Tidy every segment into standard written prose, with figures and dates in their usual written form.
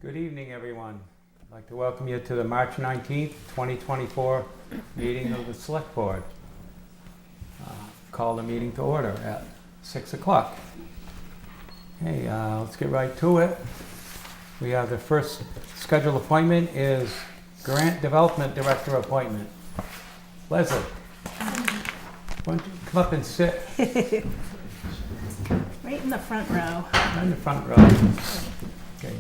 Good evening, everyone. I'd like to welcome you to the March 19th, 2024 meeting of the Select Board. Call the meeting to order at 6 o'clock. Okay, let's get right to it. We have the first scheduled appointment is Grant Development Director appointment. Leslie, why don't you come up and sit Right in the front row. in the front row. Okay,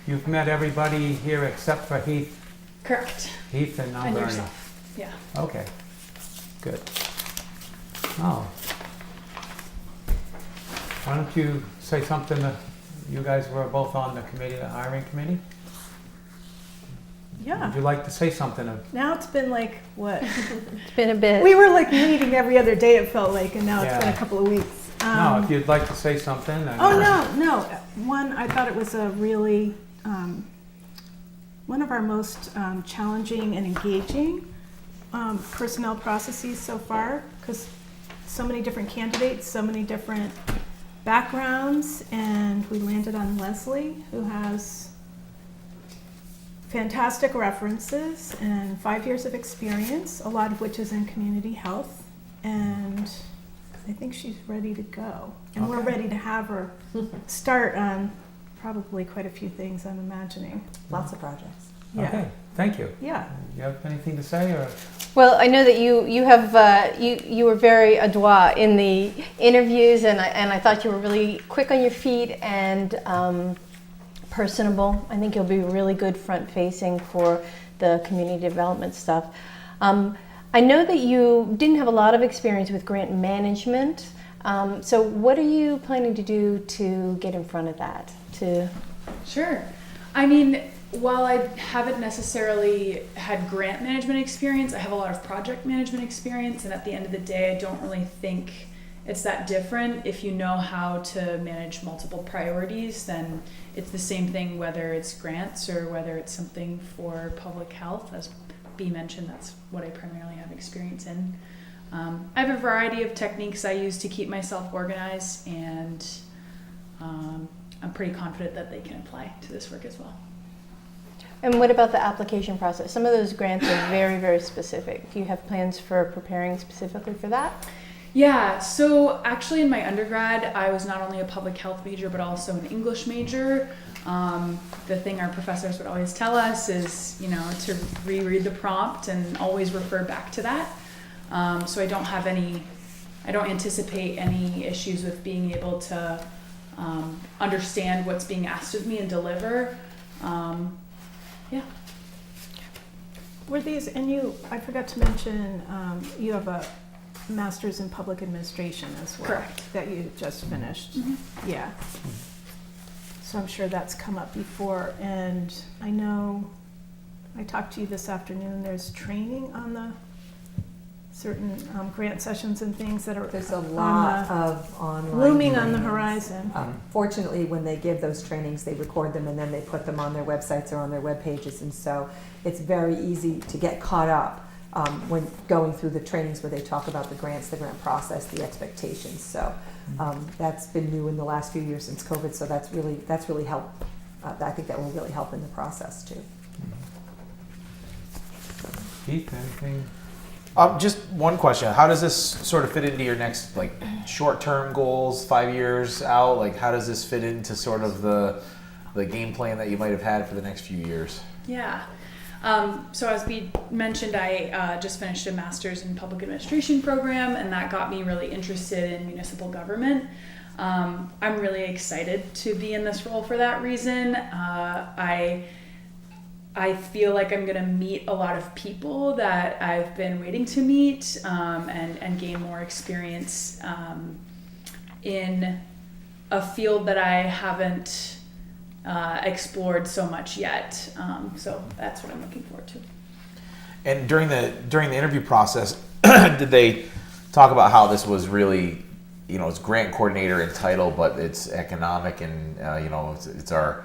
you've met everybody here except for Heath. Correct. Heath and And Bernie. yourself. Yeah. Okay, good. Oh. Why don't you say something that you guys were both on the committee, the hiring committee? Would Yeah. you like to say something? Now it's been like, what? It's been a bit. We were like meeting every other day, it felt like, and now it's been Yeah. a couple of weeks. No, if you'd like to say something. Oh, no. One, I thought it was a really, one of our most challenging and engaging personnel processes so far, because so many different candidates, so many different backgrounds, and we landed on Leslie, who has fantastic references and 5 years of experience, a lot of which is in community health, and I think she's ready to go. And we're Okay. ready to have her start on probably quite a few things, I'm imagining. Lots of projects. Yeah. Okay, thank you. Yeah. You have anything to say, or? Well, I know that you have you were very adroit in the interviews, and I thought you were really quick on your feet and personable. I think you'll be really good front facing for the community development stuff. I know that you didn't have a lot of experience with grant management. So what are you planning to do to get in front of that? Sure. I mean, while I haven't necessarily had grant management experience, I have a lot of project management experience, and at the end of the day, I don't really think it's that different. If you know how to manage multiple priorities, then it's the same thing whether it's grants or whether it's something for public health. As B mentioned, that's what I primarily have experience in. I have a variety of techniques I use to keep myself organized, and I'm pretty confident that they can apply to this work as well. And what about the application process? Some of those grants are very, very specific. Do you have plans for preparing specifically for that? Yeah, so actually in my undergrad, I was not only a public health major, but also an English major. The thing our professors would always tell us is, you know, to reread the prompt and always refer back to that. So I don't anticipate any issues with being able to understand what's being asked of me and deliver. Yeah. Were these, and I forgot to mention, you have a master's in public administration as well. Correct. That you just finished. Mm-hmm. Yeah. So I'm sure that's come up before, and I know I talked to you this afternoon, there's training on the certain grant sessions and things that are There's a lot of online looming on the trainings. horizon. Fortunately, when they give those trainings, they record them and then they put them on their websites or on their web pages, and so it's very easy to get caught up when going through the trainings where they talk about the grants, the grant process, the expectations. So that's been new in the last few years since COVID. So that's really helped. I think that will really help in the process too. Keith, anything? Just one question. How does this sort of fit into your next, like, short-term goals, 5 years out? Like, how does this fit into sort of the game plan that you might have had for the next few years? Yeah. So as we mentioned, I just finished a master's in public administration program, and that got me really interested in municipal government. I'm really excited to be in this role for that reason. I feel like I'm going to meet a lot of people that I've been waiting to meet, and gain more experience in a field that I haven't explored so much yet. So that's what I'm looking forward to. And during the interview process, did they talk about how this was really, you know, it's grant coordinator in title, but it's economic and you know, it's our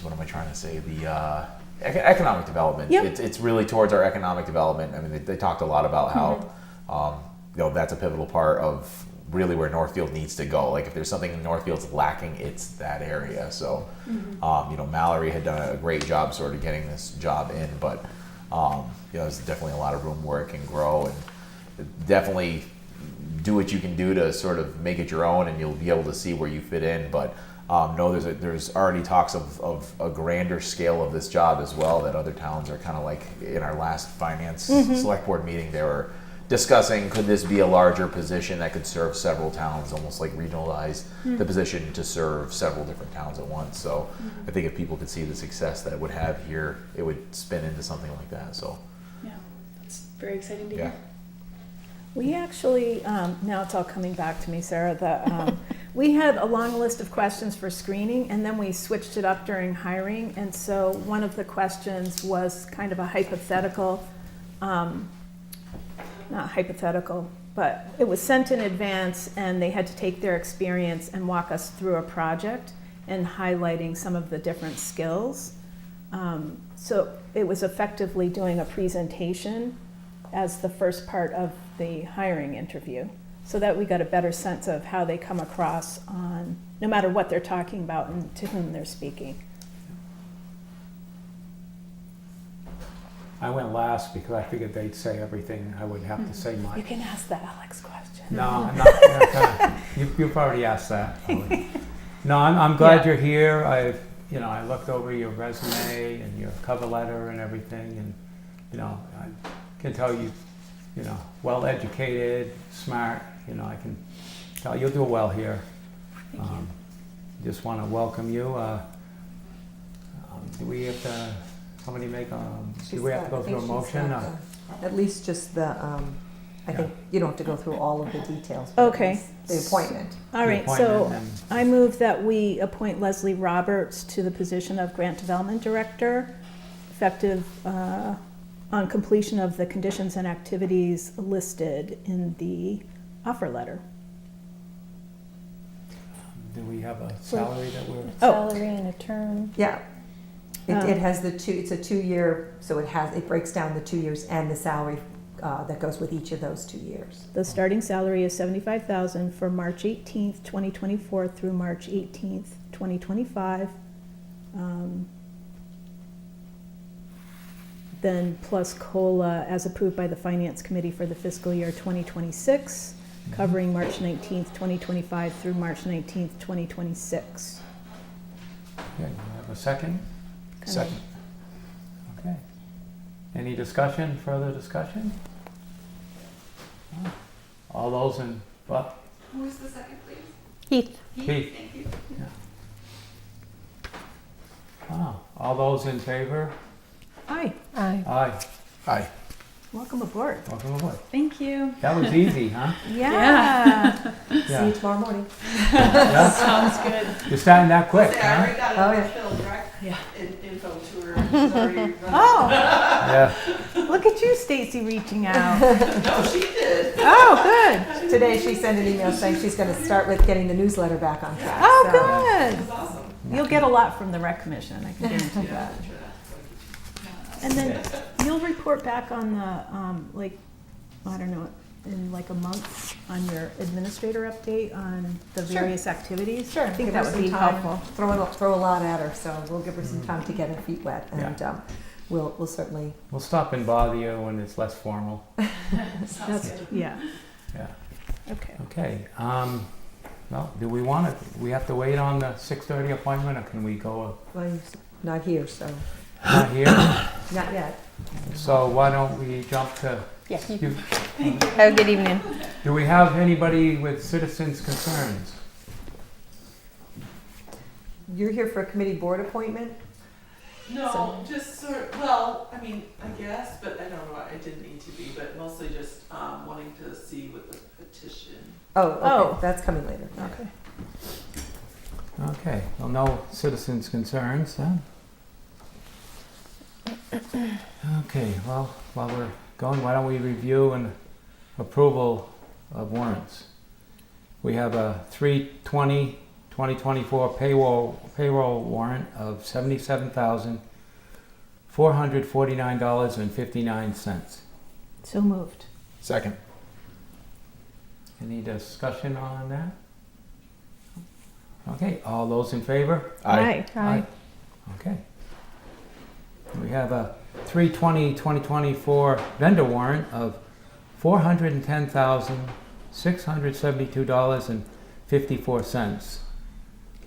what am I trying to say? The economic development. Yep. It's really towards our economic development. I mean, they talked a lot about how you know, that's a pivotal part of really where Northfield needs to go. Like, if there's something Northfield's lacking, it's that area. So, you know, Mallory had done a great job sort of getting this job in, but you know, there's definitely a lot of room where it can grow, and definitely do what you can do to sort of make it your own, and you'll be able to see where you fit in. But no, there's already talks of a grander scale of this job as well, that other towns are kind of like, in our last finance select board meeting, they were discussing, could this be a larger position that could serve several towns, almost like regionalize the position to serve several different towns at once. So I think if people could see the success that it would have here, it would spin into something like that. So Yeah, that's very exciting to yeah. hear. We actually, now it's all coming back to me, Sarah, that we had a long list of questions for screening, and then we switched it up during hiring. And so one of the questions was kind of a hypothetical, not hypothetical, but it was sent in advance, and they had to take their experience and walk us through a project and highlighting some of the different skills. So it was effectively doing a presentation as the first part of the hiring interview, so that we got a better sense of how they come across on, no matter what they're talking about and to whom they're speaking. I went last because I figured they'd say everything. I wouldn't have to say You much. can ask the Alex question. No, I'm not. You've already asked that. Probably. No, I'm glad Yeah. you're here. I looked over your resume and your cover letter and everything, and I can tell you, well educated, smart. I can tell you'll do well here. Thank you. Just want to welcome you. Do we have to? Somebody make a? Do we have to go through a motion? At least just the. I think you don't have to go through all of the details. But Okay. at least the appointment. All The right, so appointment and- I move that we appoint Leslie Roberts to the position of Grant Development Director, effective on completion of the conditions and activities listed in the offer letter. Do we have a salary that we're? Oh. Salary and a term. Yeah. It has it's a 2-year, so it breaks down the 2 years and the salary that goes with each of those 2 years. The starting salary is $75,000 for March 18th, 2024 through March 18th, 2025. Then plus COLA as approved by the Finance Committee for the fiscal year 2026, covering March 19th, 2025 through March 19th, 2026. Okay, we have a second? Second. Okay. Any discussion, further discussion? All those in, what? Who was the second, please? Heath. Keith? Thank you. All those in favor? Hi, Aye. Aye. Aye. welcome aboard. Welcome aboard. Thank you. That was easy, huh? Yeah. See you Yeah. tomorrow morning. Yeah? Sounds good. You're starting that quick, I huh? already got Oh, it yeah. filled, right? Yeah. Info tour. Sorry. Oh, Yeah. look at you, Stacy, reaching out. No, she did. Oh, good. Today, she sent an email saying she's gonna start with getting the newsletter back on track. Oh, so- good. It was awesome. You'll get a lot from the rec commission, I can guarantee that. And then you'll report back on the, like, I don't know, in like a month on your administrator update on the Sure. various activities? Sure. I think give that her would be some time. helpful. Throw a lot at her, so we'll give her some time to get her feet wet, and we'll certainly. We'll stop and bother you when it's less formal. Sounds That's, good. yeah, Yeah. okay. Okay. Well, do we want to, we have to wait on the 6:30 appointment, or can we go Well, he's not here, so not here? not yet. So why don't we jump to, Yeah. you- Have a good evening. do we have anybody with citizens' concerns? You're here for a committee board appointment. No, just sort of, well, I mean, I guess, but I don't know, I didn't need to be, but mostly just wanting to see what the petition. Oh, okay. Oh. That's coming later. Okay. Okay, well, no citizens' concerns, then. Okay, well, while we're going, why don't we review and approval of warrants? We have a 3/20/2024 payroll warrant of $77,449.59. So moved. Second. Any discussion on that? Okay, all those in favor? Aye. Okay. We have a 3/20/2024 vendor warrant of $410,672.54.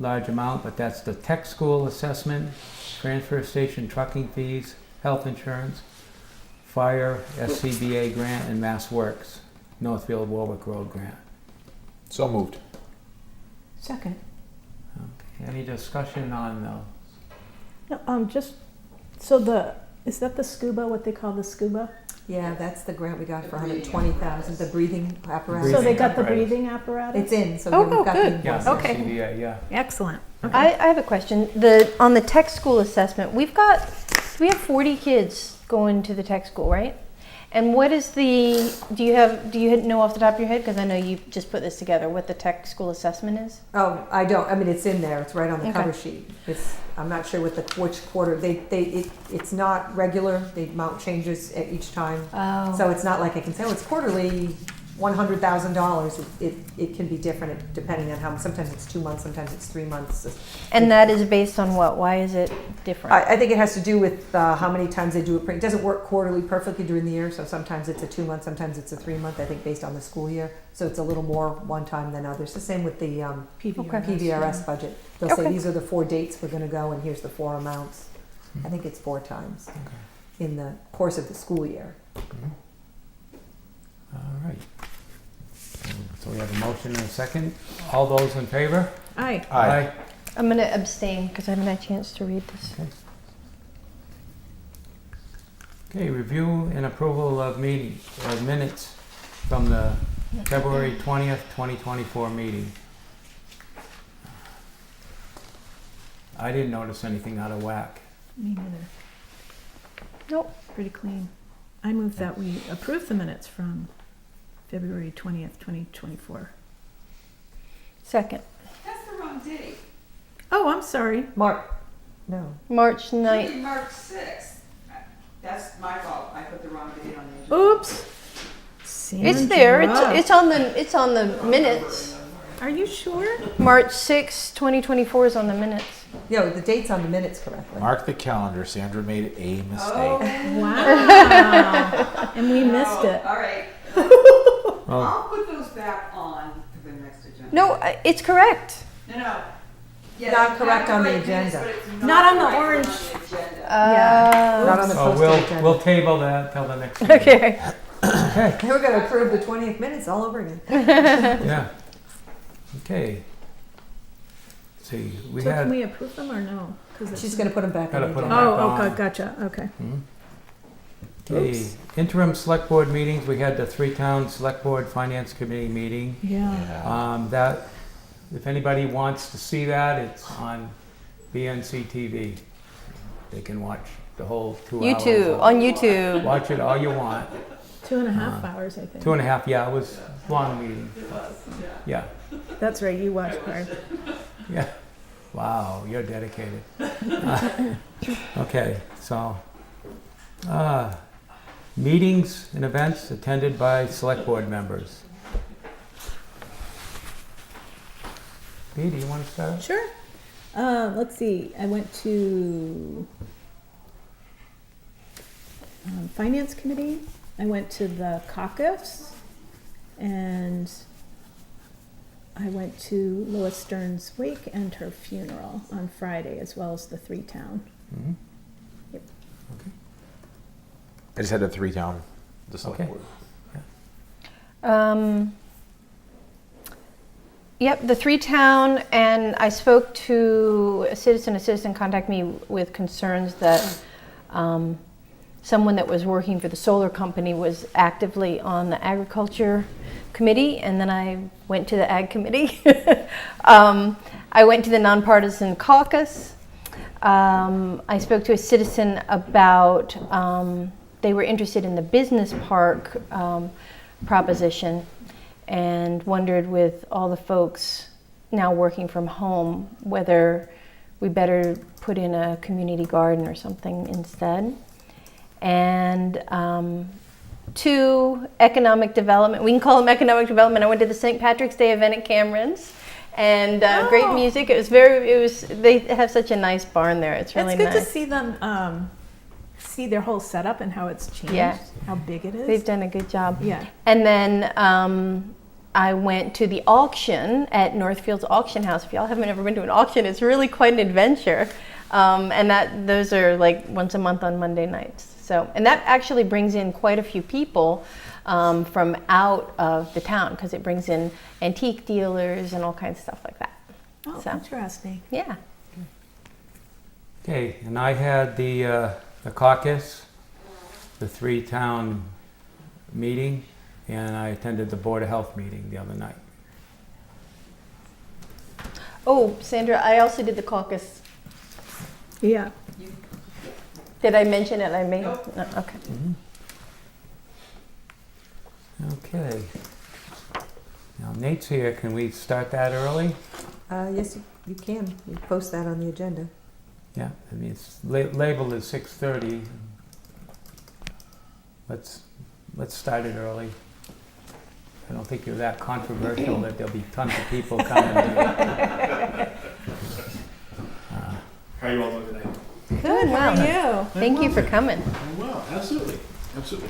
Large amount, but that's the tech school assessment, transfer station trucking fees, health insurance, fire, SCBA grant, and Mass Works, Northfield Warwick Road grant. So moved. Second. Okay, any discussion on those? No, just, so is that the scuba, what they call the scuba? Yeah, that's the grant we got for 120,000. The breathing apparatus. So they Breathing got the apparatus. breathing apparatus? It's in. So Oh, we've got good. the Yeah, invoice. Okay. SCBA, yeah. Excellent. Okay. I have a question. On the tech school assessment, we have 40 kids going to the tech school, right? And what is do you know off the top of your head? Because I know you just put this together, what the tech school assessment is? Oh, I don't. I mean, it's in there. It's right on the Okay. cover sheet. I'm not sure which quarter. It's not regular. The amount changes at each time. Oh. So it's not like I can say, oh, it's quarterly, $100,000. It can be different depending on how. Sometimes it's 2 months. Sometimes it's 3 months. And that is based on what? Why is it different? I think it has to do with how many times they do it. It doesn't work quarterly perfectly during the year, so sometimes it's a 2 month, sometimes it's a 3 month. I think based on the school year, so it's a little more one time than others. The same with the PVRS budget. They'll say Okay. these are the 4 dates we're going to go, and here's the 4 amounts. I think it's 4 times in the course of the school year. All right. So we have a motion and a second. All those in favor? Aye. Aye. I'm going to abstain because I haven't had a chance to read this. Okay, review and approval of minutes from the February 20th, 2024 meeting. I didn't notice anything out of whack. Me neither. Nope. Pretty clean. I move that we approve the minutes from February 20th, 2024. Second. That's the wrong date. Oh, I'm sorry. Mark, no. March 9th. Really, March 6th. That's my fault. I put the wrong date on the agenda. Oops. It's there. Sandra. It's on the minutes. Are you sure? March 6, 2024 is on the minutes. No, the date's on the minutes correctly. Mark the calendar. Sandra made a mistake. Oh, Wow. And we missed it. All right. Well, I'll put those back on for the next agenda. No, it's correct. No. not correct on the agenda. Not on the orange. Yeah. Not on the So posted agenda. we'll table that till the next meeting. Okay. Okay, We're gonna approve the 20th minutes all over again. yeah. Okay. Let's see, we So can had, we approve them or no? 'Cause it's- She's gonna put them back on Gotta the put 'em agenda. back. Oh, on. okay, gotcha, okay. okay, Oops. interim select board meetings, we had the 3-town select board finance committee meeting. Yeah. That, if anybody wants to see that, it's on BNC TV. They can watch the whole 2 hours. YouTube, on YouTube. Watch it all you want. 2.5 hours, I think. 2.5, yeah, it was a long meeting. It was, yeah. Yeah, That's right, you watched part. yeah. Wow, you're dedicated. Okay, so, meetings and events attended by select board members. Dee, do you want to start? Sure. Let's see, I went to Finance Committee, I went to the caucus, and I went to Lois Stern's wake and her funeral on Friday, as well as the 3-town. Mhm. Yep. Okay. I just had a 3-town, the select Okay. board. Yep, the 3-town, and I spoke to a citizen contacted me with concerns that someone that was working for the solar company was actively on the agriculture committee, and then I went to the ag committee. I went to the nonpartisan caucus. I spoke to a citizen about, they were interested in the business park proposition, and wondered with all the folks now working from home whether we better put in a community garden or something instead. And 2, economic development. We can call them economic development. I went to the St. Patrick's Day event at Cameron's, and great music. They have such a nice barn there. It's really It's good nice. to see them, see their whole setup and how it's changed, Yeah. how big it is. They've done a good job. Yeah. And then I went to the auction at Northfield's auction house. If y'all haven't ever been to an auction, it's really quite an adventure. And those are like once a month on Monday nights. So, and that actually brings in quite a few people from out of the town, because it brings in antique dealers and all kinds of stuff like that. Oh, So. interesting. Yeah. Okay, and I had the caucus, the 3-town meeting, and I attended the Board of Health meeting the other night. Oh, Sandra, I also did the caucus. Yeah. Did I mention it? I may. Nope. No, okay. Okay. Now Nate's here, can we start that early? Yes, you can. You post that on the agenda. Yeah, I mean, it's labeled as 6:30. Let's start it early. I don't think you're that controversial that there'll be tons of people coming. How are you all doing today? Good, how are you? Thank you for coming. I'm well, absolutely, absolutely.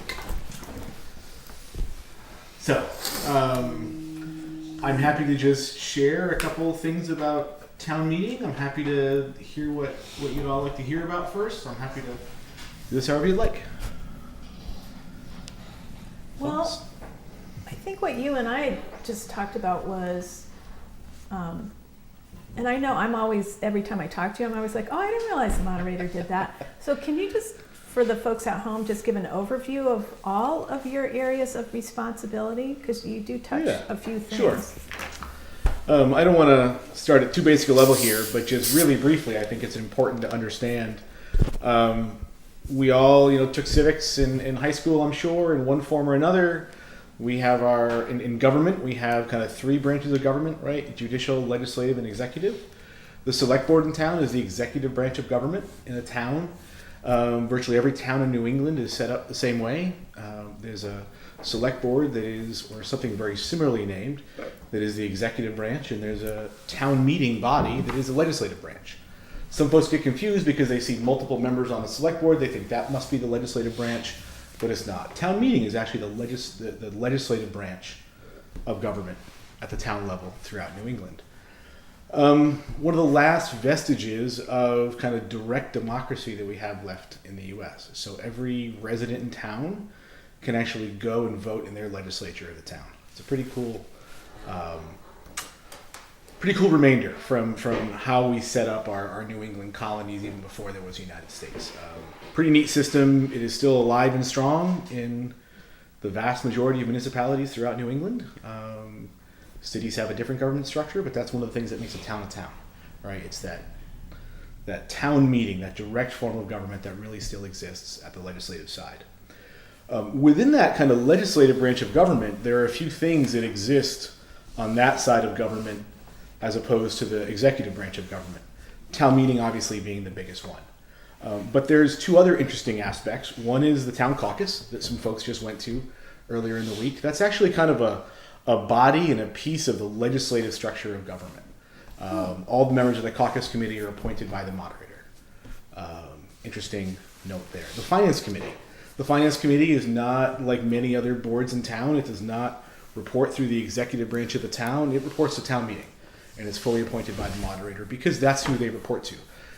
So, I'm happy to just share a couple things about town meeting. I'm happy to hear what you'd all like to hear about first. I'm happy to do this however you'd like. Well, Thoughts? I think what you and I just talked about was, and I know I'm always, every time I talk to you, I'm always like, oh, I didn't realize the moderator did that. So can you just, for the folks at home, just give an overview of all of your areas of responsibility? Because you do touch Yeah, a few things. sure. I don't want to start at too basic a level here, but just really briefly, I think it's important to understand. We all, took civics in high school, I'm sure, in one form or another. We have in government, we have kind of 3 branches of government, right? Judicial, legislative, and executive. The select board in town is the executive branch of government in a town. Virtually every town in New England is set up the same way. There's a select board that is, or something very similarly named, that is the executive branch, and there's a town meeting body that is the legislative branch. Some folks get confused because they see multiple members on the select board. They think that must be the legislative branch, but it's not. Town meeting is actually the legislative branch of government at the town level throughout New England. One of the last vestiges of kind of direct democracy that we have left in the U.S. So every resident in town can actually go and vote in their legislature of the town. It's a pretty cool remainder from how we set up our New England colonies even before there was the United States. Pretty neat system. It is still alive and strong in the vast majority of municipalities throughout New England. Cities have a different government structure, but that's one of the things that makes a town, right? It's that town meeting, that direct form of government that really still exists at the legislative side. Within that kind of legislative branch of government, there are a few things that exist on that side of government as opposed to the executive branch of government. Town meeting obviously being the biggest one. But there's two other interesting aspects. One is the town caucus that some folks just went to earlier in the week. That's actually kind of a body and a piece of the legislative structure of government. All the members of the caucus committee are appointed by the moderator. Interesting note there. The finance committee. The finance committee is not like many other boards in town. It does not report through the executive branch of the town. It reports to town meeting, and it's fully appointed by the moderator because that's who they report to.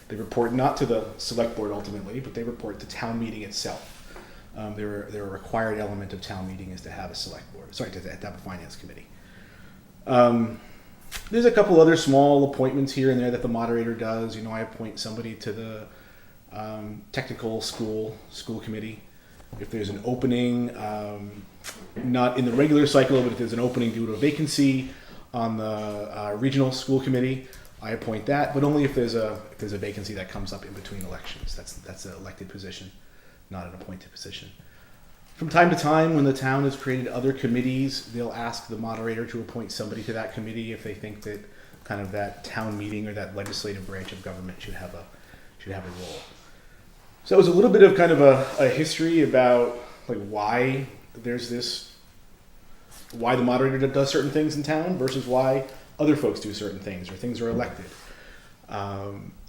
They report not to the select board ultimately, but they report to town meeting itself. They're a required element of town meeting is to have a select board. Sorry, to have a finance committee. There's a couple other small appointments here and there that the moderator does. I appoint somebody to the technical school committee. If there's an opening, not in the regular cycle, but if there's an opening due to a vacancy on the regional school committee, I appoint that, but only if there's a vacancy that comes up in between elections. That's an elected position, not an appointed position. From time to time, when the town has created other committees, they'll ask the moderator to appoint somebody to that committee if they think that kind of that town meeting or that legislative branch of government should have a role. So it was a little bit of kind of a history about like why the moderator does certain things in town versus why other folks do certain things or things are elected,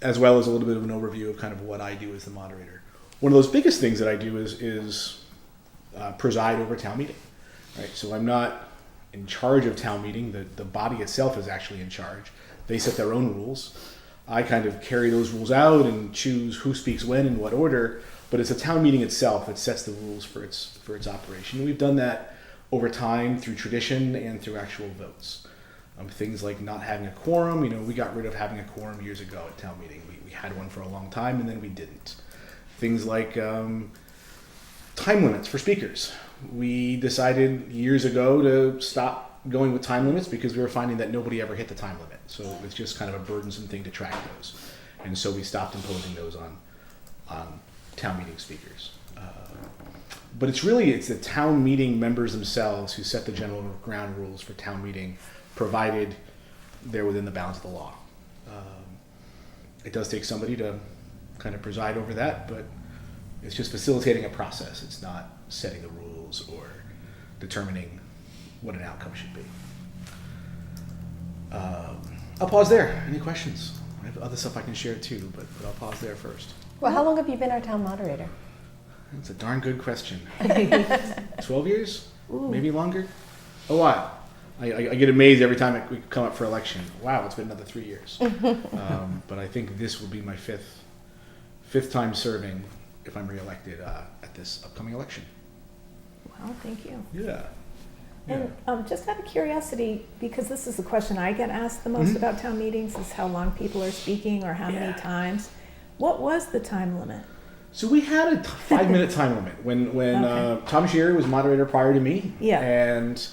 as well as a little bit of an overview of kind of what I do as the moderator. One of those biggest things that I do is preside over town meeting, right? So I'm not in charge of town meeting. The body itself is actually in charge. They set their own rules. I kind of carry those rules out and choose who speaks when in what order, but it's a town meeting itself that sets the rules for its operation. And we've done that over time through tradition and through actual votes. Things like not having a quorum. We got rid of having a quorum years ago at town meeting. We had one for a long time and then we didn't. Things like time limits for speakers. We decided years ago to stop going with time limits because we were finding that nobody ever hit the time limit. So it was just kind of a burdensome thing to track those. And so we stopped imposing those on town meeting speakers. But it's the town meeting members themselves who set the general ground rules for town meeting, provided they're within the bounds of the law. It does take somebody to kind of preside over that, but it's just facilitating a process. It's not setting the rules or determining what an outcome should be. I'll pause there. Any questions? I have other stuff I can share too, but I'll pause there first. Well, how long have you been our town moderator? That's a darn good question. 12 years? Ooh. Maybe longer? A while. I get amazed every time we come up for election. Wow, it's been another 3 years. But I think this will be my fifth time serving if I'm reelected at this upcoming election. Wow, thank you. Yeah. And just out of curiosity, because this is the question I get asked the most about town meetings, is how long people are speaking or how many times. What was the time limit? So we had a 5-minute time limit when Tom Shearer was moderator prior to me. Yeah. And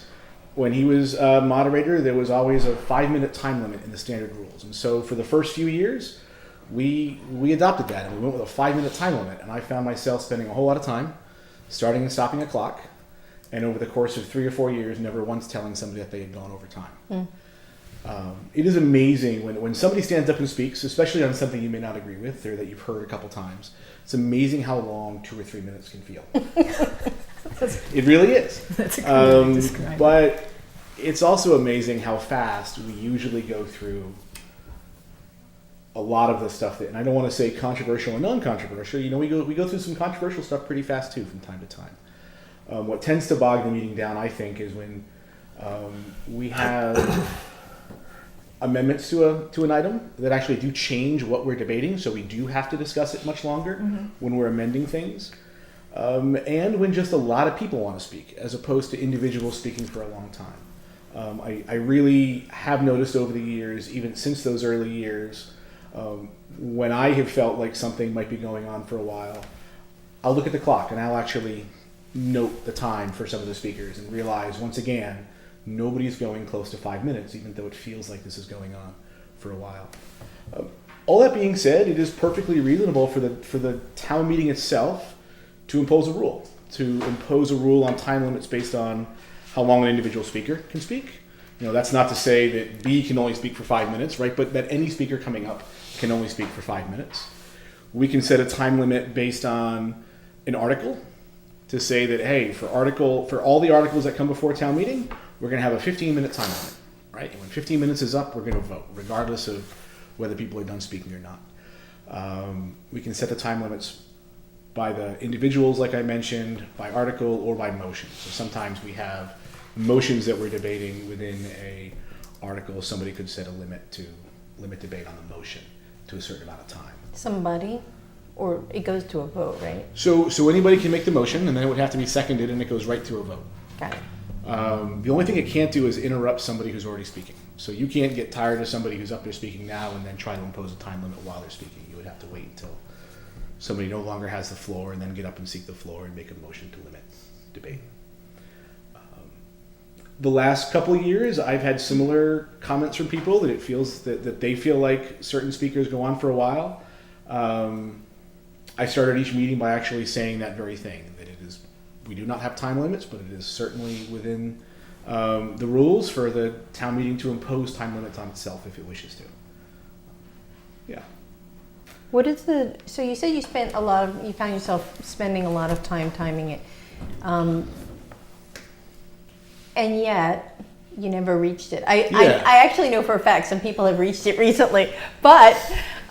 when he was moderator, there was always a 5-minute time limit in the standard rules. And so for the first few years, we adopted that and we went with a 5-minute time limit. And I found myself spending a whole lot of time starting and stopping a clock. And over the course of 3 or 4 years, never once telling somebody that they had gone over time. It is amazing when somebody stands up and speaks, especially on something you may not agree with or that you've heard a couple times. It's amazing how long 2 or 3 minutes can feel. It really is. That's a good way to describe it. But it's also amazing how fast we usually go through a lot of the stuff that, and I don't want to say controversial and non-controversial. We go through some controversial stuff pretty fast too from time to time. What tends to bog the meeting down, I think, is when we have amendments to an item that actually do change what we're debating, so we do have to discuss it much longer when we're amending things. And when just a lot of people want to speak, as opposed to individuals speaking for a long time. I really have noticed over the years, even since those early years, when I have felt like something might be going on for a while, I'll look at the clock and I'll actually note the time for some of the speakers and realize, once again, nobody's going close to 5 minutes, even though it feels like this is going on for a while. All that being said, it is perfectly reasonable for the town meeting itself to impose a rule on time limits based on how long an individual speaker can speak. That's not to say that B can only speak for 5 minutes, right? But that any speaker coming up can only speak for 5 minutes. We can set a time limit based on an article to say that, hey, for all the articles that come before town meeting, we're going to have a 15-minute time limit, right? And when 15 minutes is up, we're going to vote, regardless of whether people are done speaking or not. We can set the time limits by the individuals, like I mentioned, by article, or by motion. So sometimes we have motions that we're debating within a article. Somebody could set a limit debate on the motion to a certain amount of time. Somebody, or it goes to a vote, right? So anybody can make the motion, and then it would have to be seconded, and it goes right to a vote. Got it. The only thing it can't do is interrupt somebody who's already speaking. So you can't get tired of somebody who's up there speaking now and then try to impose a time limit while they're speaking. You would have to wait until somebody no longer has the floor and then get up and seek the floor and make a motion to limit debate. The last couple of years, I've had similar comments from people that it feels that they feel like certain speakers go on for a while. I started each meeting by actually saying that very thing, that we do not have time limits, but it is certainly within the rules for the town meeting to impose time limits on itself if it wishes to. Yeah. So you said you found yourself spending a lot of time timing it. And yet, you never reached it. I actually know for a fact some people have reached it recently, but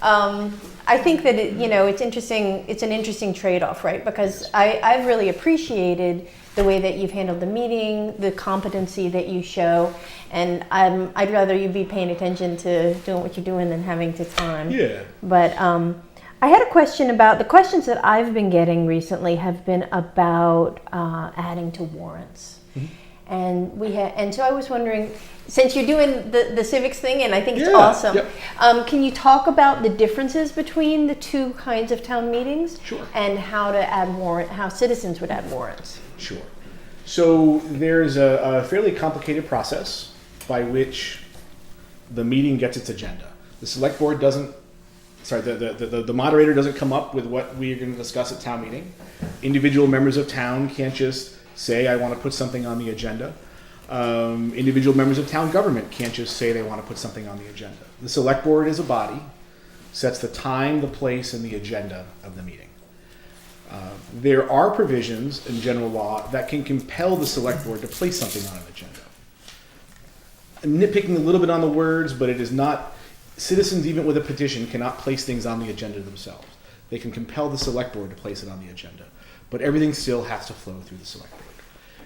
I think that it's interesting. It's an interesting trade-off, right? Because I've really appreciated the way that you've handled the meeting, the competency that you show, and I'd rather you be paying attention to doing what you're doing than having to time. Yeah. But I had a question about the questions that I've been getting recently have been about adding to warrants. Mm-hmm. And so I was wondering, since you're doing the civics thing, and I think it's awesome, can you talk about the differences between the two kinds of town meetings? Sure. And how citizens would add warrants? Sure. So there's a fairly complicated process by which the meeting gets its agenda. The select board doesn't, the moderator doesn't come up with what we are going to discuss at town meeting. Individual members of town can't just say, I want to put something on the agenda. Individual members of town government can't just say they want to put something on the agenda. The select board as a body sets the time, the place, and the agenda of the meeting. There are provisions in general law that can compel the select board to place something on an agenda. I'm nitpicking a little bit on the words, but it is not, citizens even with a petition cannot place things on the agenda themselves. They can compel the select board to place it on the agenda, but everything still has to flow through the select board.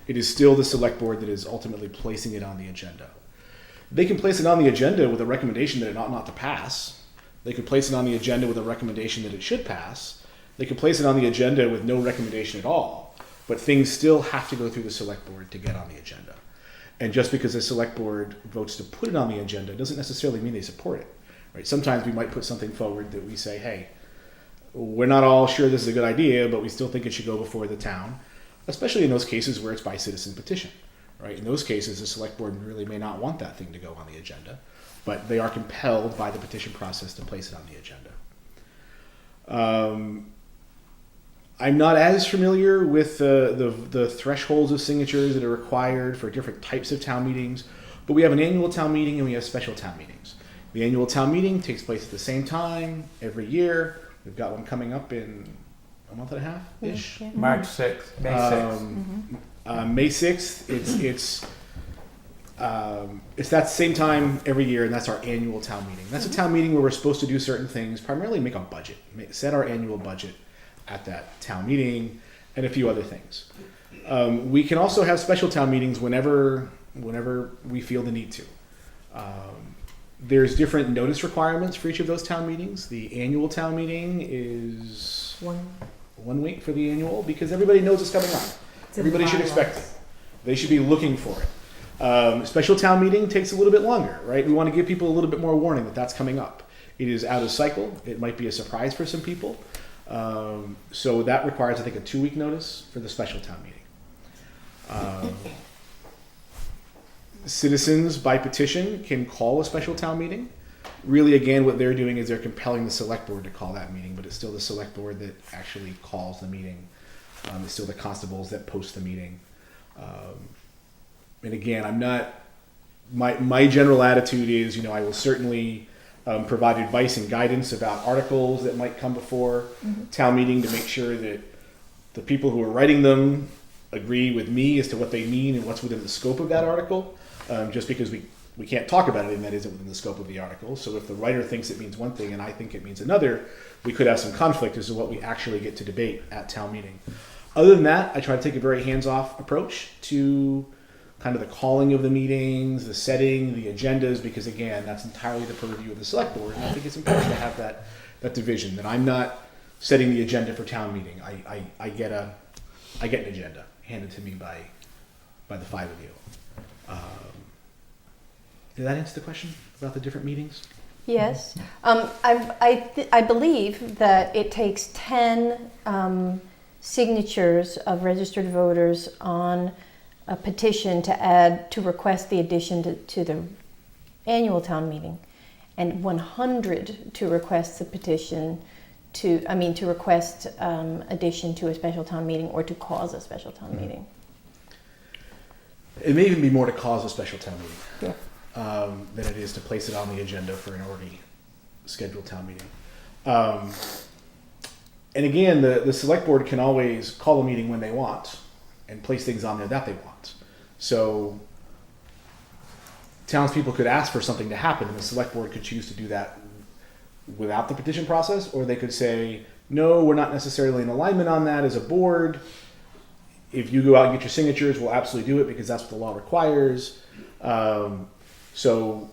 It is still the select board that is ultimately placing it on the agenda. They can place it on the agenda with a recommendation that it ought not to pass. They could place it on the agenda with a recommendation that it should pass. They could place it on the agenda with no recommendation at all, but things still have to go through the select board to get on the agenda. And just because the select board votes to put it on the agenda doesn't necessarily mean they support it. Right? Sometimes we might put something forward that we say, hey, we're not all sure this is a good idea, but we still think it should go before the town, especially in those cases where it's by citizen petition. Right? In those cases, the select board really may not want that thing to go on the agenda, but they are compelled by the petition process to place it on the agenda. I'm not as familiar with the thresholds of signatures that are required for different types of town meetings, but we have an annual town meeting and we have special town meetings. The annual town meeting takes place at the same time every year. We've got one coming up in a month and a half-ish. Yeah. March 6th, May 6th. May 6th, it's that same time every year, and that's our annual town meeting. That's a town meeting where we're supposed to do certain things, primarily make a budget, set our annual budget at that town meeting, and a few other things. We can also have special town meetings whenever we feel the need to. There's different notice requirements for each of those town meetings. The annual town meeting is 1 week for the annual because everybody knows it's coming on. Everybody should expect it. They should be looking for it. Special town meeting takes a little bit longer, right? We want to give people a little bit more warning that that's coming up. It is out of cycle. It might be a surprise for some people. So that requires, I think, a 2-week notice for the special town meeting. Citizens by petition can call a special town meeting. Really, again, what they're doing is they're compelling the select board to call that meeting, but it's still the select board that actually calls the meeting. It's still the constables that post the meeting. And again, I'm not, my general attitude is, I will certainly provide advice and guidance about articles that might come before town meeting to make sure that the people who are writing them agree with me as to what they mean and what's within the scope of that article. Just because we can't talk about it and that isn't within the scope of the article. So if the writer thinks it means one thing and I think it means another, we could have some conflict as to what we actually get to debate at town meeting. Other than that, I try to take a very hands-off approach to kind of the calling of the meetings, the setting, the agendas, because again, that's entirely the purview of the select board. And I think it's important to have that division, that I'm not setting the agenda for town meeting. I get an agenda handed to me by the 5 of you. Did that answer the question about the different meetings? Yes. I believe that it takes 10 signatures of registered voters on a petition to request the addition to the annual town meeting, and 100 to request the petition to request addition to a special town meeting or to cause a special town meeting. It may even be more to cause a special town meeting. Yeah. Than it is to place it on the agenda for an already scheduled town meeting. And again, the select board can always call a meeting when they want and place things on there that they want. So townspeople could ask for something to happen and the select board could choose to do that without the petition process, or they could say, no, we're not necessarily in alignment on that as a board. If you go out and get your signatures, we'll absolutely do it because that's what the law requires. So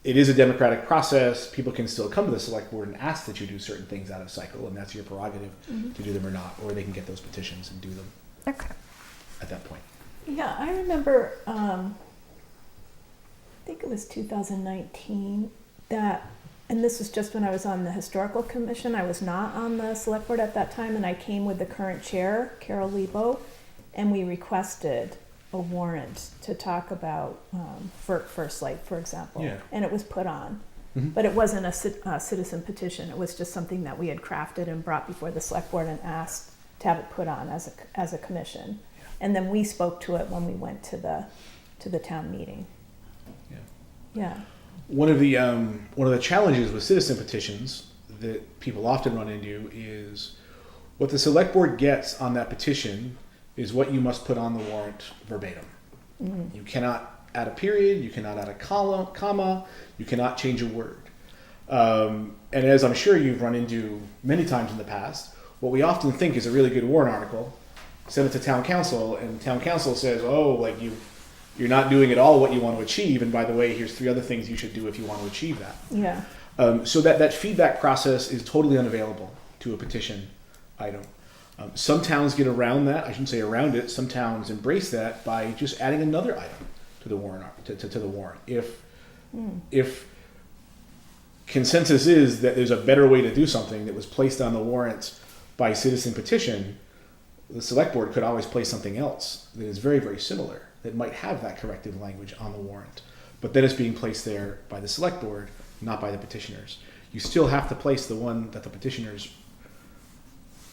it is a democratic process. People can still come to the select board and ask that you do certain things out of cycle, and that's your prerogative to do them or not, or they can get those petitions and do them at that point. Yeah, I remember, I think it was 2019, and this was just when I was on the historical commission. I was not on the select board at that time, and I came with the current chair, Carol Lebo, and we requested a warrant to talk about First Light, for example, and it was put on. But it wasn't a citizen petition. It was just something that we had crafted and brought before the select board and asked to have it put on as a commission. And then we spoke to it when we went to the town meeting. Yeah. One of the challenges with citizen petitions that people often run into is what the select board gets on that petition is what you must put on the warrant verbatim. You cannot add a period, you cannot add a comma, you cannot change a word. And as I'm sure you've run into many times in the past, what we often think is a really good warrant article, send it to town council, and town council says, oh, like you're not doing at all what you want to achieve, and by the way, here's 3 other things you should do if you want to achieve that. Yeah. So that feedback process is totally unavailable to a petition item. Some towns get around that. I shouldn't say around it. Some towns embrace that by just adding another item to the warrant. To the warrant. If consensus is that there's a better way to do something that was placed on the warrant by citizen petition, the select board could always place something else that is very, very similar that might have that corrective language on the warrant. But then it's being placed there by the select board, not by the petitioners. You still have to place the one that the petitioners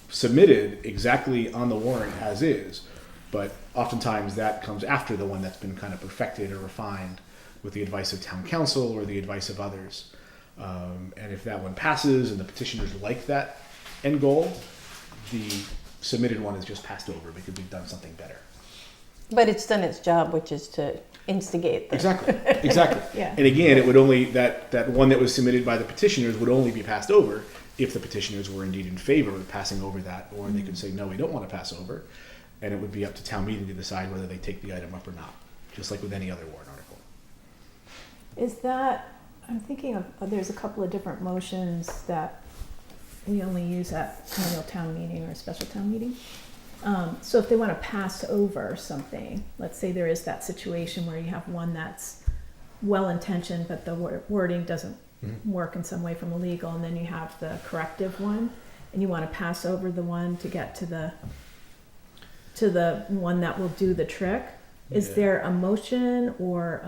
submitted exactly on the warrant as is, but oftentimes that comes after the one that's been kind of perfected or refined with the advice of town council or the advice of others. And if that one passes and the petitioners like that end goal, the submitted one is just passed over because we've done something better. But it's done its job, which is to instigate. Exactly. Yeah. And again, it would only that one that was submitted by the petitioners would only be passed over if the petitioners were indeed in favor of passing over that, or they could say, no, we don't want to pass over, and it would be up to town meeting to decide whether they take the item up or not, just like with any other warrant article. Is that, I'm thinking of, there's a couple of different motions that we only use at annual town meeting or special town meeting. So if they want to pass over something, let's say there is that situation where you have one that's well-intentioned, but the wording doesn't work in some way from a legal, and then you have the corrective one, and you want to pass over the one to get to the one that will do the trick. Is there a motion or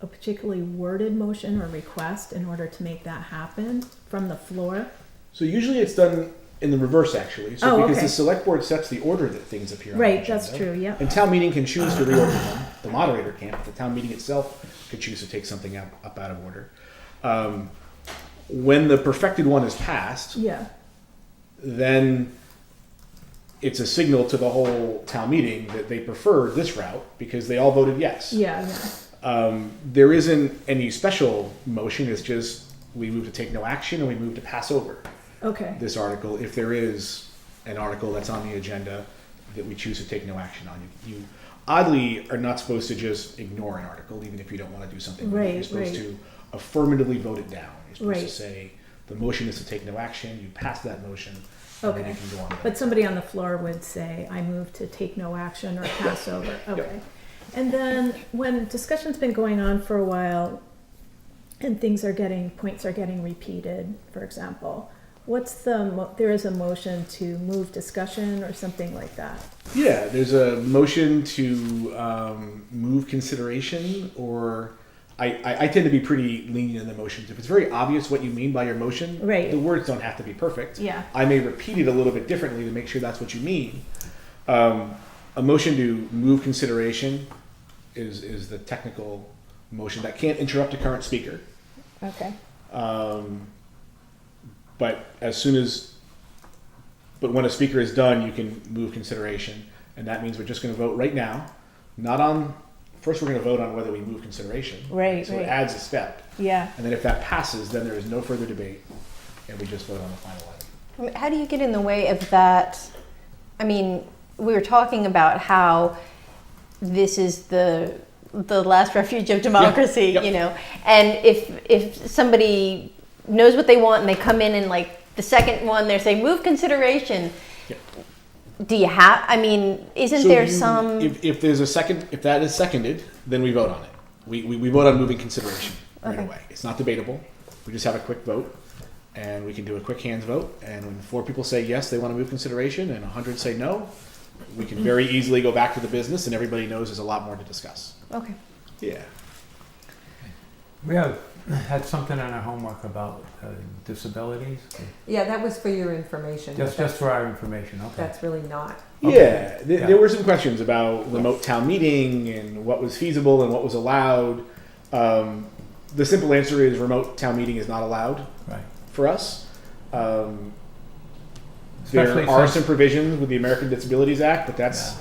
a particularly worded motion or request in order to make that happen from the floor? So usually it's done in the reverse, actually. So because okay. the select board sets the order that things appear on the Right, agenda. that's true, yeah. And town meeting can choose to reorder them. The moderator can't. But the town meeting itself could choose to take something up out of order. When the perfected one is passed, Yeah, then it's a signal to the whole town meeting that they prefer this route because they all voted yes. yeah. There isn't any special motion. It's just we move to take no action and we move to pass over Okay, this article if there is an article that's on the agenda that we choose to take no action on. You oddly are not supposed to just ignore an article even if you don't want to do something. Right, You're supposed right. to affirmatively vote it down. You're supposed to Right. say the motion is to take no action. You pass that motion and then okay. you can go on. But somebody on the floor would say, I move to take no action or pass over. Okay. And then when discussion's been going on for a while and points are getting repeated, for example, there is a motion to move discussion or something like that? Yeah, there's a motion to move consideration, or I tend to be pretty lenient in the motions. If it's very obvious what you mean by your motion, Right. the words don't have to be perfect. Yeah. I may repeat it a little bit differently to make sure that's what you mean. A motion to move consideration is the technical motion that can't interrupt a current speaker. Okay. But when a speaker is done, you can move consideration, and that means we're just going to vote right now. First we're going to vote on whether we move consideration. Right, So right. it adds a step, Yeah. and then if that passes, then there is no further debate, and we just vote on the final item. How do you get in the way of that? I mean, we were talking about how this is the last refuge of democracy, Yep. you know, and if somebody knows what they want and they come in and like the second one they're saying move consideration, Yep. do you have? I mean, isn't So there some? If there's a second, if that is seconded, then we vote on it. We vote on moving consideration right Okay. away. It's not debatable. We just have a quick vote, and we can do a quick hands vote. And when 4 people say yes, they want to move consideration, and 100 say no, we can very easily go back to the business, and everybody knows there's a lot more to discuss. Okay. Yeah. We have had something in our homework about disabilities. Yeah, that was for your information. but Just for our information, okay. That's really not. Yeah, Yeah. there were some questions about remote town meeting and what was feasible and what was allowed. The simple answer is remote town meeting is not allowed Right. for us. Especially There are since- some provisions with the American Disabilities Act, but that's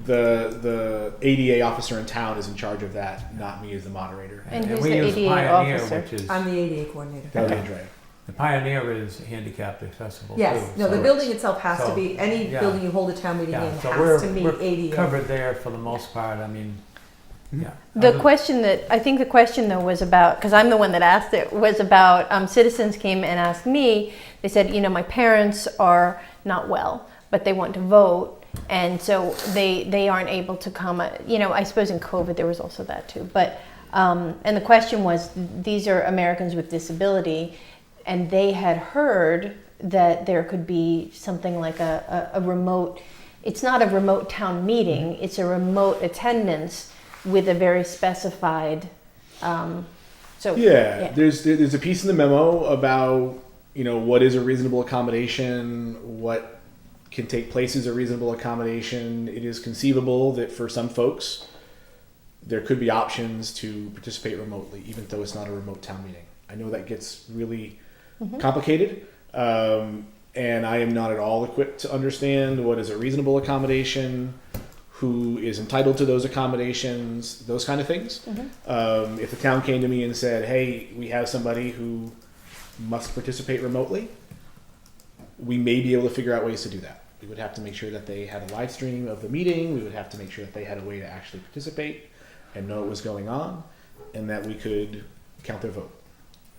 the ADA officer in town is in charge of that, not me as the moderator. And who's we the use ADA Pioneer, officer? which is, I'm the ADA coordinator. That would Okay. be Andrea. the Pioneer is handicapped accessible Yes, too. no, the so- building itself has to so, be, any yeah. building you hold a town meeting Yeah, in so has to meet we're ADA. covered there for the most part, I mean, yeah. The Other- question though was about, because I'm the one that asked it, was about citizens came and asked me, they said, you know, my parents are not well, but they want to vote. And so they aren't able to come, you know, I suppose in COVID there was also that too. But, and the question was, these are Americans with disability, and they had heard that there could be something like a remote, it's not a remote town meeting, it's a remote attendance with a very specified, Yeah, there's a piece in the memo about, you know, what is a reasonable accommodation, what can take place as a reasonable accommodation. It is conceivable that for some folks there could be options to participate remotely, even though it's not a remote town meeting. I know that gets really complicated, and I am not at all equipped to understand what is a reasonable accommodation, who is entitled to those accommodations, those kind of things. If the town came to me and said, hey, we have somebody who must participate remotely, we may be able to figure out ways to do that. We would have to make sure that they had a live stream of the meeting. We would have to make sure that they had a way to actually participate and know what was going on, and that we could count their vote.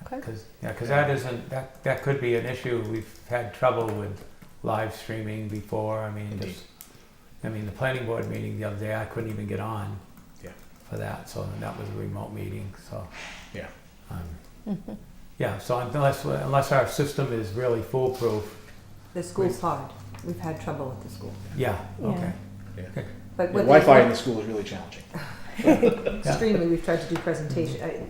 Okay. Because that could be an issue. We've had trouble with live streaming before. I mean, Indeed. the planning board meeting the other day, I couldn't even get on. Yeah. For that, so that was a remote meeting. So. Yeah. Yeah. So unless our system is really foolproof. The school's hard. We've had trouble with the school. Yeah. Yeah. Okay. Yeah. But Yeah, what Wi-Fi in the school is really challenging. extremely, we've tried to do presentation,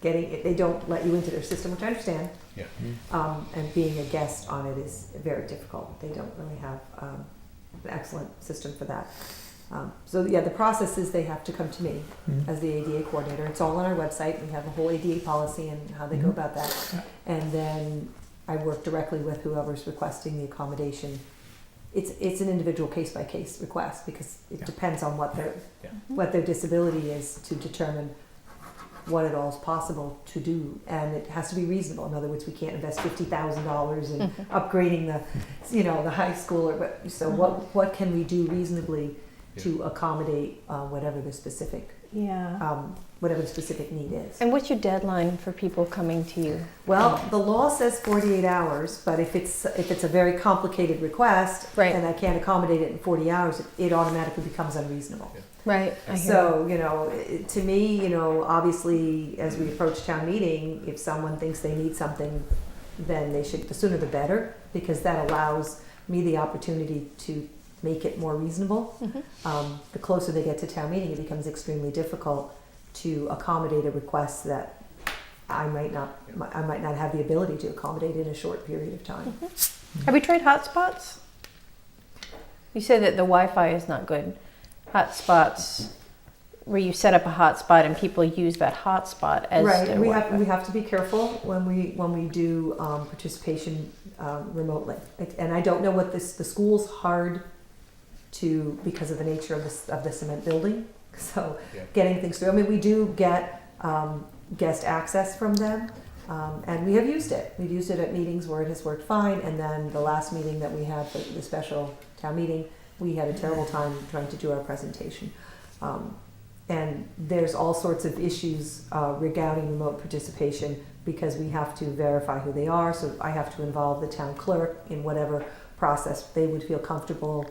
they don't let you into their system, which I understand. Yeah. And being a guest on it is very difficult. They don't really have an excellent system for that. So yeah, the process is they have to come to me as the ADA coordinator. It's all on our website. We have a whole ADA policy and how they go about that. And then I work directly with whoever's requesting the accommodation. It's an individual case-by-case request because it depends on what their disability is to determine what it all is possible to do, and it has to be reasonable. In other words, we can't invest $50,000 in upgrading the high school. So what can we do reasonably to accommodate whatever the specific need is? And what's your deadline for people coming to you? Well, the law says 48 hours, but if it's a very complicated request and I can't accommodate it in 40 hours, it automatically becomes unreasonable. Right. So, to me, obviously, as we approach town meeting, if someone thinks they need something, then the sooner the better, because that allows me the opportunity to make it more reasonable. The closer they get to town meeting, it becomes extremely difficult to accommodate a request that I might not have the ability to accommodate in a short period of time. Have we tried hotspots? You say that the Wi-Fi is not good. Hotspots, where you set up a hotspot and people use that hotspot as their Wi-Fi. We have to be careful when we do participation remotely. And I don't know what the school's hard to, because of the nature of the cement building. So getting things through. I mean, we do get guest access from them, and we have used it. We've used it at meetings where it has worked fine. And then the last meeting that we had for the special town meeting, we had a terrible time trying to do our presentation. And there's all sorts of issues regarding remote participation because we have to verify who they are. So I have to involve the town clerk in whatever process they would feel comfortable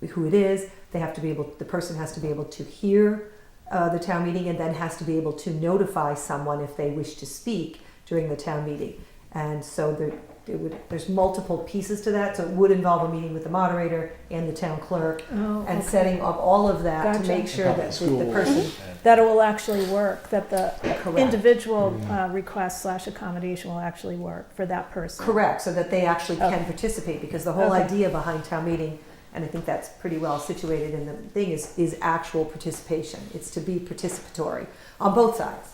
with who it is. The person has to be able to hear the town meeting and then has to be able to notify someone if they wish to speak during the town meeting. And so there's multiple pieces to that, so it would involve a meeting with the moderator and the town clerk and setting up all of that to make sure that the person that it will actually work, that the Correct. individual request / accommodation will actually work for that person. correct, so that they actually can participate, because the whole idea behind town meeting, and I think that's pretty well situated in the thing, is actual participation. It's to be participatory on both sides,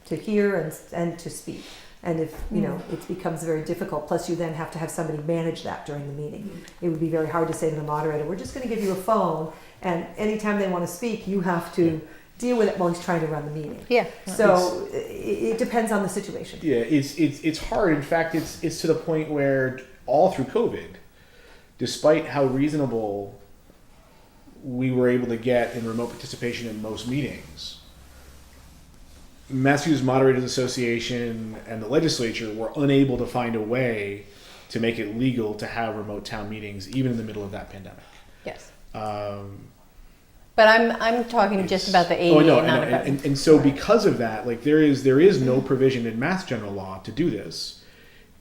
to hear and to speak. And if, it becomes very difficult, plus you then have to have somebody manage that during the meeting. It would be very hard to say to the moderator, we're just going to give you a phone, and anytime they want to speak, you have to deal with it while he's trying to run the meeting. Yeah. So it depends on the situation. Yeah, it's hard. In fact, it's to the point where all through COVID, despite how reasonable we were able to get in remote participation in most meetings, Massachusetts Moderators Association and the legislature were unable to find a way to make it legal to have remote town meetings, even in the middle of that pandemic. Yes. But I'm talking just about the ADA. Oh, no, not about and so because of that, like there is no provision in Mass General Law to do this.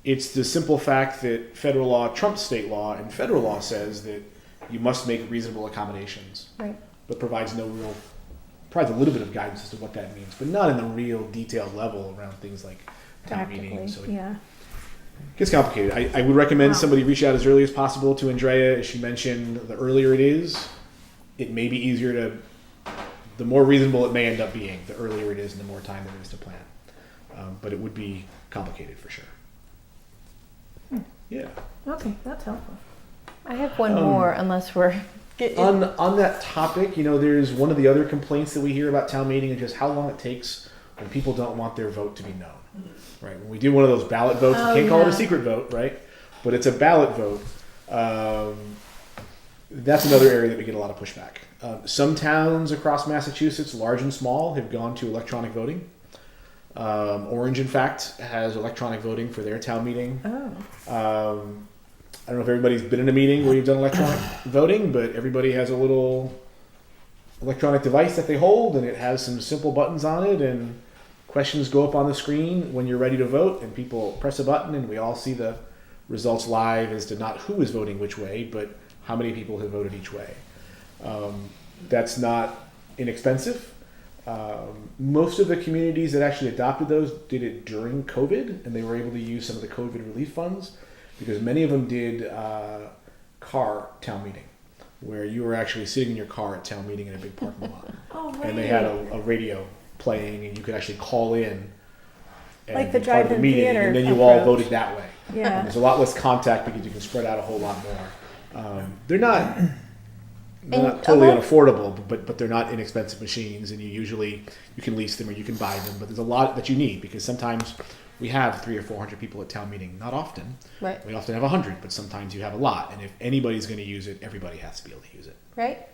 It's the simple fact that federal law trumps state law, and federal law says that you must make reasonable accommodations, right. but provides a little bit of guidance as to what that means, but not in the real detailed level around things like town meetings. So it gets complicated. I would recommend somebody reach out as early as possible to Andrea. As she mentioned, the earlier it is, it may be easier the more reasonable it may end up being, the earlier it is and the more time there is to plan. But it would be complicated for sure. Yeah. Okay, that's helpful. I have one more, unless we're... On that topic, there's one of the other complaints that we hear about town meeting is just how long it takes when people don't want their vote to be known. Right? When we do one of those ballot votes, we can't call it a secret vote, right? But it's a ballot vote. that's another area that we get a lot of pushback. Some towns across Massachusetts, large and small, have gone to electronic voting. Orange, in fact, has electronic voting for their town meeting. Oh. I don't know if everybody's been in a meeting where you've done electronic voting, but everybody has a little electronic device that they hold, and it has some simple buttons on it, and questions go up on the screen when you're ready to vote, and people press a button, and we all see the results live as to not who is voting which way, but how many people have voted each way. That's not inexpensive. Most of the communities that actually adopted those did it during COVID, and they were able to use some of the COVID relief funds, because many of them did car town meeting, where you were actually sitting in your car at town meeting in a big parking lot. Oh, right. And they had a radio playing, and you could actually call in and Like the be part of the drive-in meeting, theater and then you all approach. voted that way. And Yeah. there's a lot less contact because you can spread out a whole lot more. They're not totally unaffordable, but they're not inexpensive machines, and you can lease them or you can buy them. But there's a lot that you need, because sometimes we have 300 or 400 people at town meeting. Not often. Right. We often have 100, but sometimes you have a lot. And if anybody's going to use it, everybody has to be able to use it. Right.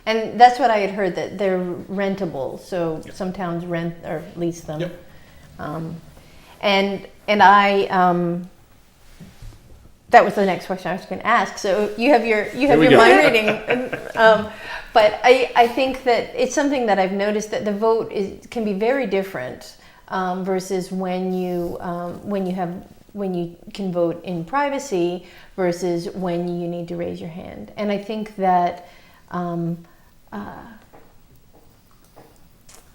And that's what I had heard, that they're rentable. So Yep. some towns rent or lease them. Yep. And I that was the next question I was going to ask. So you have your we go. mind reading, but I think that it's something that I've noticed, that the vote can be very different versus when you can vote in privacy versus when you need to raise your hand. And I think that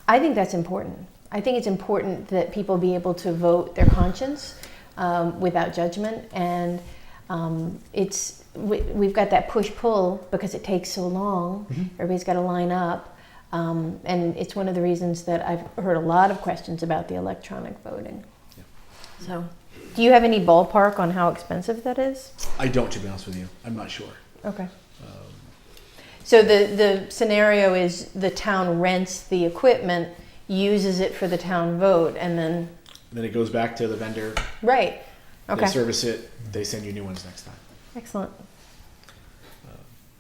I think that's important. I think it's important that people be able to vote their conscience without judgment, and we've got that push-pull because it takes so long. Mm-hmm. Everybody's got to line up, and it's one of the reasons that I've heard a lot of questions about the electronic voting. Yeah. So, do you have any ballpark on how expensive that is? I don't, to be honest with you. I'm not sure. Okay. So the scenario is the town rents the equipment, uses it for the town vote, and then Then it goes back to the vendor. right. Okay. They service it. They send you new ones next time. Excellent.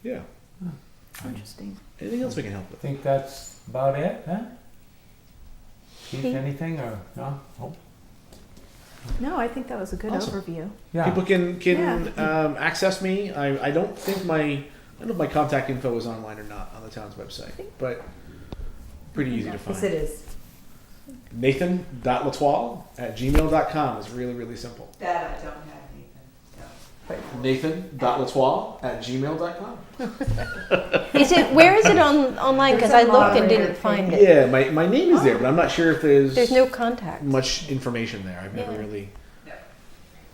Yeah. Interesting. Anything else we can help I with? think that's about it, huh? Keith, Keith? anything, or no? Oh, No, I think that was a good Awesome. overview. yeah. People can Yeah. access me. I don't think I don't know if my contact info is online or not on the town's website, but pretty easy to Yes, find. it is. Nathan.latoile@gmail.com is really, really simple. That I don't have, Nathan. Nathan.latoile@gmail.com. Where is it online? Because I There's a looked and moderator didn't find it. Yeah, my name is there, but I'm not sure if There's no contact. much information there. I've never Yeah. really No.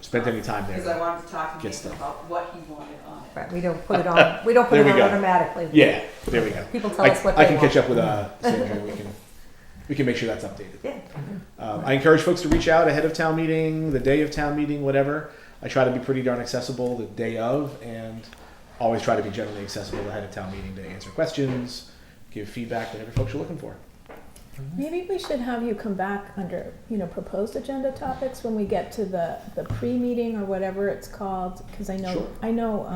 spent any time Because I there. wanted to talk to Get Nathan stuff. about what he wanted on it. Right, we don't put it on, we don't put There it we on go. automatically. Yeah, there we go. People tell us what I they can want. catch up with Sandra, and we can make sure that's updated. Yeah. I encourage folks to reach out ahead of town meeting, the day of town meeting, whatever. I try to be pretty darn accessible the day of, and always try to be generally accessible ahead of town meeting to answer questions, give feedback, whatever folks are looking for. Maybe we should have you come back under, proposed agenda topics when we get to the pre-meeting or whatever it's called, because I Sure. know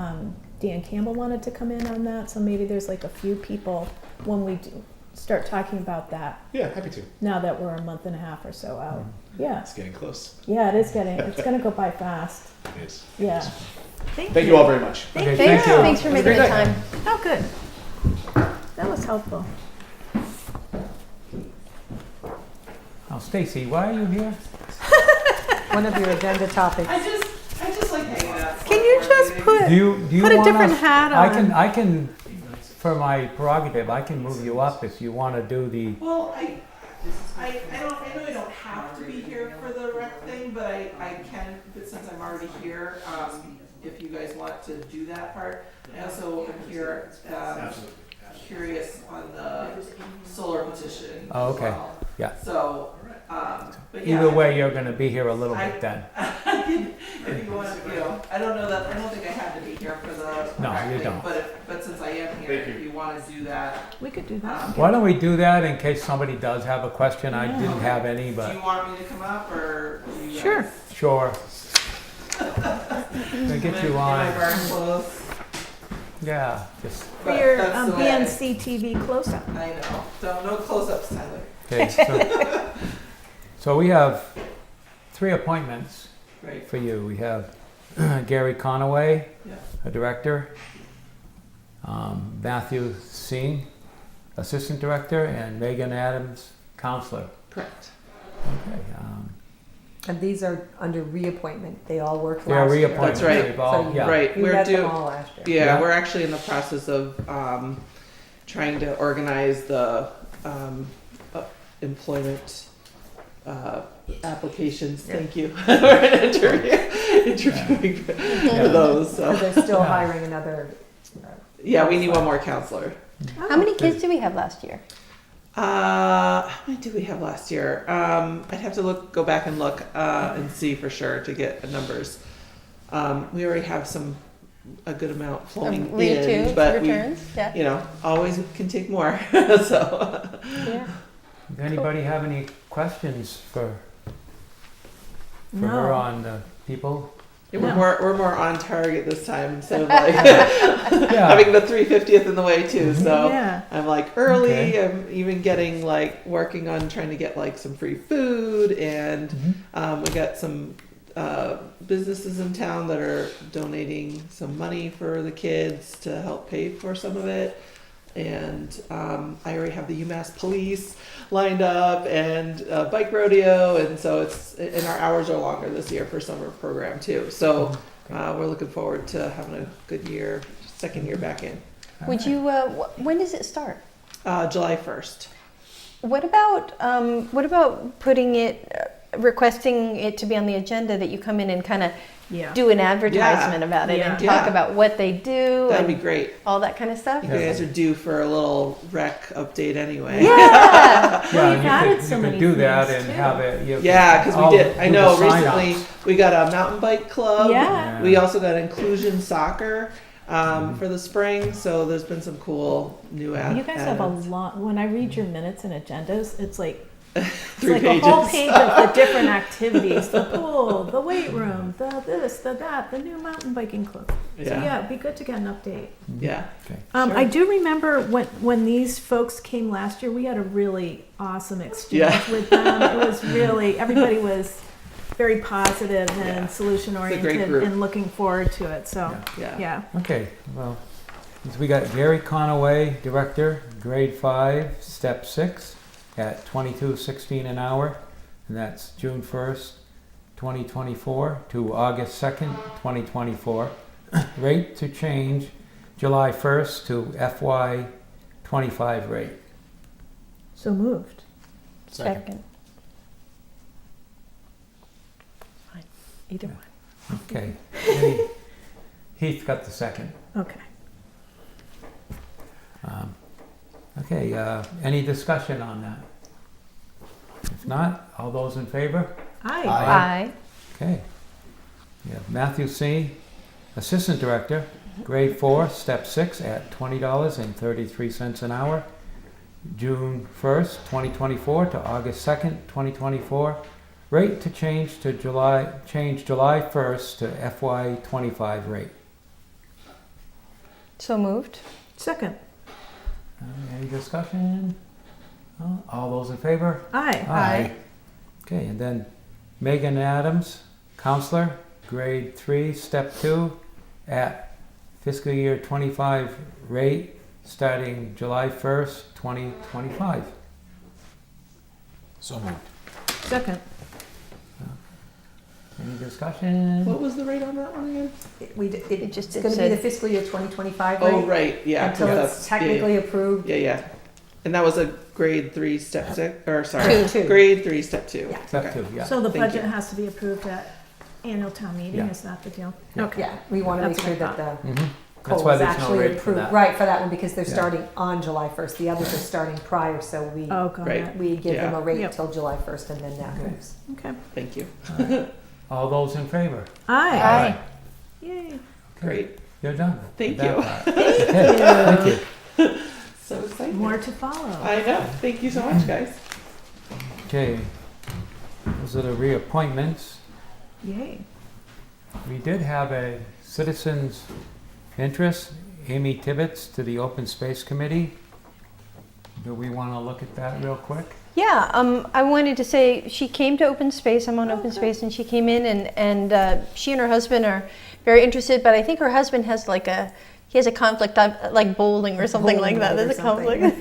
Dan Campbell wanted to come in on that, so maybe there's like a few people when we do start talking about that, Yeah, happy to. now that we're a month and a half or so out. Yeah, It's getting close. yeah, it's gonna go by fast, It is. yeah. Thank you all very much. Okay, Thanks, thank you. thanks for Have a making great the day. time. Oh, good. That was helpful. Now, Stacy, why are you here? One of your agenda topics. I just like hanging out. Can you just put, Do you put a want different us- hat I on? can, for my prerogative, I can move you up if you want to do the, Well, I know I don't have to be here for the rec thing, but I can, but since I'm already here, if you guys want to do that part. I also am here, curious on the solar petition Oh, as okay. well. Yeah. So, but yeah. either way, you're going to be here a little bit then. If you want, I don't think I had to be here for the No, rec you thing, don't. but since I am here, if you want to do that. We could do that. Why don't we do that in case somebody does have a question? I didn't have any, Do but you want me to come up or do you guys? Sure. sure. They get you Am I on. very close? Yeah, just, For your That's the way. BNC TV close-up. I know. No close-ups, Tyler. okay, so we have 3 appointments Right. for you. We have Gary Conaway, Yeah. a director, Matthew Singh, assistant director, and Megan Adams, counselor. Correct. Okay, And these are under reappointment. They all worked they are last year. reappointments. That's right. They've all- So yeah. Right. You We're met them due. all last year. Yeah, Yeah. we're actually in the process of trying to organize the employment applications. Thank you. We're interviewing for those. So So. they're still hiring another. Yeah, we need one more counselor. How many kids did we have last year? How many did we have last year? I'd have to go back and look and see for sure to get the numbers. We already have a good amount flowing in, but returns? Yeah. we, always can take more. So. Yeah. Does anybody have any questions for No. her on the people? Yeah, No. we're more on target this time instead of like having the 350th in the way too. So Yeah. I'm like early. Okay. I'm even getting working on trying to get some free food, and we got some businesses in town that are donating some money for the kids to help pay for some of it. And I already have the UMass police lined up and bike rodeo, and so and our hours are longer this year for summer program too. So we're looking forward to having a good year, second year back in. Would you? When does it start? July 1st. What about putting it, requesting it to be on the agenda that you come in and kind of Yeah. do an advertisement about it and talk Yeah. about what they do That'd and be great. all that kind of stuff? You guys are due for a little rec update anyway. Yeah. Yeah, Well, you you've added could, so you many could do that things, and too. have it. Yeah, because we did. I do know the recently sign-ups. we got a mountain bike club. Yeah. We also got inclusion soccer for the spring. So there's been some cool new ads. You guys have a lot. When I read your minutes and agendas, it's like 3 like pages. a whole page of the different activities: the pool, the weight room, the this, the that, the new mountain biking club. So yeah, it'd be good to get an update. Yeah. Okay. Sure. I do remember when these folks came last year, we had a really awesome exchange with them. It was really, everybody was very positive and Yeah. solution It's a great oriented group. and looking forward to it. So Yeah. yeah. Okay, well, we got Gary Conaway, director, grade 5, step 6, at $22.16 an hour, and that's June 1st, 2024 to August 2nd, 2024. Rate to change July 1st to FY 25 rate. So moved. Second. Fine. Either one. Okay. Heath got the second. Okay. Okay, any discussion on that? If not, all those in favor? Aye. Aye. Okay. We have Matthew C., Assistant Director, Grade 4, Step 6 at $20.33 an hour, June 1st, 2024 to August 2nd, 2024. Rate to change July 1st to FY 25 rate. So moved. Second. Any discussion? No? All those in favor? Aye. Okay, and then Megan Adams, Counselor, Grade 3, Step 2, at fiscal year 25 rate, starting July 1st, 2025. So moved. Second. Any discussion? What was the rate on that one again? It's just- going it to be the said- fiscal year 2025 Oh, rate right. Yeah. 'cause until that's- it's technically approved. Yeah. And that was a grade 3, step 6, or sorry, Two. grade 3, step 2. Yeah. Step Okay. 2, yeah. So the Thank budget you. has to be approved at annual town meeting. Yeah. Is that the deal? Yeah. Okay. Yeah, we want to make That's sure what I that the Mhm. That's COLA why is there's no actually rate for approved. that. Right, for that one, because they're Yeah. starting on July 1st. The others are starting prior, so Oh, got Right. it. we give them a rate Yep. till July 1st, and then that Okay. moves. Okay. Thank you. All those in favor? Aye. Aye. Yay. Okay, Great. You're done. Thank With that you. part. Okay, thank you. So exciting. More to follow. I know. Thank you so much, guys. Okay, those are the reappointments. Yay. We did have a citizen's interest Amy Tibbetts to the Open Space Committee. Do we want to look at that real quick? Yeah, I wanted to say she came to Open Space. I'm on Open Space, and she came in, and she and her husband are very interested. But I think her husband has he has a conflict, like bowling or something like that. There's a conflict.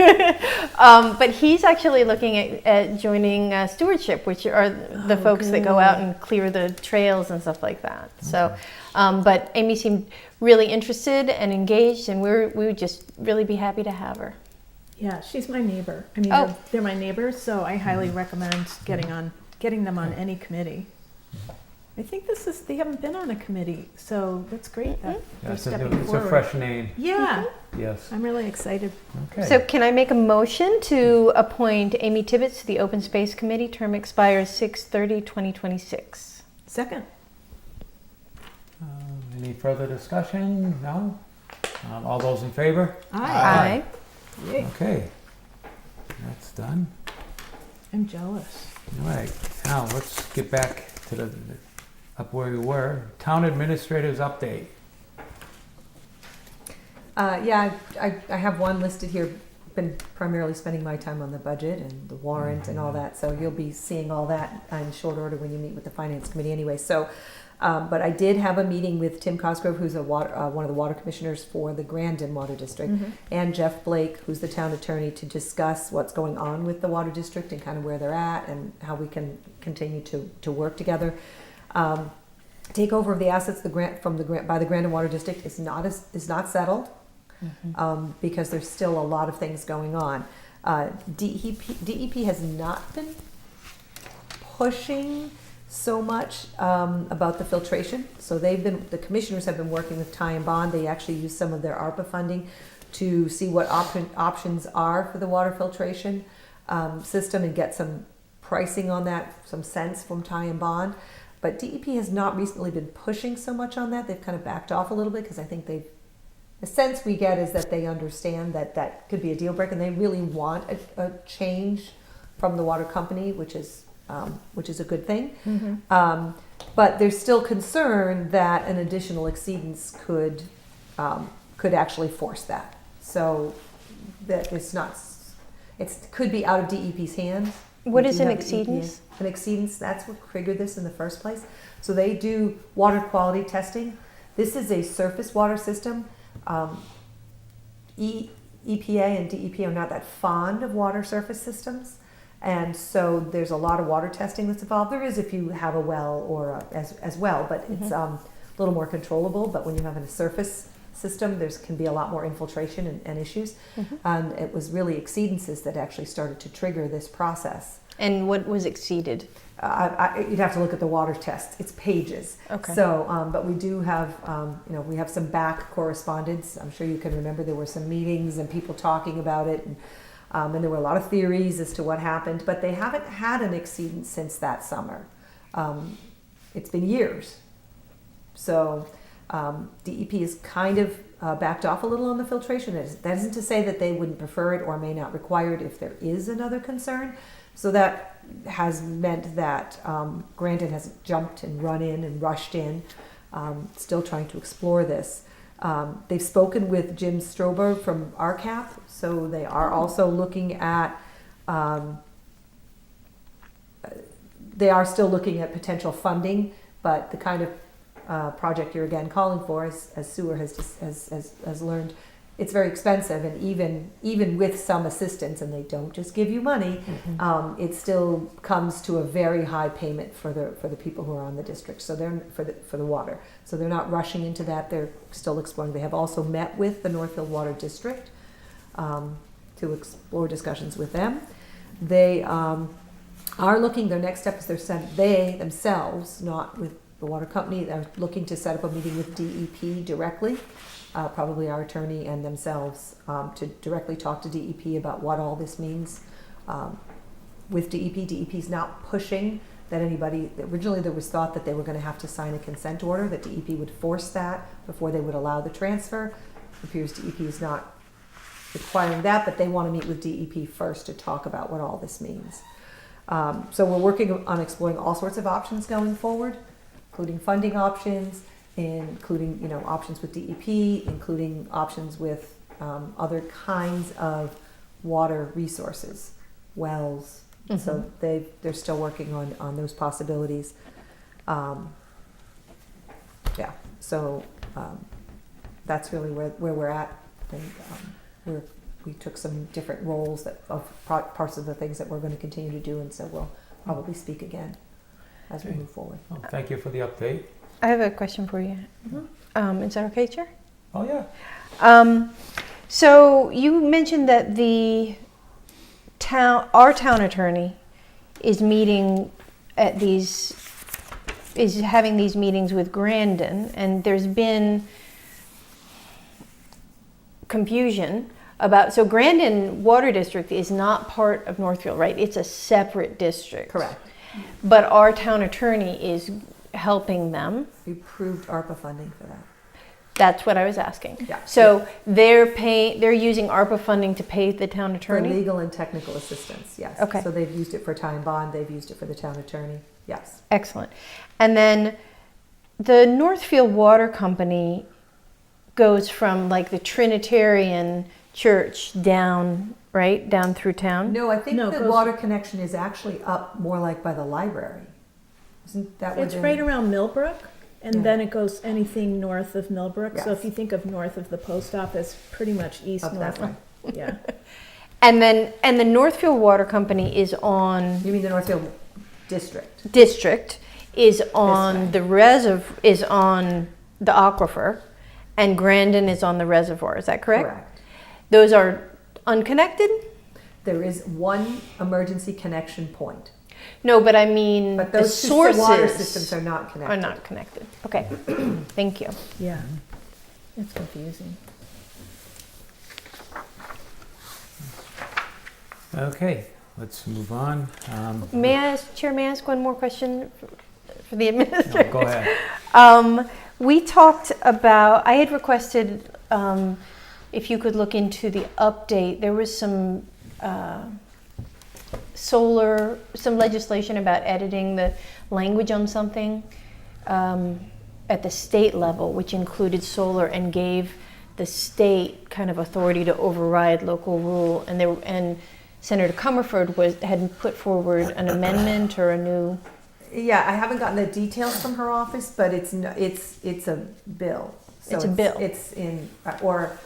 But he's actually looking at joining stewardship, which are the folks that go out and clear the trails and stuff like that. So, but Amy seemed really interested and engaged, and we would just really be happy to have her. Yeah, she's my neighbor. I mean, Oh. they're my neighbors, so I highly recommend getting them on any committee. I think they haven't been on a committee, so that's great that they're stepping It's a forward. fresh name, Yeah, yes. I'm really excited. Okay. So can I make a motion to appoint Amy Tibbetts to the Open Space Committee? Term expires 6/30/2026. Second. Any further discussion? No? All those in favor? Aye. Yay. Okay. That's done. I'm jealous. All right, now let's get back to up where we were. Town Administrator's update. Yeah, I have one listed here. Been primarily spending my time on the budget and the warrant and all that, so you'll be seeing all that in short order when you meet with the Finance Committee anyway. So, but I did have a meeting with Tim Cosgrove, who's one of the water commissioners for the Grandin Water District, and Jeff Blake, who's the town attorney, to discuss what's going on with the water district and kind of where they're at and how we can continue to work together. Takeover of the assets by the Grandin Water District is not settled. Because there's still a lot of things going on. DEP has not been pushing so much about the filtration. So the commissioners have been working with Ty and Bond. They actually use some of their ARPA funding to see what options are for the water filtration system and get some pricing on that, some sense from Ty and Bond. But DEP has not recently been pushing so much on that. They've kind of backed off a little bit because I think the sense we get is that they understand that could be a deal breaker, and they really want a change from the water company, which is a good thing. But there's still concern that an additional exceedance could actually force that. So that it could be out of DEP's hands. What We is do an have exceedance? An exceedance, that's what triggered this in the first place. So they do water quality testing. This is a surface water system. EPA and DEP are not that fond of water surface systems, and so there's a lot of water testing that's involved. There is if you have a well or as well, but it's a little more controllable. But when you have a surface system, can be a lot more infiltration and issues. And it was really exceedances that actually started to trigger this process. And what was exceeded? You'd have to look at the water test. It's pages. Okay. So, but we do have, we have some back correspondence. I'm sure you can remember there were some meetings and people talking about it, and there were a lot of theories as to what happened. But they haven't had an exceedance since that summer. It's been years. So, DEP is kind of backed off a little on the filtration. That isn't to say that they wouldn't prefer it or may not require it if there is another concern. So that has meant that Grandin has jumped and run in and rushed in, still trying to explore this. They've spoken with Jim Strober from RCAP, so they are also looking at, they are still looking at potential funding, but the kind of project you're again calling for, as Sewer has learned, it's very expensive, and even with some assistance, and they don't just give you money, it still comes to a very high payment for the people who are on the district. So they're for the water. So they're not rushing into that. They're still exploring. They have also met with the Northfield Water District to explore discussions with them. They are looking. Their next step is they themselves, not with the water company, they're looking to set up a meeting with DEP directly. Probably our attorney and themselves, to directly talk to DEP about what all this means. With DEP's not pushing that anybody, originally there was thought that they were going to have to sign a consent order, that DEP would force that before they would allow the transfer. It appears DEP is not requiring that, but they want to meet with DEP first to talk about what all this means. So we're working on exploring all sorts of options going forward, including funding options, including, options with DEP, including options with other kinds of water resources, wells. So they're still working on those possibilities. So that's really where we're at. And we took some different roles of parts of the things that we're going to continue to do, and so we'll probably speak again as we move forward. Well, thank you for the update. I have a question for you. Is that okay, Chair? Oh, yeah. So you mentioned that our town attorney is having these meetings with Grandin, and there's been confusion about, so Grandin Water District is not part of Northfield, right? It's a separate district. Correct. But our town attorney is helping them. We approved ARPA funding for that. That's what I was asking. Yeah. So they're using ARPA funding to pay the town For attorney? legal and technical assistance, yes. Okay. So they've used it for time bond, they've used it for the town attorney, yes. Excellent. And then the Northfield Water Company goes from like the Trinitarian Church down, right? Down through town? No, I think No, it the goes- water connection is actually up more like by the library. Isn't that where It's right around Millbrook, and Yeah. then it goes anything north of Millbrook. So Yes. if you think of north of the post office, pretty much east Up that north. Yeah. And the Northfield Water Company is on You mean the Northfield District? district, is on way. the is on the aquifer, and Grandin is on the reservoir. Is that correct? Those are unconnected? There is one emergency connection point, No, but I mean but the those two sources water systems are not connected. are not connected. Okay, thank you. Yeah. It's confusing. Okay, let's move on. May I ask one more question for the administrator? No, go ahead. We talked about, I had requested if you could look into the update. There was some some legislation about editing the language on something at the state level, which included solar and gave the state kind of authority to override local rule. And Senator Comerford had put forward an amendment or a new. Yeah, I haven't gotten the details from her office, but it's a bill. So It's a bill. It's in, or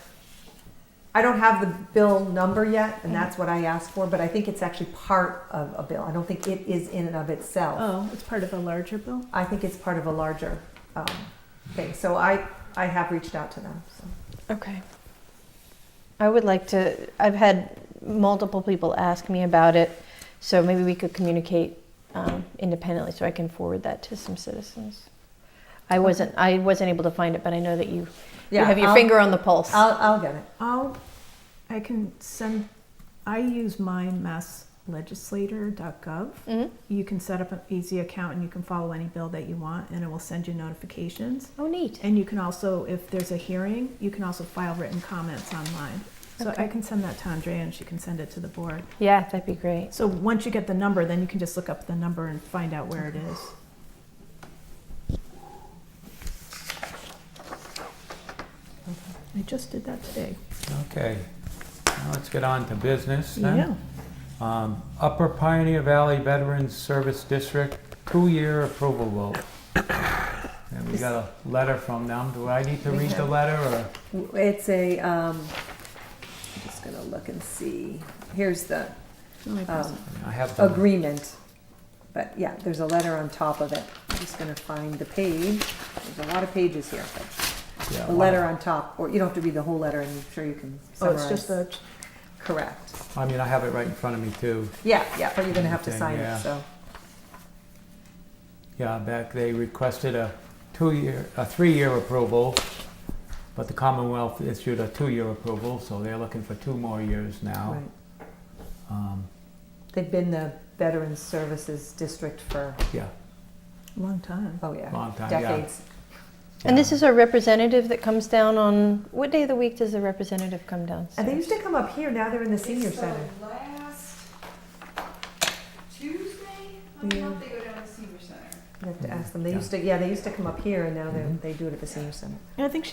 I don't have the bill number yet, and that's what I asked for, but I think it's actually part of a bill. I don't think it is in and of itself. Oh, it's part of a larger bill? I think it's part of a larger thing. So I have reached out to them. So. Okay. I would like to, I've had multiple people ask me about it, so maybe we could communicate independently so I can forward that to some citizens. I wasn't able to find it, but I know that you have your finger on the pulse. I'll get it. I can send, I use my masslegislator.gov. Mhm. You can set up an easy account and you can follow any bill that you want, and it will send you notifications. Oh, neat. And you can also, if there's a hearing, you can also file written comments online. So Okay. I can send that to Andrea and she can send it to the board. Yeah, that'd be great. So once you get the number, then you can just look up the number and find out where it is. I just did that today. Okay, now let's get on to business then. Yeah. Upper Pioneer Valley Veterans Service District, 2-year approval vote. And we got a letter from them. Do I need to read the letter or? It's a, I'm just gonna look and see. Here's the I have the, agreement. But yeah, there's a letter on top of it. I'm just gonna find the page. There's a lot of pages here, but yeah, the letter on top, or you don't have to read the whole letter, and I'm sure you can Oh, summarize. it's just the, Correct. I mean, I have it right in front of me too. Yeah, but you're gonna have to Okay, sign yeah. it, so. Yeah, they requested a 3-year approval, but the Commonwealth issued a 2-year approval, so they're looking for 2 more years now. Right. Um, They've been the Veterans Services District for, yeah, long time. oh yeah, long time, yeah. decades. And this is our representative that comes down on, what day of the week does the representative come down? And they used to come up here, now they're in the senior It's the center. last Tuesday of the month they go down to the senior center. You have to ask them. They used to come up here, and now they do it at the senior center. And I think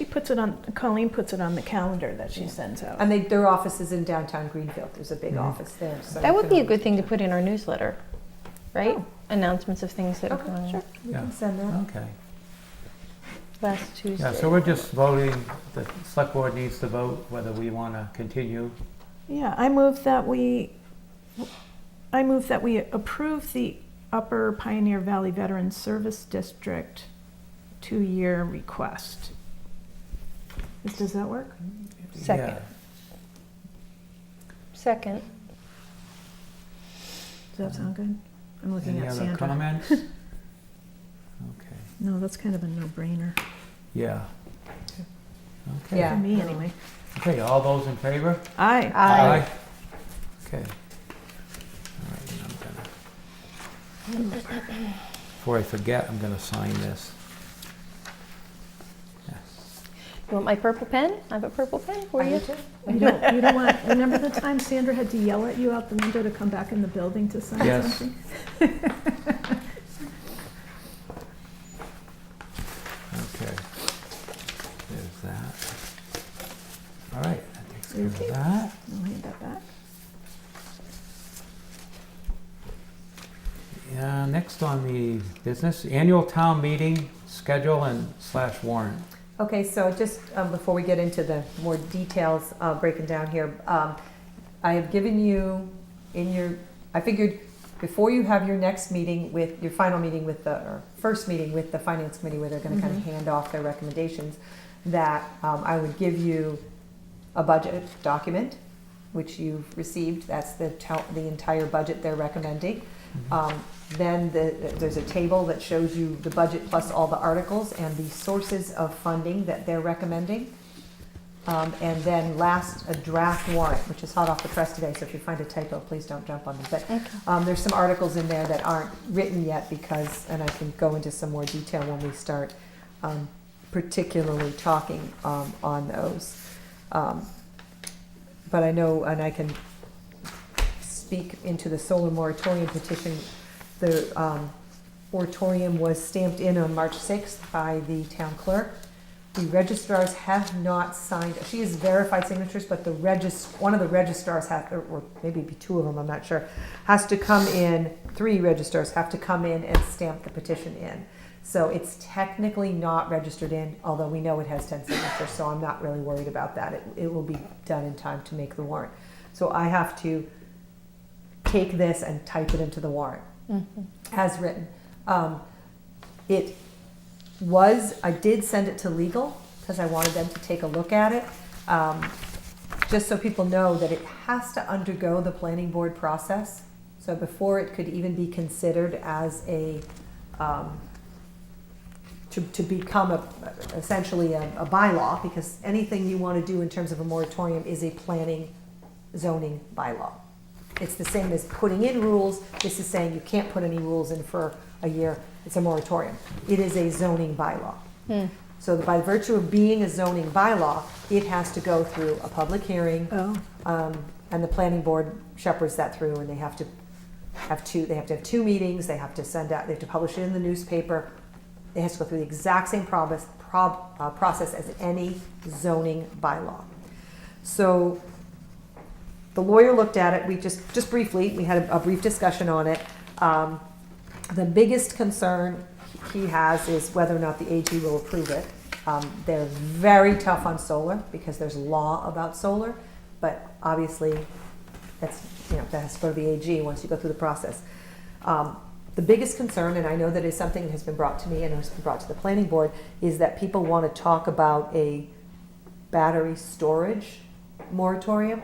Colleen puts it on the calendar that she sends out. And their office is in downtown Greenfield. There's a big office there. So That would be a good thing to put in our newsletter, right? Oh. Announcements of things that are Okay, going on. sure. We Yeah. can send that. Okay. Last Tuesday. Yeah, so we're just voting, the select board needs to vote whether we want to continue. Yeah, I move that we approve the Upper Pioneer Valley Veterans Service District 2-year request. Does that work? Second. Yeah. Second. Does that sound good? I'm looking Any at other Sandra. comments? Okay, No, that's kind of a no-brainer, yeah. Okay. Yeah. for me anyway. Okay, all those in favor? Aye. Aye. Okay. All right, and I'm gonna, before I forget, I'm gonna sign this. Yeah. You want my purple pen? I have a purple pen for you. You don't want, remember the time Sandra had to yell at you out the window to come back in the building to sign Yes. something? Okay. There's that. All right, that takes care of Okay. that. I'll hand that back. Yeah, next on the business, annual town meeting schedule and / warrant. Okay, so just before we get into the more details, breaking down here, I have given you I figured before you have your next meeting with, your final meeting with or first meeting with the finance committee where they're gonna kind of hand off their recommendations, that I would give you a budget document, which you've received. That's the entire budget they're recommending. Then there's a table that shows you the budget plus all the articles and the sources of funding that they're recommending. And then last, a draft warrant, which is hot off the press today, so if you find a typo, please don't jump on me. But there's some articles in there that aren't written yet because, and I can go into some more detail when we start particularly talking on those. But I know, and I can speak into the solar moratorium petition. The moratorium was stamped in on March 6th by the town clerk. The registrars have not signed. She has verified signatures, but one of the registrars or maybe two of them, I'm not sure, has to come in. 3 registrars have to come in and stamp the petition in. So it's technically not registered in, although we know it has 10 signatures, so I'm not really worried about that. It will be done in time to make the warrant. So I have to take this and type it into the warrant as written. I did send it to legal because I wanted them to take a look at it. Just so people know that it has to undergo the planning board process. So before it could even be considered as to become essentially a bylaw, because anything you want to do in terms of a moratorium is a planning zoning bylaw. It's the same as putting in rules. This is saying you can't put any rules in for a year. It's a moratorium. It is a zoning bylaw. So by virtue of being a zoning bylaw, it has to go through a public hearing. And the planning board shepherds that through, and they have to have 2 meetings. They have to publish it in the newspaper. It has to go through the exact same process as any zoning bylaw. So the lawyer looked at it. We just briefly, we had a brief discussion on it. The biggest concern he has is whether or not the AG will approve it. They're very tough on solar because there's law about solar, but obviously that has to go to the AG once you go through the process. The biggest concern, and I know that is something that has been brought to me and has been brought to the planning board, is that people want to talk about a battery storage moratorium.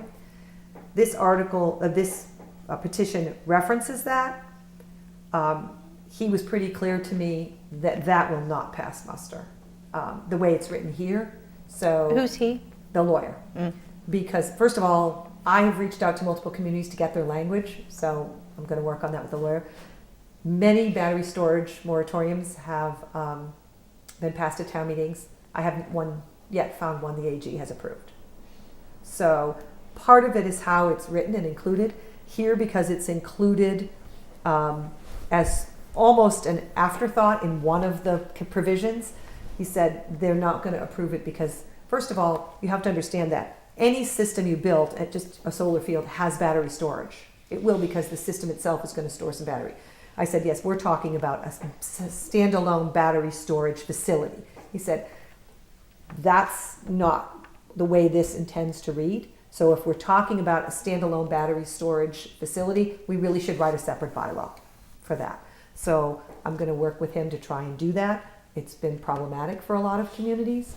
This article, this petition references that. He was pretty clear to me that will not pass muster, the way it's written here. So Who's he? the lawyer. Because first of all, I have reached out to multiple communities to get their language, so I'm going to work on that with the lawyer. Many battery storage moratoriums have been passed at town meetings. I haven't found one the AG has approved. So part of it is how it's written and included here, because it's included as almost an afterthought in one of the provisions. He said they're not going to approve it because, first of all, you have to understand that any system you build at just a solar field has battery storage. It will, because the system itself is going to store some battery. I said, yes, we're talking about a standalone battery storage facility. He said, that's not the way this intends to read. So if we're talking about a standalone battery storage facility, we really should write a separate bylaw for that. So I'm going to work with him to try and do that. It's been problematic for a lot of communities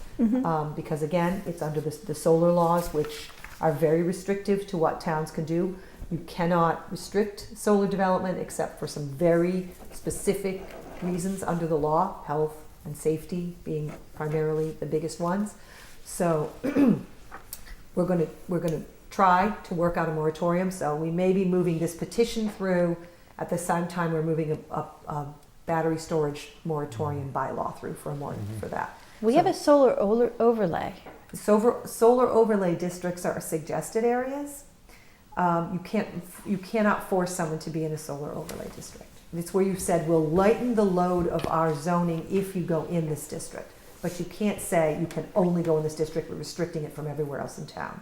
because, again, it's under the solar laws, which are very restrictive to what towns can do. You cannot restrict solar development except for some very specific reasons under the law, health and safety being primarily the biggest ones. So we're going to try to work out a moratorium. So we may be moving this petition through at the same time we're moving a battery storage moratorium bylaw through for that. We have a solar overlay. Solar overlay districts are suggested areas. You cannot force someone to be in a solar overlay district. It's where you said we'll lighten the load of our zoning if you go in this district. But you can't say you can only go in this district. We're restricting it from everywhere else in town.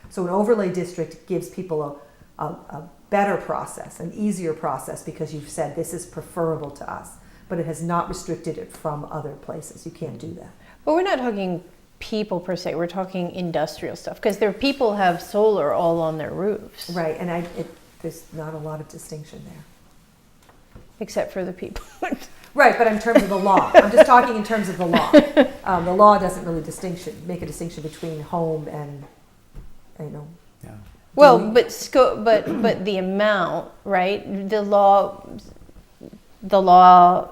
So an overlay district gives people a better process, an easier process, because you've said this is preferable to us. But it has not restricted it from other places. You can't do that. But we're not talking people per se, we're talking industrial stuff, because there people have solar all on their roofs. Right, and there's not a lot of distinction there. Except for the people. Right, but in terms of the law, I'm just talking in terms of the law. The law doesn't really make a distinction between home and, Yeah. Well, but the amount, right? Doesn't the law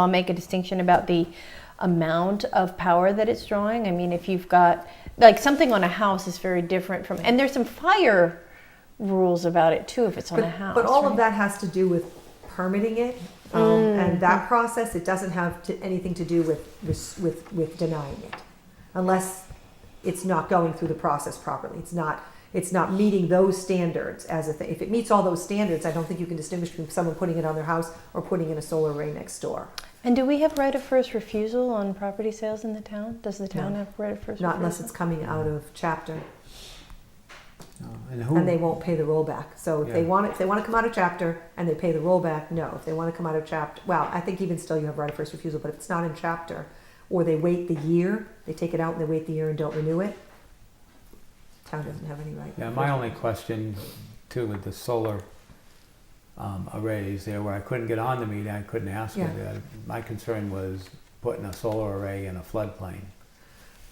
make a distinction about the amount of power that it's drawing? I mean, if you've got, like, something on a house is very different from, and there's some fire rules about it too if it's on a house. But all right? of that has to do with permitting it, and that process. It doesn't have anything to do with denying it, unless it's not going through the process properly. It's not meeting those standards as a thing. If it meets all those standards, I don't think you can distinguish between someone putting it on their house or putting in a solar array next door. And do we have right of first refusal on property sales in the town? Does the town have right of first refusal? Not unless it's coming out of chapter, And and they won't pay the rollback. So if they want to come out of chapter and they pay the rollback, no. If they want to come out of chapter, well, I think even still you have right of first refusal. But if it's not in chapter, or they wait the year, they take it out and they wait the year and don't renew it, town doesn't have any right. Yeah, my only question too with the solar arrays there, where I couldn't get on the meeting, I couldn't ask Yeah. it. My concern was putting a solar array in a floodplain.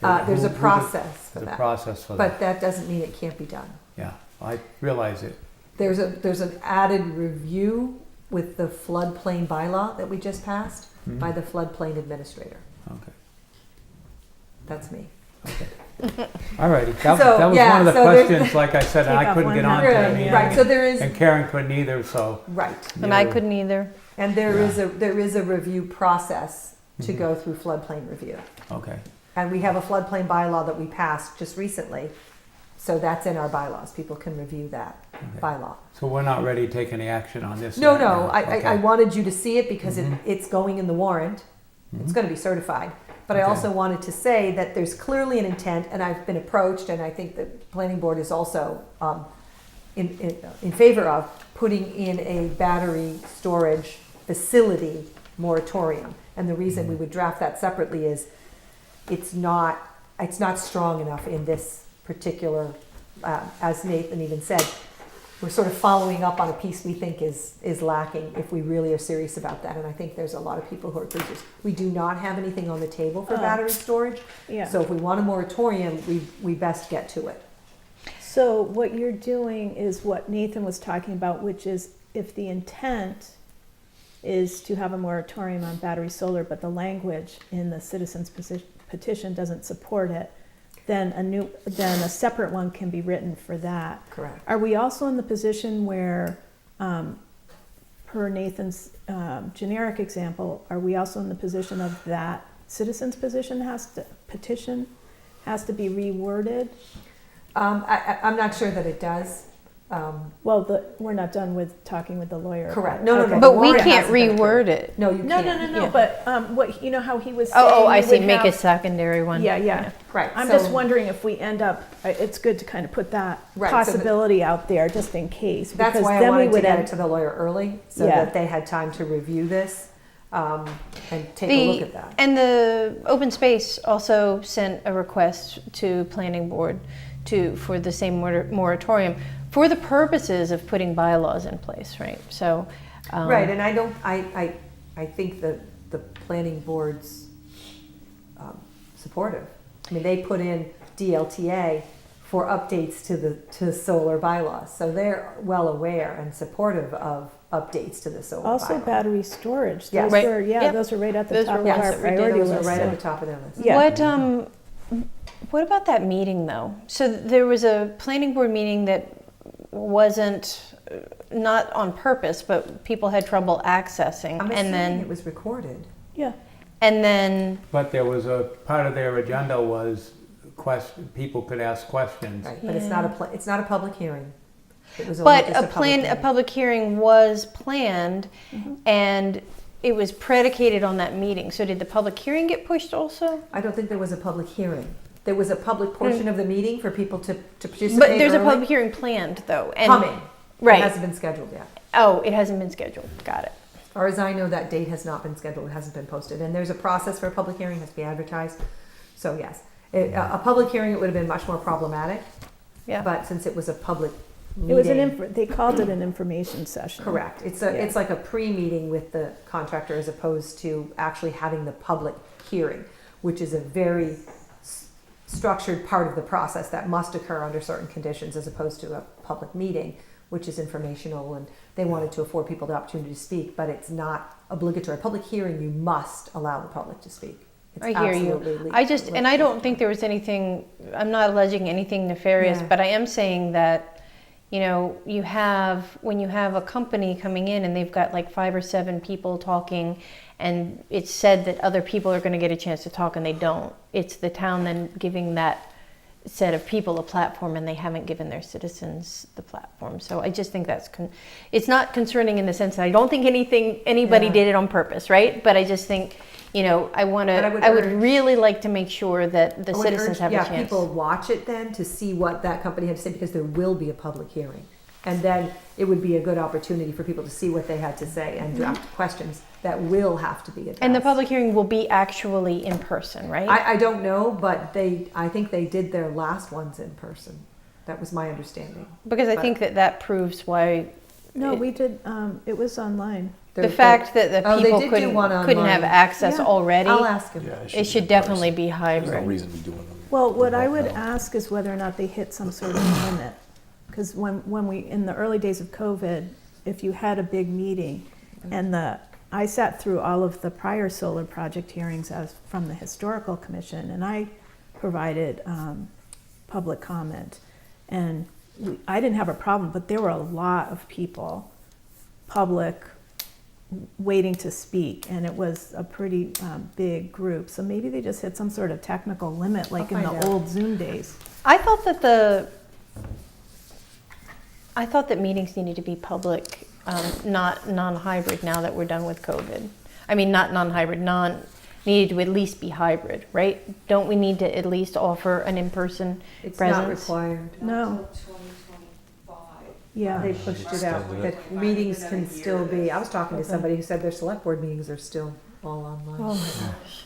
There's a process for There's a that, process for but that doesn't mean it can't be done. Yeah, I realize it. There's an added review with the floodplain bylaw that we just passed by the floodplain administrator. Okay. That's me. All righty. That So, was yeah, one of the so there's- questions, like I said, Take I off couldn't one get on to number. the Right, meeting. right. So there is And Karen couldn't either, so. right, And I couldn't either. and there is a review process to go through floodplain review. Okay. And we have a floodplain bylaw that we passed just recently, so that's in our bylaws. People can review that bylaw. So we're not ready to take any action on this? No, yet, no, I Okay. wanted you to see it because it's going in the warrant. It's going to be certified. But I Okay. also wanted to say that there's clearly an intent, and I've been approached, and I think the planning board is also in favor of putting in a battery storage facility moratorium. And the reason we would draft that separately is it's not strong enough in this particular, as Nathan even said, we're sort of following up on a piece we think is lacking if we really are serious about that. And I think there's a lot of people who are creatures. We do not have anything on the table for battery storage. Yeah. So if we want a moratorium, we best get to it. So what you're doing is what Nathan was talking about, which is if the intent is to have a moratorium on battery solar, but the language in the citizens petition doesn't support it, then a separate one can be written for that. Correct. Are we also in the position where, per Nathan's generic example, are we also in the position of that citizens petition has to be reworded? I'm not sure that it does. Well, we're not done with talking with the lawyer. Correct. about it. No, Okay. the But we warrant can't hasn't been reword approved. it. No, you No, can't. no, Yeah. but what, you know how he was saying. Oh, I you see, would make a have- secondary one. Yeah. Right. I'm so- just wondering if we end up, it's good to kind of put that Right, so the- possibility out there just in case. That's because why I then we wanted to would get end- it to the lawyer early, so Yeah. that they had time to review this and take a look at that. And the open space also sent a request to planning board for the same moratorium for the purposes of putting bylaws in place, right? So, Right, and I think that the planning board's supportive. I mean, they put in DLTA for updates to solar bylaws, so they're well aware and supportive of updates to the solar Also bylaw. battery storage. Yeah. Those Right. were, Yep. those are right at the Those top were of ones our that we did. priority Those are list. right so- at the top of their list. Yeah. what about that meeting though? So there was a planning board meeting that wasn't not on purpose, but people had trouble accessing, I'm and assuming it then was recorded. Yeah. But there was a, part of their agenda was people could ask questions. Right, but it's not it's not a public hearing. It was only but just a public hearing was planned, and it was predicated on that meeting. So did the public hearing get pushed also? I don't think there was a public hearing. There was a public portion of the meeting for people to participate But there's a early. public hearing planned though, and Coming. right. It hasn't been scheduled yet. Oh, it hasn't been scheduled. Got it. As far as I know, that date has not been scheduled. It hasn't been posted. And there's a process for a public hearing, it has to be advertised. So yes, a public hearing, it would have been much more problematic. Yeah. But since it was a public meeting. It was they called it an information session. Correct. It's Yeah. like a pre-meeting with the contractor as opposed to actually having the public hearing, which is a very structured part of the process that must occur under certain conditions as opposed to a public meeting, which is informational, and they wanted to afford people the opportunity to speak, but it's not obligatory. Public hearing, you must allow the public to speak. It's I hear you. absolutely And I don't think there was anything, I'm not alleging anything nefarious, Yeah. but I am saying that, you know, when you have a company coming in and they've got like 5 or 7 people talking, and it's said that other people are going to get a chance to talk and they don't. It's the town then giving that set of people a platform, and they haven't given their citizens the platform. So I just think it's not concerning in the sense that I don't think anybody Yeah. did it on purpose, right? But I just think, you know, I would really like to make sure that the I would citizens urge, have a chance. people watch it then to see what that company had to say, because there will be a public hearing. And then it would be a good opportunity for people to see what they had to say and draft questions that will have to be addressed. And the public hearing will be actually in person, right? I don't know, but I think they did their last ones in person. That was my understanding. Because I think that proves why No, we did, it was online. the fact that the Oh, they people did do one couldn't have online. access Yeah. already, I'll ask him. it should definitely be There's no hybrid. reason to be doing them. Well, what I would ask is whether or not they hit some sort of limit. Because when we, in the early days of COVID, if you had a big meeting, and I sat through all of the prior solar project hearings as from the Historical Commission, and I provided public comment. And I didn't have a problem, but there were a lot of people, public, waiting to speak, and it was a pretty big group. So maybe they just hit some sort of technical limit, like in I'll find the out. old Zoom days. I thought that meetings needed to be public, not non-hybrid now that we're done with COVID. I mean, not non-hybrid, needed to at least be hybrid, right? Don't we need to at least offer an in-person It's presence? not required. No. Yeah. They pushed it out, that meetings can still be, I was talking to somebody who said their select board meetings are still all online. Oh my gosh.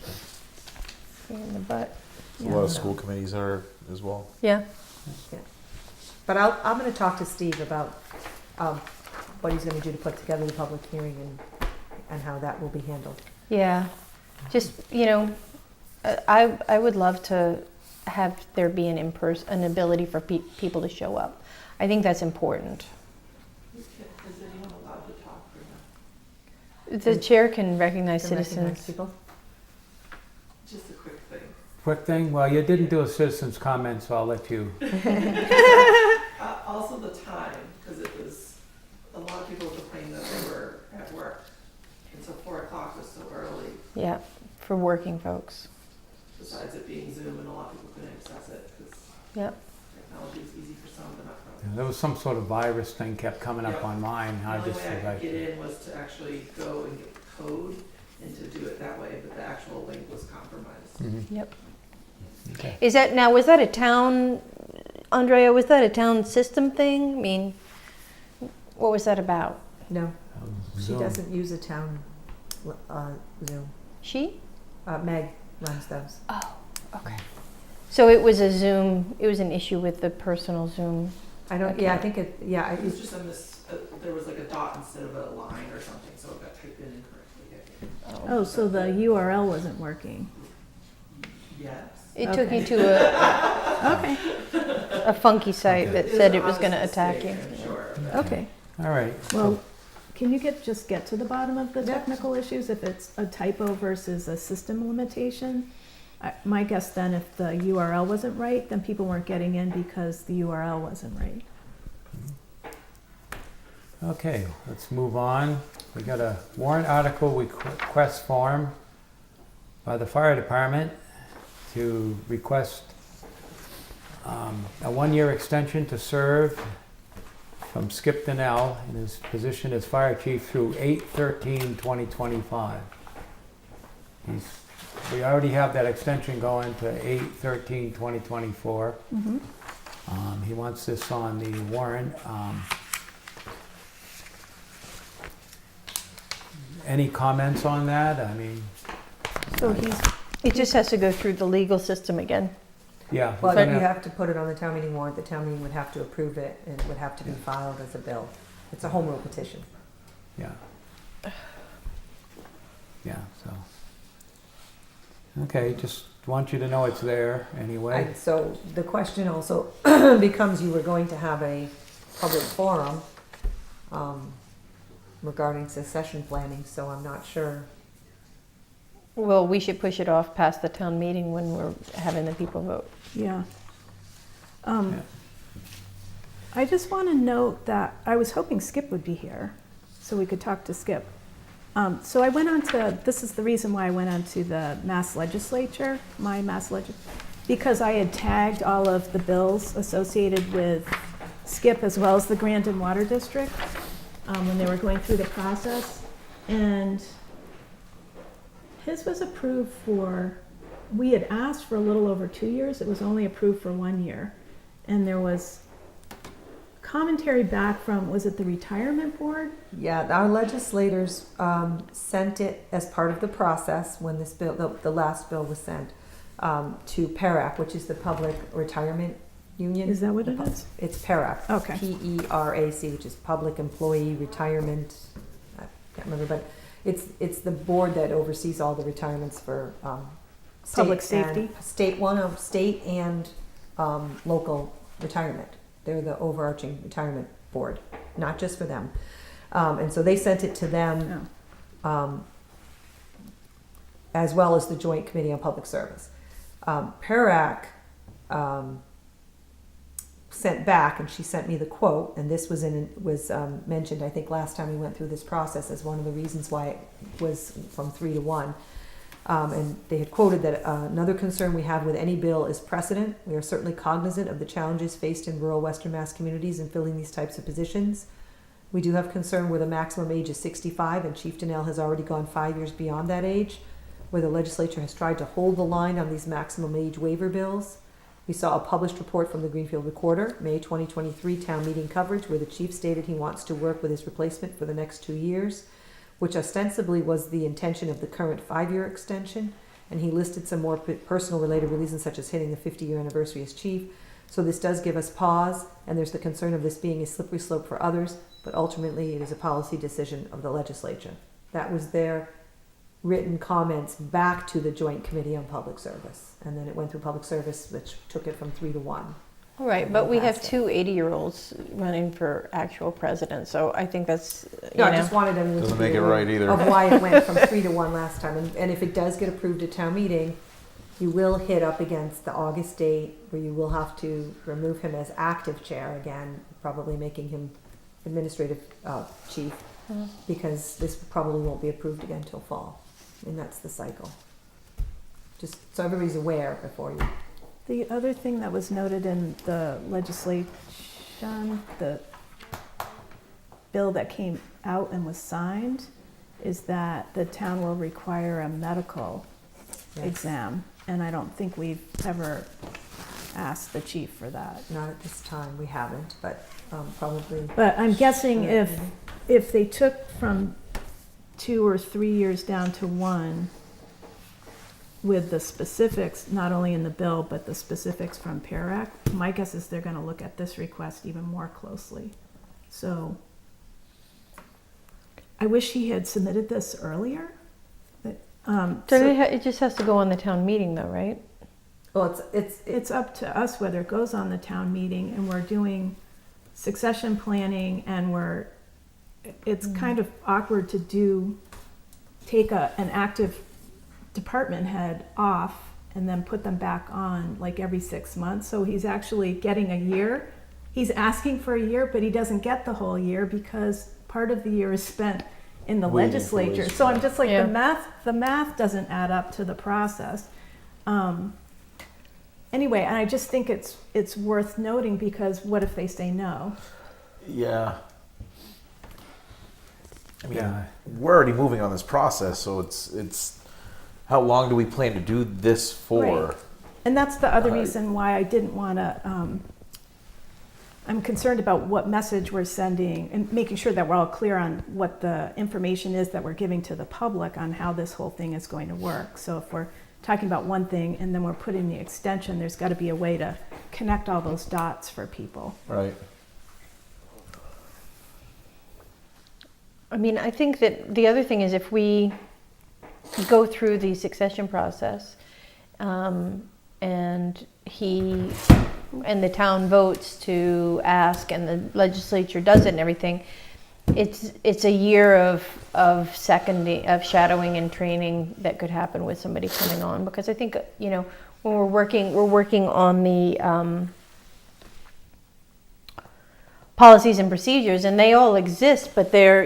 Pain in the butt. A lot of school committees are as well. Yeah. But I'm gonna talk to Steve about what he's gonna do to put together the public hearing and how that will be handled. Yeah, just, you know, I would love to have there be an ability for people to show up. I think that's important. Is anyone allowed to talk or not? The chair can recognize To recognize citizens. people. Just a quick thing. Quick thing, well, you didn't do a citizen's comment, so I'll let you. Also the time, because it was, a lot of people complained that they were at work, and so 4 o'clock was so early, Yeah, for working folks. besides it being Zoom, and a lot of people couldn't access it, because Yep. technology is easy for some, but not for others. there was some sort of virus thing kept coming up Yep. on mine. The I only just way I was could like, get in was to actually go and get the code and to do it that way, but the actual link was compromised. mhm. Yep. Okay. Is that now? Was that a town, Andrea? Was that a town system thing? I mean, what was that about? No, she Zoom. doesn't use a town Zoom. She? Meg runs those. Oh, okay. So it was a Zoom. It was an issue with the personal Zoom. I don't, yeah, I think it, yeah, It was just there was like a dot instead of a line or something, so it got typed in incorrectly. Oh, so the URL wasn't working. Yes. It took you Okay. to Okay, a funky site that It is said an it was going to honest attack you. mistake, I'm sure. okay. All right. Well, can you just get to the bottom of the Yeah. technical issues if it's a typo versus a system limitation? My guess then, if the URL wasn't right, then people weren't getting in because the URL wasn't right. Okay, let's move on. We got a warrant article request form by the fire department to request a one-year extension to serve from Skip Donnell in his position as fire chief through 8/13/2025. We already have that extension going to 8/13/2024. Mm-hmm. He wants this on the warrant. Any comments on that? I mean, So It just has to go through the legal system again. yeah. Well, we're you gonna- have to put it on the town meeting warrant, the town meeting would have to approve it, and it would have to be filed as a bill. It's a home rule petition. Yeah. Yeah, so. Okay, just want you to know it's there anyway. And so the question also becomes, you were going to have a public forum regarding succession planning, so I'm not sure. Well, we should push it off past the town meeting when we're having the people vote. yeah. Yeah. I just want to note that I was hoping Skip would be here so we could talk to Skip. So I went on to, this is the reason why I went on to the Mass Legislature, because I had tagged all of the bills associated with Skip as well as the Grandin Water District when they were going through the process. And his was approved for, we had asked for a little over 2 years. It was only approved for 1 year. And there was commentary back from, was it the retirement board? Yeah, our legislators sent it as part of the process when this bill, the last bill was sent to PERAC, which is the Public Retirement Union. Is that what it is? It's PERAC. Okay. PERAC, which is Public Employee Retirement. I can't remember, but it's the board that oversees all the retirements for Public state safety? State and local retirement. They're the overarching retirement board, not just for them. And so they sent it to them as well as the Joint Committee on Public Service. PERAC sent back, and she sent me the quote, and this was mentioned, I think, last time we went through this process as one of the reasons why it was from 3 to 1. And they had quoted that another concern we have with any bill is precedent. We are certainly cognizant of the challenges faced in rural Western Mass communities in filling these types of positions. We do have concern where the maximum age is 65, and Chief Donnell has already gone 5 years beyond that age, where the legislature has tried to hold the line on these maximum age waiver bills. We saw a published report from the Greenfield Recorder, May 2023 town meeting coverage, where the chief stated he wants to work with his replacement for the next 2 years, which ostensibly was the intention of the current 5-year extension. And he listed some more personal related reasons, such as hitting the 50-year anniversary as chief. So this does give us pause, and there's the concern of this being a slippery slope for others, but ultimately it is a policy decision of the legislature. That was their written comments back to the Joint Committee on Public Service. And then it went through Public Service, which took it from 3 to 1. All right, but we have two 80-year-olds running for actual president, so I think that's, No, I just wanted them to Doesn't be make it aware right either. of why it went from 3 to 1 last time. And if it does get approved at town meeting, you will hit up against the August date where you will have to remove him as active chair again, probably making him administrative chief, because this probably won't be approved again till fall. And that's the cycle. Just so everybody's aware before you. The other thing that was noted in the John, the bill that came out and was signed is that the town will require a medical Yes. exam. And I don't think we've ever asked the chief for that. Not at this time, we haven't, but probably. But I'm guessing should. if they took from 2 or 3 years down to 1 with the specifics, not only in the bill, but the specifics from PARAC, my guess is they're gonna look at this request even more closely. So I wish he had submitted this earlier. But, So so it just has to go on the town meeting though, right? Well, it's it's up to us whether it goes on the town meeting, and we're doing succession planning, and it's kind of awkward to take an active department head off and then put them back on like every 6 months. So he's actually getting a year. He's asking for a year, but he doesn't get the whole year because part of the year is spent in the Waiting for legislature. his- So I'm just like, Yeah. the math doesn't add up to the process. Anyway, and I just think it's worth noting, because what if they say no? Yeah. I mean, Yeah. we're already moving on this process, so it's how long do we plan to do this for? Right. And that's the other Uh, reason why I didn't want to, I'm concerned about what message we're sending and making sure that we're all clear on what the information is that we're giving to the public on how this whole thing is going to work. So if we're talking about one thing and then we're putting the extension, there's got to be a way to connect all those dots for people. Right. I mean, I think that the other thing is if we go through the succession process, and the town votes to ask, and the legislature does it and everything, it's a year of shadowing and training that could happen with somebody coming on, because I think, you know, when we're working on the policies and procedures, and they all exist, but they're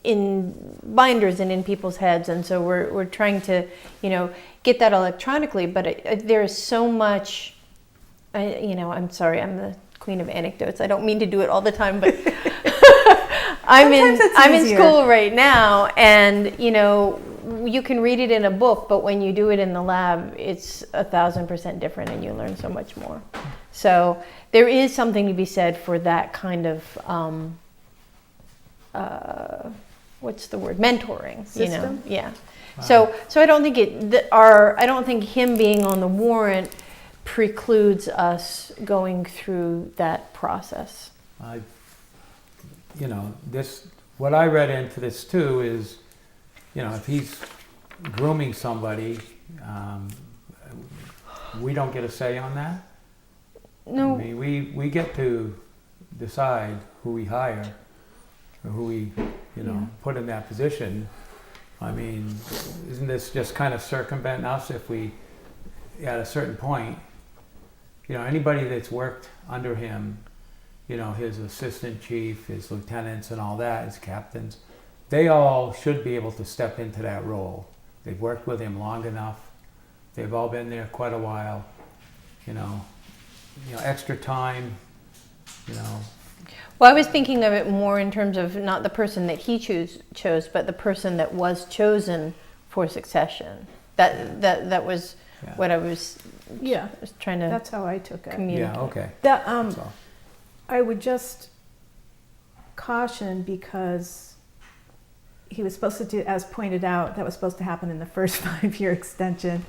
in binders and in people's heads, and so we're trying to, get that electronically. But there is so much. I'm sorry, I'm the queen of anecdotes. I don't mean to do it all the time, but I'm in school right now, and you can read it in a book, but when you do it in the lab, it's 1,000% different, and you learn so much more. So there is something to be said for that kind of what's the word? Mentoring. System? Yeah. Wow. So I don't think I don't think him being on the warrant precludes us going through that process. What I read into this too is, if he's grooming somebody, we don't get a say on that. No. I mean, we get to decide who we hire or who we, put in that position. I mean, isn't this just kind of circumventing us if we, at a certain point, anybody that's worked under him, his assistant chief, his lieutenants and all that, his captains, they all should be able to step into that role. They've worked with him long enough. They've all been there quite a while. Extra time, Well, I was thinking of it more in terms of not the person that he chose, but the person that was chosen for succession. That was what I was trying to That's how I took it. communicate. yeah, okay. That, So, I would just caution, because he was supposed to do, as pointed out, that was supposed to happen in the first 5-year extension.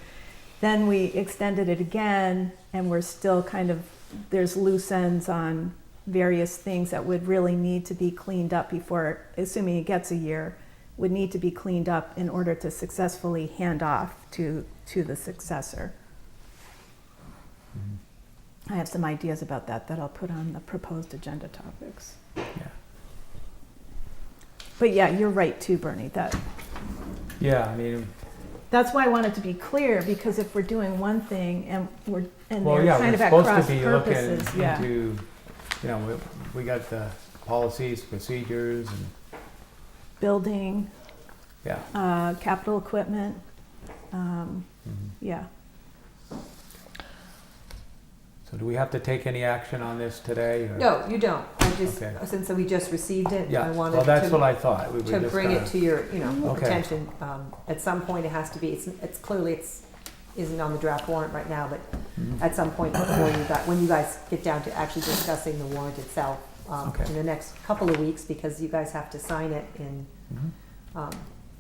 Then we extended it again, and we're still there's loose ends on various things that would really need to be cleaned up before, assuming he gets a year, would need to be cleaned up in order to successfully hand off to the successor. I have some ideas about that I'll put on the proposed agenda topics. yeah. But yeah, you're right too, Bernie. Yeah, I mean, That's why I wanted to be clear, because if we're doing one thing and well, they're yeah, kind we're of at supposed cross to be looking purposes, yeah. into, we got the policies, procedures, and Building, yeah. capital equipment, yeah. So do we have to take any action on this today? Or? No, you don't. I just, Okay. since we just received it, Yeah, I wanted well, that's what to, I thought. We were just bring it gonna- to your, Okay. attention. At some point, it has to be, it's clearly, isn't on the draft warrant right now, but Mhm. at some point before when you guys get down to actually discussing the warrant itself, Okay. in the next couple of weeks, because you guys have to sign it in, Mhm.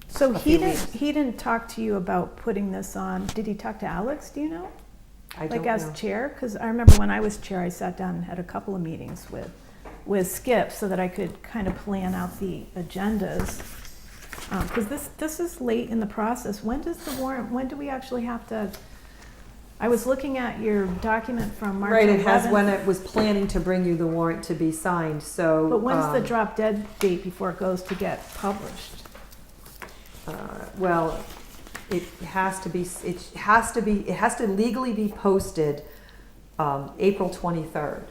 So A he few didn't, weeks. he didn't talk to you about putting this on, did he talk to Alex, do you know? I don't Like know. as chair? Because I remember when I was chair, I sat down and had a couple of meetings with Skip so that I could kind of plan out the agendas. Because this is late in the process. When does the warrant, when do we actually have to? I was looking at your document from March 11th. Right, it has when it was planning to bring you the warrant to be signed, so. But when's the drop dead date before it goes to get published? Well, it has to legally be posted, April 23rd.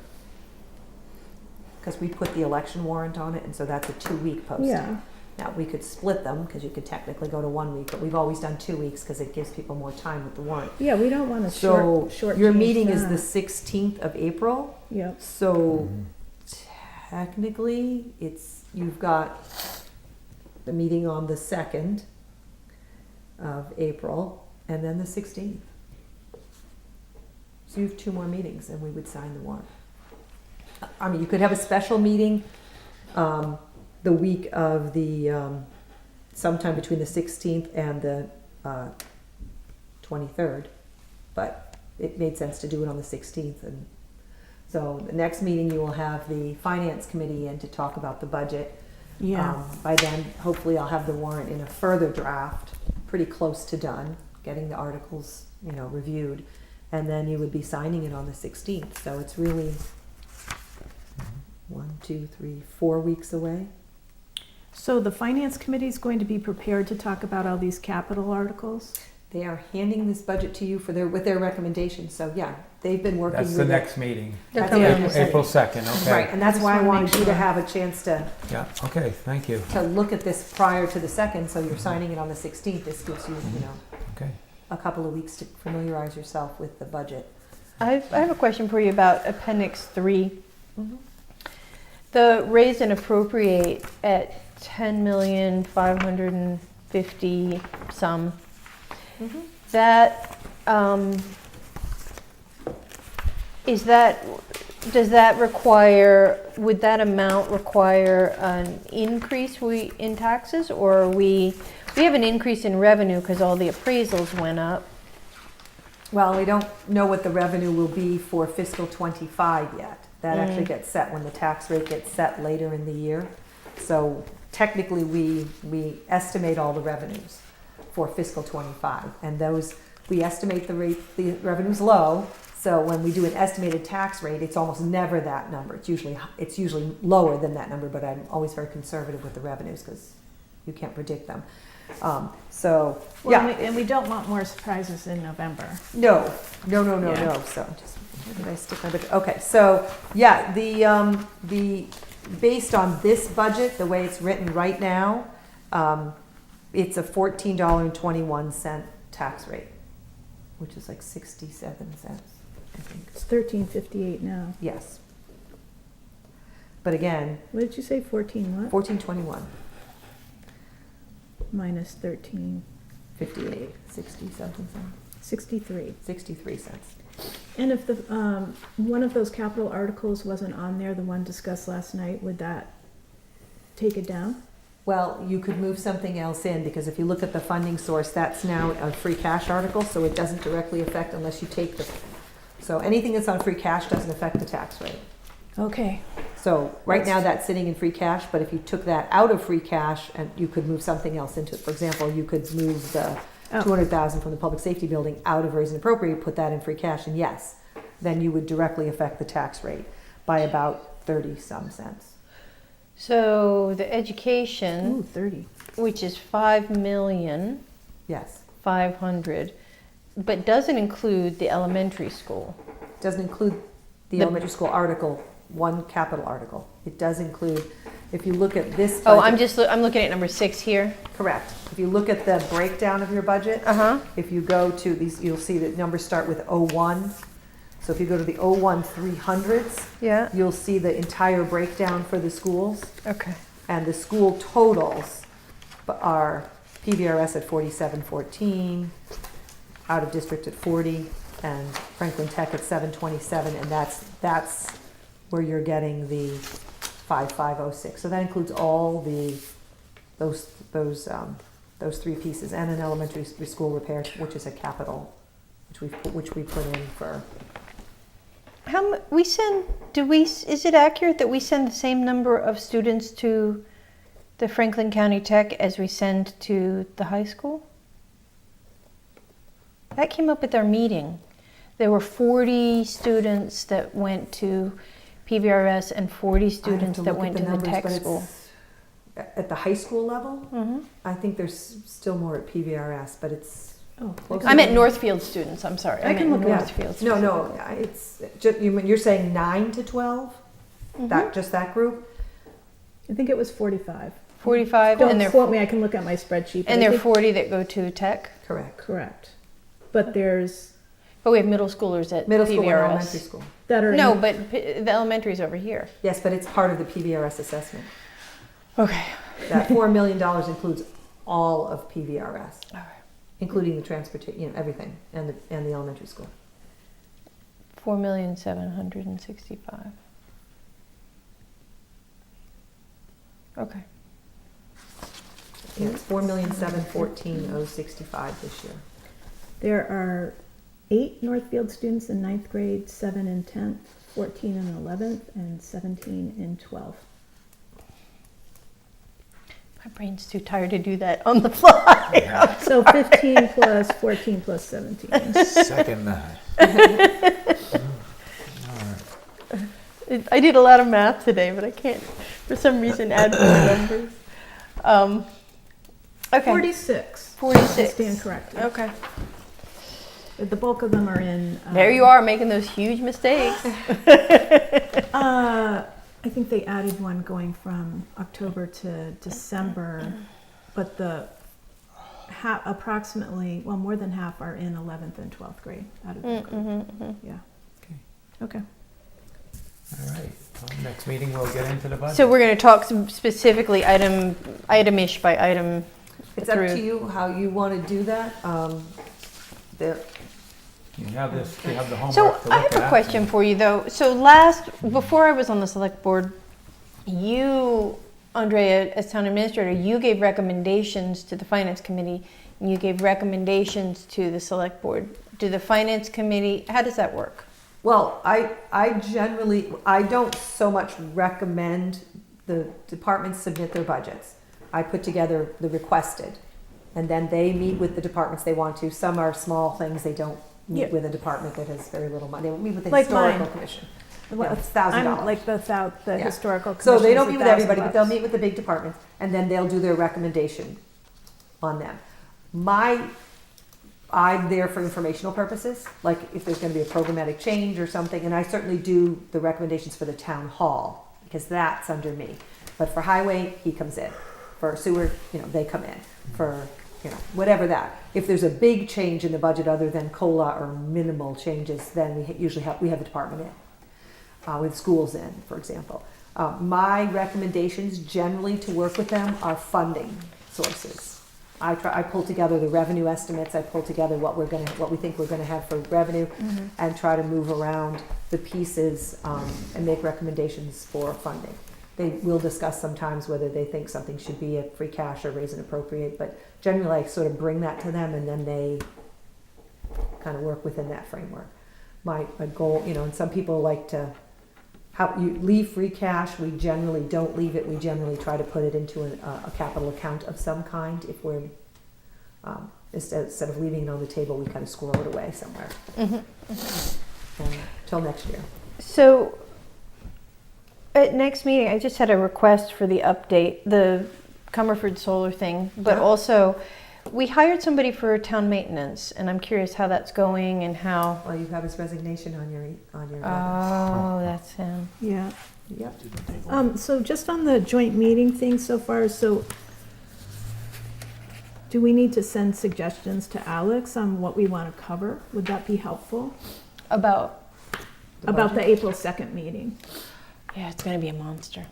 Because we put the election warrant on it, and so that's a 2-week posting. Yeah. Now, we could split them, because you could technically go to 1 week, but we've always done 2 weeks, because it gives people more time with the warrant. Yeah, we don't want to So, short your change meeting is that. the 16th of April, Yep. so technically, you've got the meeting on the 2nd of April, and then the 16th. So you have 2 more meetings, and we would sign the warrant. I mean, you could have a special meeting the week of the, sometime between the 16th and the 23rd, but it made sense to do it on the 16th. And so the next meeting, you will have the finance committee in to talk about the budget. Yeah. By then, hopefully I'll have the warrant in a further draft, pretty close to done, getting the articles, reviewed. And then you would be signing it on the 16th. So it's really 1, 2, 3, 4 weeks away. So the finance committee is going to be prepared to talk about all these capital articles? They are handing this budget to you with their recommendations. So yeah, they've been working That's with the it. next meeting. That's coming the on next the April 2nd, okay. Right, and that's I why I just wanna wanted make you to sure. have a chance to Yeah, okay, thank you. look at this prior to the 2nd, so you're signing it on the 16th. This gives you, Okay. a couple of weeks to familiarize yourself with the budget. I have a question for you about Appendix 3. Mhm. The raise and appropriate at 10,550 some. Mhm. That does that require? Would that amount require an increase in taxes, or we have an increase in revenue because all the appraisals went up? Well, we don't know what the revenue will be for fiscal '25 yet. That actually gets set when the tax rate gets set later in the year. So technically, we estimate all the revenues for fiscal '25, and those, we estimate the revenue's low. So when we do an estimated tax rate, it's almost never that number. It's usually lower than that number, but I'm always very conservative with the revenues because you can't predict them. So, Well, yeah. and we don't want more surprises in November. No. Yeah. So just, where did I stick my budget? Okay, so yeah, the based on this budget, the way it's written right now, it's a $14.21 tax rate, which is like 67 cents, I think. It's $13.58 now. Yes. But again, What did you say, 14 what? $14.21, Minus 13, 58, 60 something cents, 63. 63 cents. And if the, one of those capital articles wasn't on there, the one discussed last night, would that take it down? Well, you could move something else in, because if you look at the funding source, that's now a free cash article, so it doesn't directly affect unless you take so anything that's on free cash doesn't affect the tax rate. Okay. So right now that's sitting in free cash, but if you took that out of free cash and you could move something else into it, for example, you could move the Oh. 200,000 from the public safety building out of raise and appropriate, put that in free cash, and yes, then you would directly affect the tax rate by about 30 some cents. So the education, Ooh, 30. which is 5,500,000, Yes. but doesn't include the elementary school. Doesn't include the elementary school article, one capital article. It does include, if you look at this Oh, budget. I'm looking at number 6 here. Correct. If you look at the breakdown of your budget, Uh-huh. if you go to these, you'll see that numbers start with 01. So So if you go to the 01300s, Yeah. you'll see the entire breakdown for the schools. Okay. And the school totals are PVRS at 4714, out of district at 40, and Franklin Tech at 727, and that's where you're getting the 5506. So that includes all those three pieces, and an elementary school repair, which is a capital, which we put in for. Is it accurate that we send the same number of students to the Franklin County Tech as we send to the high school? That came up at our meeting. There were 40 students that went to PVRS and 40 students that went to the tech school. At the high school level, Mm-hmm. I think there's still more at PVRS, but it's. Oh, I meant Northfield students, I'm sorry. I can meant look it up. Northfield No, specifically. it's, you're saying 9 to 12? Just that group? I think it was 45. 45, Don't and quote me, I can look at my spreadsheet. but and I there are think- 40 that go to tech. Correct. Correct. But there's, But we have middle schoolers at Middle school and PVRS. elementary school. that are. No, but the elementary's over here. Yes, but it's part of the PVRS assessment. Okay. That $4 million includes all of PVRS, All right. including the transportation, everything, and the elementary school. 4,765,000. Okay. Yeah, it's 4,714,065 this year. There are 8 Northfield students in 9th grade, 7 in 10th, 14 in 11th, and 17 in 12th. My brain's too tired to do that on the fly. So 15 plus 14 plus 17. Second. I did a lot of math today, but I can't, for some reason, add more numbers. Okay. 46. 46. I stand corrected. Okay. The bulk of them are in. There you are, making those huge mistakes. I think they added one going from October to December, but approximately, well, more than half are in 11th and 12th grade out of that group. Yeah. Okay. All right, well, next meeting we'll get into the budget. So we're going to talk specifically item-ish by item. It's up through. to you how you want to do that. You have this, you have the homework So to look I have a at. question for you though. So before I was on the select board, you, Andrea, as town administrator, you gave recommendations to the finance committee and you gave recommendations to the select board. Do the finance committee, how does that work? Well, I don't so much recommend the departments submit their budgets. I put together the requested, and then they meet with the departments they want to. Some are small things, they don't meet Yeah. with a department that has very little money. They meet with the Like historical mine. commission. Well, It's $1,000. I'm like the Yeah. historical So they commission don't is meet with everybody, $1,000 but they'll meet with the big departments, and then they'll do their recommendation on them. I'm there for informational purposes, like if there's gonna be a programmatic change or something, and I certainly do the recommendations for the town hall, because that's under me. But for highway, he comes in. For sewer, they come in. For, whatever that. If there's a big change in the budget other than COLA or minimal changes, then we usually have the department in. With schools in, for example. My recommendations generally to work with them are funding sources. I pull together the revenue estimates. I pull together what we think we're gonna have for revenue, and try to move around the pieces and make recommendations for funding. They will discuss sometimes whether they think something should be a free cash or raise and appropriate, but generally I sort of bring that to them and then they kind of work within that framework. My goal, and some people like to. How you leave free cash, we generally don't leave it. We generally try to put it into a capital account of some kind. If we're instead of leaving it on the table, we kind of squirrel it away somewhere until next year. So at next meeting, I just had a request for the update, the Comerford solar thing, but Yeah. also we hired somebody for town maintenance, and I'm curious how that's going and how. Well, you have his resignation on your. Oh, that's him. Yeah. Yep. So just on the joint meeting thing so far, so do we need to send suggestions to Alex on what we want to cover? Would that be helpful? About about the April 2nd meeting. Yeah, it's going to be a monster.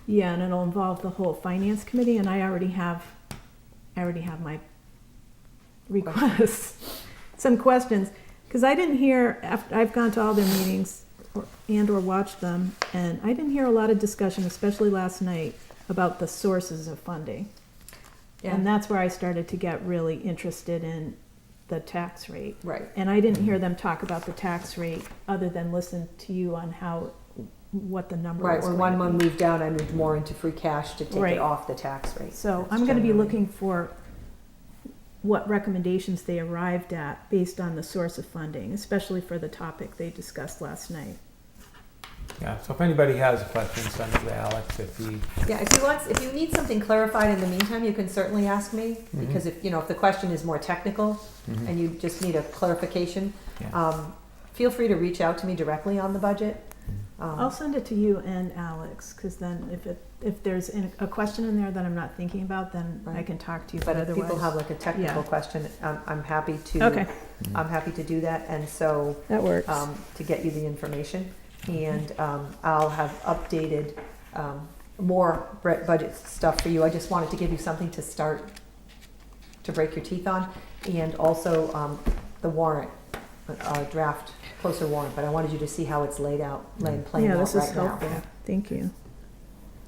Yeah, and it'll involve the whole finance committee, and I already have my requests, some questions, because I didn't hear, after I've gone to all their meetings or watched them, and I didn't hear a lot of discussion, especially last night, about the sources of funding. Yeah. And that's where I started to get really interested in the tax rate. Right. And I didn't hear them talk about the tax rate other than listen to you on what the number Right, was when going to one be. moved down, I moved more into free cash to take Right. it off the tax rate. So That's I'm going to be generally- looking for what recommendations they arrived at based on the source of funding, especially for the topic they discussed last night. Yeah, so if anybody has a question, send it to Alex if he, Yeah, if you need something clarified in the meantime, you can certainly ask me, because if the question is more technical and you just need a clarification, Yeah. feel free to reach out to me directly on the budget. I'll send it to you and Alex, because then if there's a question in there that I'm not thinking about, then I Right. can talk to you. But if otherwise, people have like a technical yeah. question, I'm happy to. Okay. I'm happy to do that, and so That works. to get you the information, and I'll have updated more budget stuff for you. I just wanted to give you something to start to break your teeth on, and also the warrant draft, closer warrant. But I wanted you to see how it's laid out, playing Yeah, out this is right now. helpful. Thank you.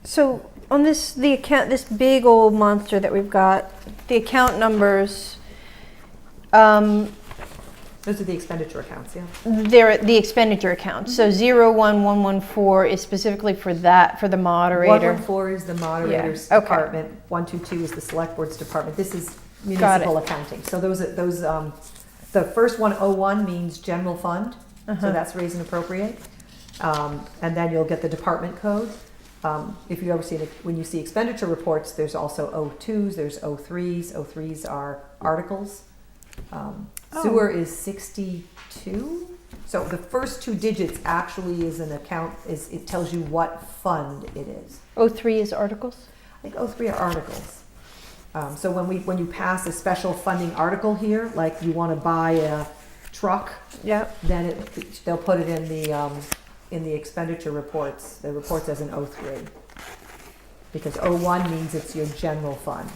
So on this big old monster that we've got, the account numbers, Those are the expenditure accounts, yeah. they're the expenditure accounts. So 01114 is specifically for the moderator. 114 is the moderator's Yeah, okay. department. 122 is the select board's department. This is municipal accounting. So those the first 101 means general fund. So that's raise and appropriate. And then you'll get the department code. If you ever see when you see expenditure reports, there's also O2s, there's O3s. O3s are articles. Sewer is 62. So the first two digits actually is an account. It tells you what fund it is. 03 is articles? I think O3 are articles. So when you pass a special funding article here, like you want to buy a truck, Yep. then they'll put it in the expenditure reports, the reports as an O3. Because O1 means it's your general fund,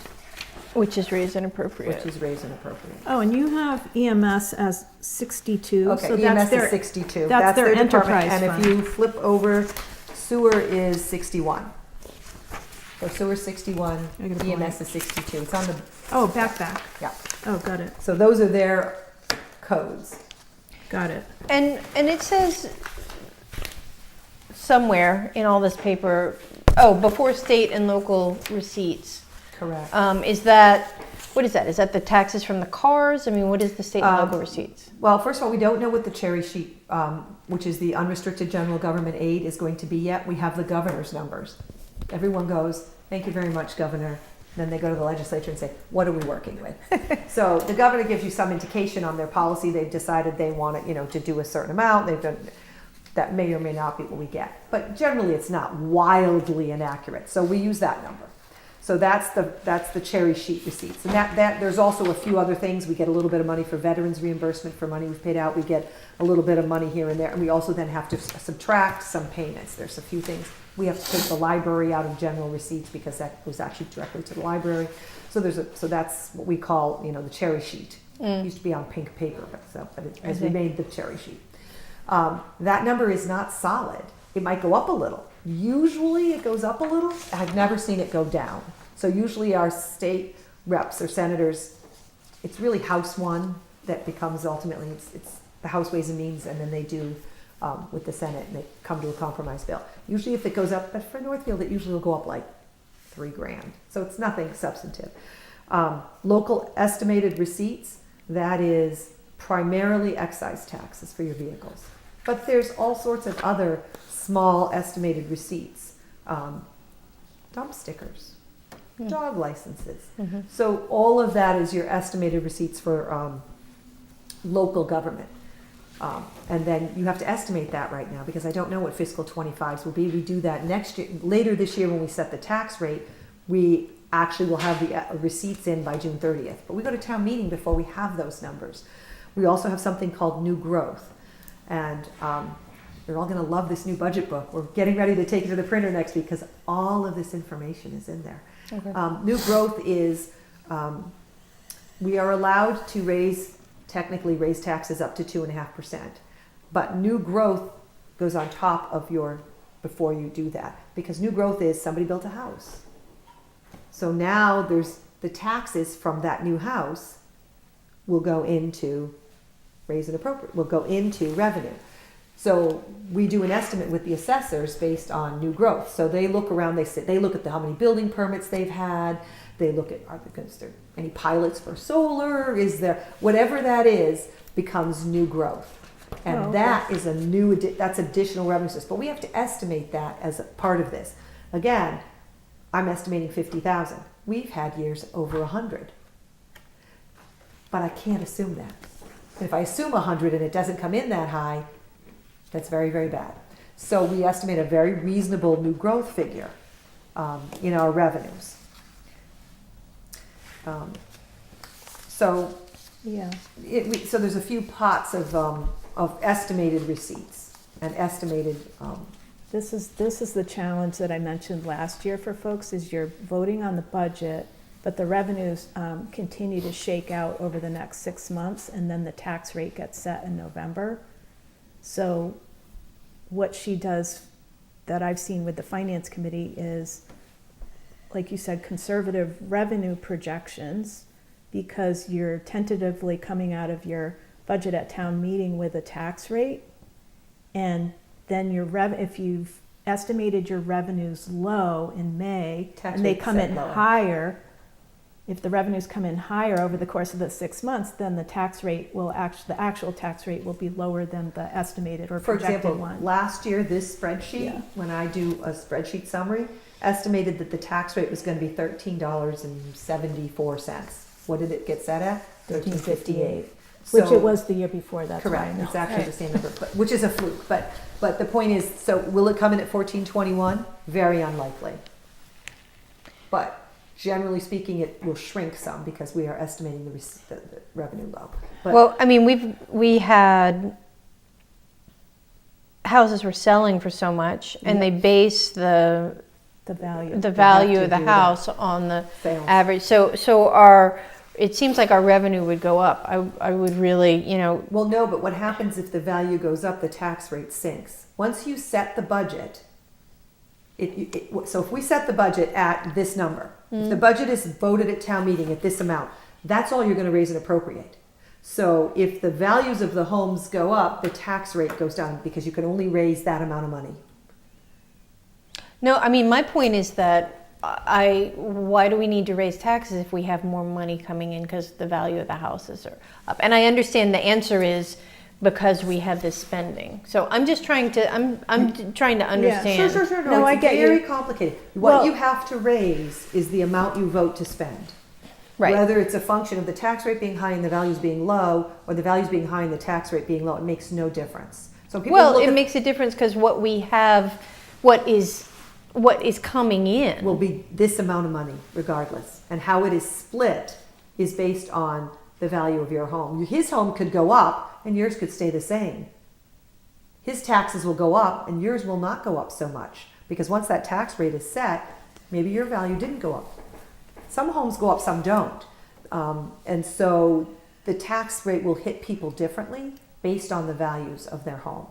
Which is raised and appropriate. which is raised and appropriate. Oh, and you have EMS as 62. Okay, so EMS that's their, is 62. that's their department. enterprise And fund. if you flip over, sewer is 61. So sewer 61, I got a point. EMS is 62. It's on the, Oh, back. yeah. Oh, got it. So those are their codes. Got it. And it says somewhere in all this paper, before state and local receipts. Correct. What is that? Is that the taxes from the cars? I mean, what is the state and local receipts? Well, first of all, we don't know what the cherry sheet, which is the unrestricted general government aid, is going to be yet. We have the governor's numbers. Everyone goes, thank you very much, Governor. Then they go to the legislature and say, what are we working with? So the governor gives you some indication on their policy. They've decided they want it, to do a certain amount. They've done that may or may not be what we get. But generally, it's not wildly inaccurate. So we use that number. So that's the cherry sheet receipts. And that there's also a few other things. We get a little bit of money for veterans reimbursement for money we've paid out. We get a little bit of money here and there. And we also then have to subtract some payments. There's a few things. We have to take the library out of general receipts because that goes actually directly to the library. So that's what we call, the cherry sheet. It used to be on pink paper, but it has remained the cherry sheet. That number is not solid. It might go up a little. Usually it goes up a little. I've never seen it go down. So usually our state reps or senators, it's really House 1 that becomes ultimately, it's the House Ways and Means, and then they do with the Senate, and they come to a compromise bill. Usually if it goes up, but for Northfield, it usually will go up like $3,000. So it's nothing substantive. Local estimated receipts, that is primarily excise taxes for your vehicles. But there's all sorts of other small estimated receipts. Dump stickers, dog licenses. So all of that is your estimated receipts for local government. And then you have to estimate that right now because I don't know what fiscal 25s will be. We do that next year. Later this year when we set the tax rate, we actually will have the receipts in by June 30th. But we go to town meeting before we have those numbers. We also have something called new growth. And You're all going to love this new budget book. We're getting ready to take it to the printer next week because all of this information is in there. Okay. New growth is, we are allowed to technically raise taxes up to 2.5%. But new growth goes on top of before you do that. Because new growth is somebody built a house. So now there's the taxes from that new house will go into raise and appropriate, will go into revenue. So we do an estimate with the assessors based on new growth. So they look around, they look at how many building permits they've had, they look at are there any pilots for solar, is there, whatever that is becomes new growth. And that is that's additional revenue source. But we have to estimate that as a part of this. Again, I'm estimating 50,000. We've had years over 100. But I can't assume that. If I assume 100 and it doesn't come in that high, that's very, very bad. So we estimate a very reasonable new growth figure in our revenues. So there's a few pots of estimated receipts and estimated. This is the challenge that I mentioned last year for folks, is you're voting on the budget, but the revenues continue to shake out over the next 6 months, and then the tax rate gets set in November. So what she does that I've seen with the finance committee is, like you said, conservative revenue projections, because you're tentatively coming out of your budget at town meeting with a tax rate, and then if you've estimated your revenues low in May Tax and they rate come set in lower. higher, if the revenues come in higher over the course of the 6 months, then the tax rate the actual tax rate will be lower than the estimated or For projected example, one. last year, this spreadsheet, when I do a spreadsheet summary, estimated that the tax rate was going to be $13.74. What did it get set at? $13.58, which it was the year before. That's why I Correct. know. It's actually the same number, which is a fluke. But the point is, so will it come in at 1421? Very unlikely. But generally speaking, it will shrink some because we are estimating the revenue low. But Well, I mean, we had houses were selling for so much, and they base the value. value to of the do house on the sales. average. So it seems like our revenue would go up. I would really, Well, no, but what happens if the value goes up, the tax rate sinks. Once you set the budget, so if we set the budget at this number, if the budget is voted at town meeting at this amount, that's all you're going to raise and appropriate. So if the values of the homes go up, the tax rate goes down because you can only raise that amount of money. No, I mean, my point is that why do we need to raise taxes if we have more money coming in because the value of the houses are up? And I understand the answer is because we have this spending. So I'm just trying to, I'm trying to understand. Sure. No, it's I get very you. complicated. What Well- you have to raise is the amount you vote to spend. Right. Whether it's a function of the tax rate being high and the values being low, or the values being high and the tax rate being low, it makes no difference. So people Well, look it at, makes a difference because what we have, what is coming in. will be this amount of money regardless. And how it is split is based on the value of your home. His home could go up and yours could stay the same. His taxes will go up and yours will not go up so much. Because once that tax rate is set, maybe your value didn't go up. Some homes go up, some don't. And so the tax rate will hit people differently based on the values of their home.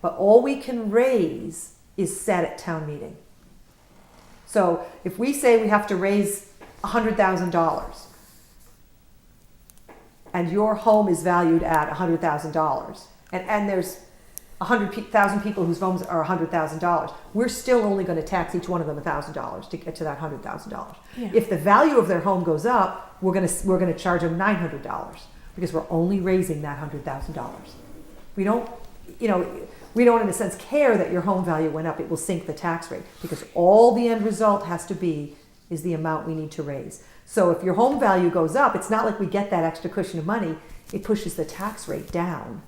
But all we can raise is set at town meeting. So if we say we have to raise $100,000 and your home is valued at $100,000 and there's 100,000 people whose homes are $100,000, we're still only going to tax each one of them $1,000 to get to that $100,000. Yeah. If the value of their home goes up, we're going to charge them $900 because we're only raising that $100,000. We don't in a sense care that your home value went up. It will sink the tax rate because all the end result has to be is the amount we need to raise. So if your home value goes up, it's not like we get that extra cushion of money. It pushes the tax rate down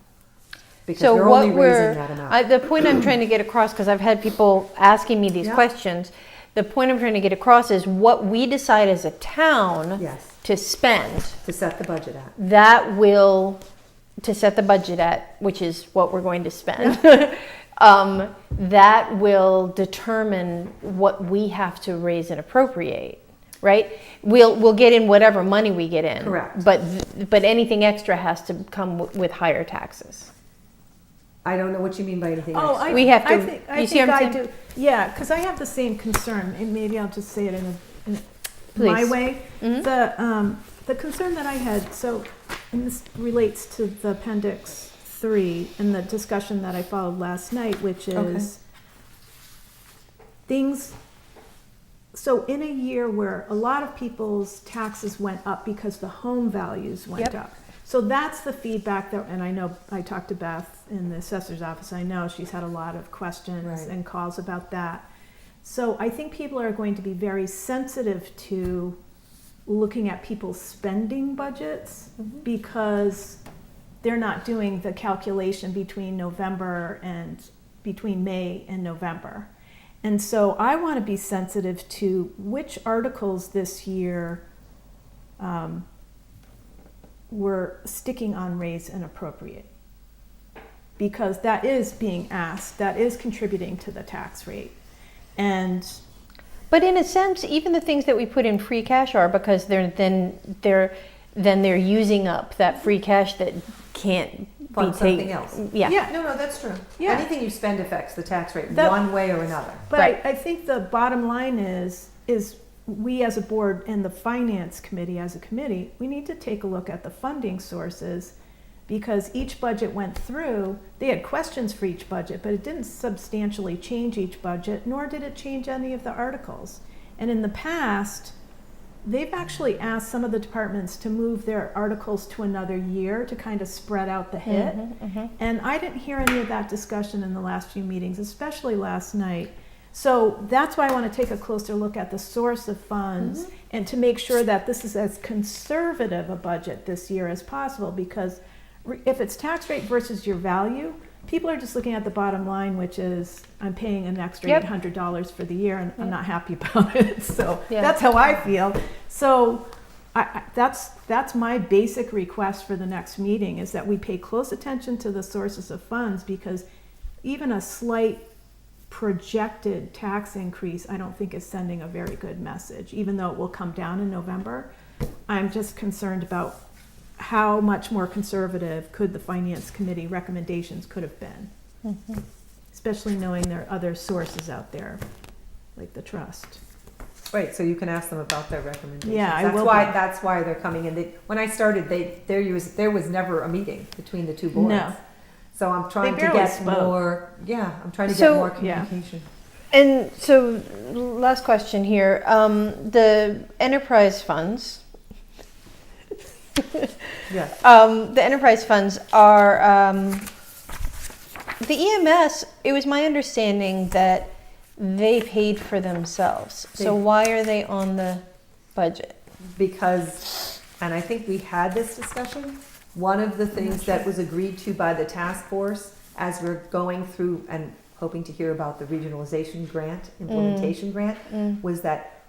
because So we're what only raising that amount. the point I'm trying to get across, because I've had people asking me these Yeah. questions, the point I'm trying to get across is what we decide as a town Yes, to spend, to set the budget at. that will, to set the budget at, which is what we're going to spend, that will determine what we have to raise and appropriate, right? We'll get in whatever money we get in. Correct. But anything extra has to come with higher taxes. I don't know what you mean by anything Oh, extra. We have to- I think, you see what I'm saying? do. Yeah, because I have the same concern, and maybe I'll just say it in my Please. way. Mhm. The concern that I had, so, and this relates to the Appendix 3 and the discussion that I followed last night, which is things. So in a year where a lot of people's taxes went up because the home values went Yep. up. So that's the feedback that, and I know I talked to Beth in the assessor's office. I know she's had a lot of questions Right. and calls about that. So I think people are going to be very sensitive to looking at people's spending budgets because they're not doing the calculation between May and November. And so I want to be sensitive to which articles this year were sticking on raise and appropriate. Because that is being asked, that is contributing to the tax rate. But in a sense, even the things that we put in free cash are because they're using up that free cash that can't Fund be something taken. else. Yeah. No, that's true. Yeah. Anything you spend affects the tax rate That- one way or another. But Right. I think the bottom line is we as a board and the finance committee as a committee, we need to take a look at the funding sources because each budget went through, they had questions for each budget, but it didn't substantially change each budget, nor did it change any of the articles. And in the past, they've actually asked some of the departments to move their articles to another year to kind of spread out the hit. And I didn't hear any of that discussion in the last few meetings, especially last night. So that's why I want to take a closer look at the source of funds and to make sure that this is as conservative a budget this year as possible, because if it's tax rate versus your value, people are just looking at the bottom line, which is I'm paying an extra Yep. $800 for the year and I'm not happy about it. So Yeah. that's how I feel. So that's my basic request for the next meeting, is that we pay close attention to the sources of funds, because even a slight projected tax increase I don't think is sending a very good message, even though it will come down in November. I'm just concerned about how much more conservative could the finance committee recommendations could have been, especially knowing there are other sources out there like the trust. Right, so you can ask them about their recommendations. Yeah, I That's will why be. that's why they're coming in. When I started, there was never a meeting between the two boards. No. So I'm trying to barely get spoke. more. Yeah, I'm trying to get So- more Yeah. communication. And so, last question here. The enterprise funds. Yes. The enterprise funds are the EMS. It was my understanding that they paid for themselves. So They- why are they on the budget? Because, and I think we had this discussion, one of the things that was agreed to by the task force as we're going through and hoping to hear about the regionalization grant, implementation grant, was that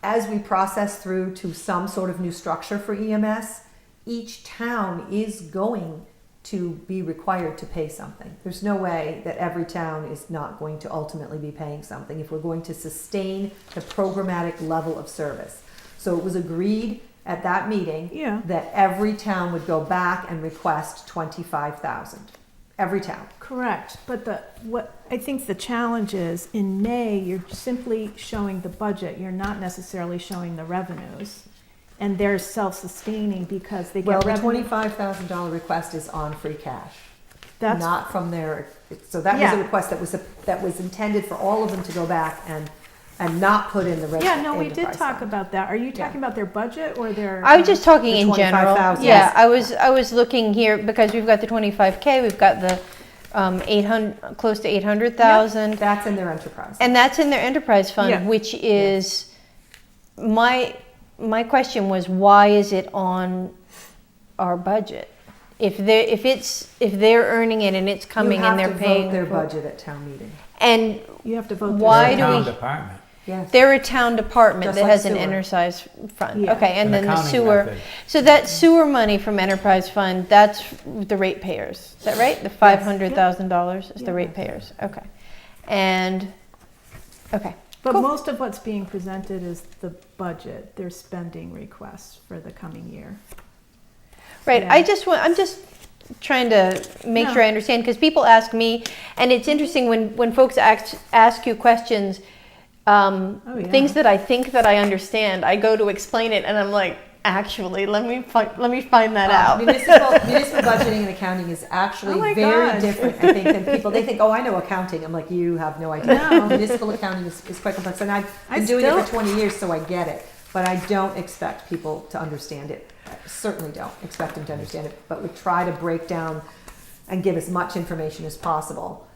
as we process through to some sort of new structure for EMS, each town is going to be required to pay something. There's no way that every town is not going to ultimately be paying something if we're going to sustain the programmatic level of service. So it was agreed at that meeting Yeah. that every town would go back and request 25,000. Every town. Correct, but what I think the challenge is, in May, you're simply showing the budget, you're not necessarily showing the revenues. And they're self-sustaining because they Well, get the revenue. $25,000 request is on free cash, That's, not from their, so that was Yeah. a request that was intended for all of them to go back and not put in the yeah, no, we did enterprise talk fund. about that. Are you talking about their budget or their? I was just talking The in general. 25,000. Yeah, Yes. I was looking here because we've got the 25K, we've got the 800, close to 800,000. That's in their enterprise. And that's in their enterprise fund, Yeah. which is, my question was, why is it on our budget? If they're earning it and it's coming and they're You have to paying. vote their for- budget at town meeting. And You have to vote. Why They're a do town we- department. Yes. They're a town department Just that like has an sewer. enterprise fund. Yeah. Okay, and An then the accounting sewer. method. So that sewer money from enterprise fund, that's the ratepayers. Is that right? The $500,000 is Yeah. the ratepayers. Okay. And okay. But Cool. most of what's being presented is the budget, their spending requests for the coming year. Right. Yeah. I'm just trying to make No. sure I understand, because people ask me, and it's interesting when folks ask you questions, Oh, yeah. things that I think that I understand, I go to explain it and I'm like, actually, let me find that out. Municipal budgeting and accounting is actually Oh my very God. different, I think, than people, they think, oh, I know accounting. I'm like, you have no idea. No. Municipal accounting is quite complex, and I've I been doing it still- for 20 years, so I get it. But I don't expect people to understand it. I certainly don't expect them to understand it, but we try to break down and give as much information as possible.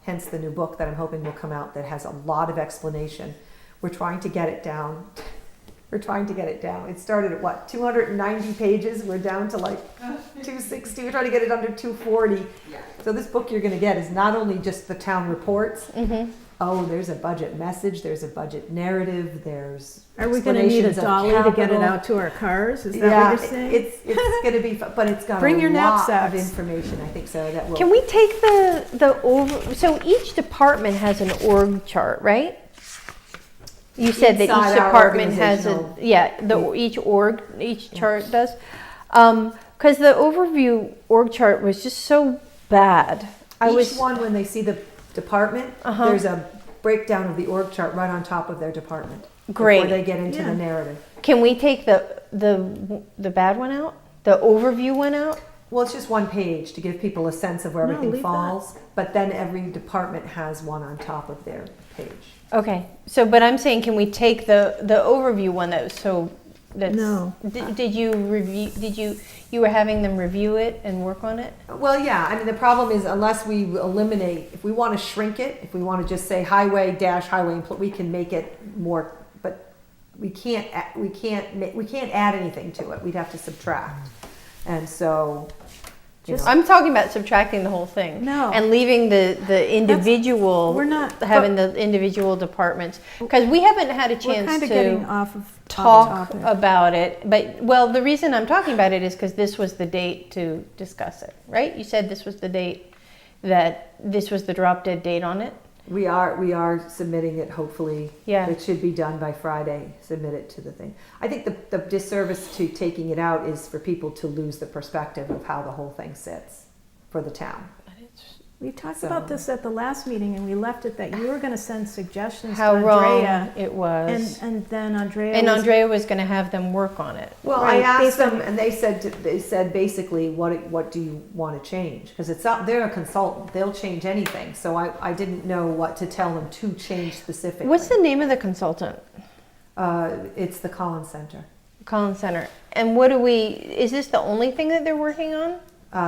Hence the new book that I'm hoping will come out that has a lot of explanation. We're trying to get it down. It started at what, 290 pages? We're down to like 260. We're trying to get it under 240. So this book you're going to get is not only just the town reports. Mm-hmm. Oh, there's a budget message, there's a budget narrative, there's Are we gonna need a explanations of dolly to get it capital. out to our cars? Is that Yeah, what you're saying? it's going to be, but it's got Bring a your lot of knapsacks. information, I think, so that will. Can we take the over? So each department has an org chart, right? You said that Inside each our department has organizational- each chart does. Because the overview org chart was just so bad. Each one, when they see the department, Uh-huh. there's a breakdown of the org chart right on top of their department. Great. Before they get into Yeah. the narrative. Can we take the bad one out? The overview one out? Well, it's just one page to give people a sense of where No, everything leave that. falls, but then every department has one on top of their page. Okay. So, but I'm saying, can we take the overview one that was so that's No. Did you review? You were having them review it and work on it? Well, yeah, I mean, the problem is unless we eliminate, if we want to shrink it, if we want to just say highway, we can make it more, but we can't add anything to it. We'd have to subtract. And so, you know, I'm talking about subtracting the whole thing. No. And leaving the individual, we're not- having the individual departments. Because we haven't had a We're chance kind of getting to off of talk topic. about it. But, well, the reason I'm talking about it is because this was the date to discuss it, right? You said this was the date this was the drop dead date on it? we are submitting it, hopefully. Yeah. It should be done by Friday, submit it to the thing. I think the disservice to taking it out is for people to lose the perspective of how the whole thing sits for the town. We talked So- about this at the last meeting, and we left it that you were going to send suggestions How to wrong Andrea, it was. and then Andrea. And was- Andrea was going to have them work on it. Well, Right, I asked based on- them, and they said basically, what do you want to change? Because they're a consultant, they'll change anything. So I didn't know what to tell them to change specifically. What's the name of the consultant? It's the Collins Center. Collins Center. And is this the only thing that they're working on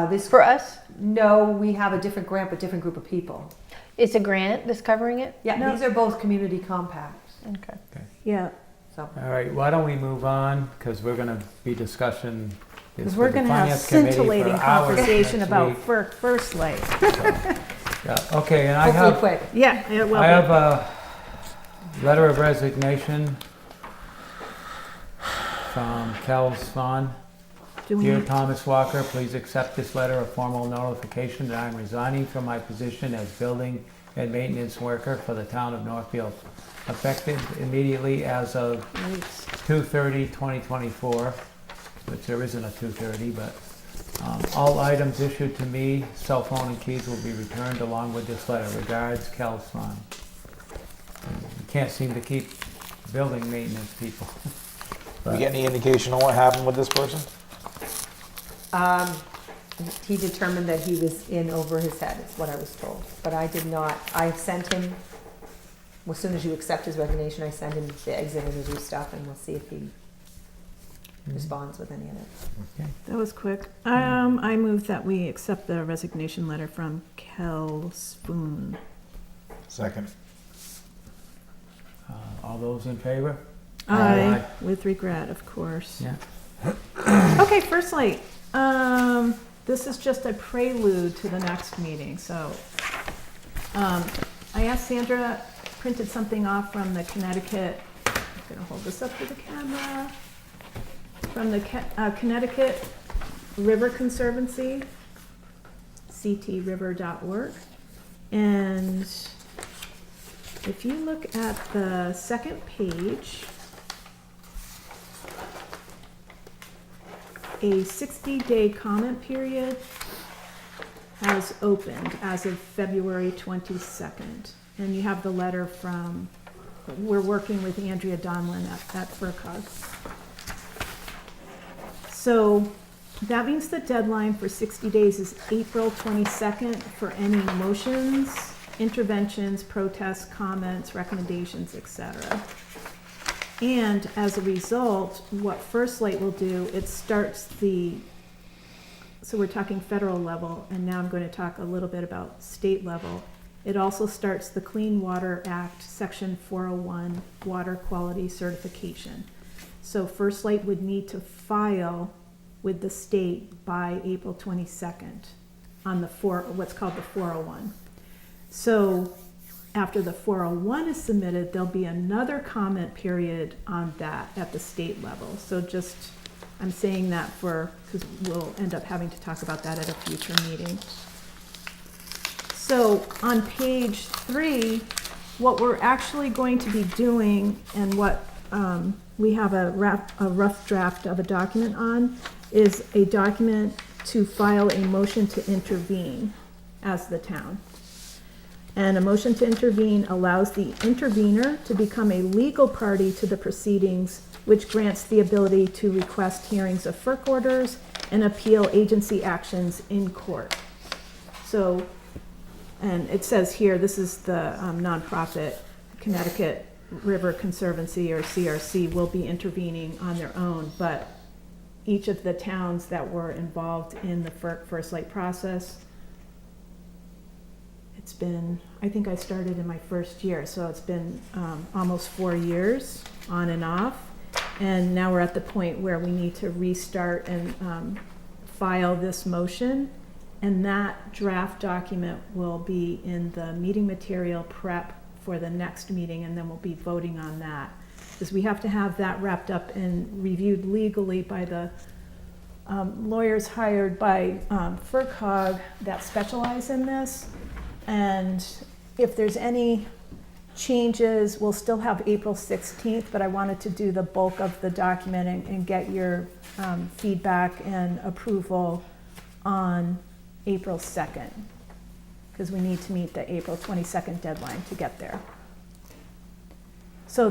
This for us? No, we have a different grant, but different group of people. It's a grant that's covering it? Yeah, No. these are both community compacts. Okay. Yeah, So All right, why don't we move on, because we're going to be discussing this because with we're the going to have Finance Committee for scintillating hours conversation next about week. First Light. Yeah, okay, and I hopefully have, quick. Yeah, it will I be. have a letter of resignation from Kel Swan. Do we Dear need- Thomas Walker, please accept this letter of formal notification that I am resigning from my position as building and maintenance worker for the town of Northfield, effective immediately as of 2/30/2024, which there isn't a 2/30, but all items issued to me, cell phone and keys, will be returned along with this letter. Regards, Kel Swan. You can't seem to keep building maintenance people. We get any indication on what happened with this person? He determined that he was in over his head, is what I was told. But I did not, I sent him, as soon as you accept his resignation, I send him the exit interview stuff, and we'll see if he responds with any of it. That was quick. I move that we accept the resignation letter from Kel Spoon. Second. All those in favor? Aye, with regret, of course. Yeah. Okay, First Light. This is just a prelude to the next meeting, so I asked Sandra printed something off from the Connecticut, I'm gonna hold this up for the camera, from the Connecticut River Conservancy, ctriver.org. And if you look at the second page, a 60-day comment period has opened as of February 22nd. And you have the letter from, we're working with Andrea Donlin at FERCog. So that means the deadline for 60 days is April 22nd for any motions, interventions, protests, comments, recommendations, etc. And as a result, what First Light will do, it starts so we're talking federal level, and now I'm going to talk a little bit about state level. It also starts the Clean Water Act, Section 401, water quality certification. So First Light would need to file with the state by April 22nd on what's called the 401. So after the 401 is submitted, there'll be another comment period on that at the state level. So I'm saying that because we'll end up having to talk about that at a future meeting. So on page 3, what we're actually going to be doing, and what we have a rough draft of a document on, is a document to file a motion to intervene as the town. And a motion to intervene allows the intervener to become a legal party to the proceedings, which grants the ability to request hearings of FERC orders and appeal agency actions in court. So, and it says here, this is the nonprofit Connecticut River Conservancy, or CRC, will be intervening on their own, but each of the towns that were involved in the First Light process, it's been, I think I started in my first year, so it's been almost 4 years on and off. And now we're at the point where we need to restart and file this motion. And that draft document will be in the meeting material prep for the next meeting, and then we'll be voting on that. Because we have to have that wrapped up and reviewed legally by the lawyers hired by FERCog that specialize in this. And if there's any changes, we'll still have April 16th, but I wanted to do the bulk of the document and get your feedback and approval on April 2nd, because we need to meet the April 22nd deadline to get there. So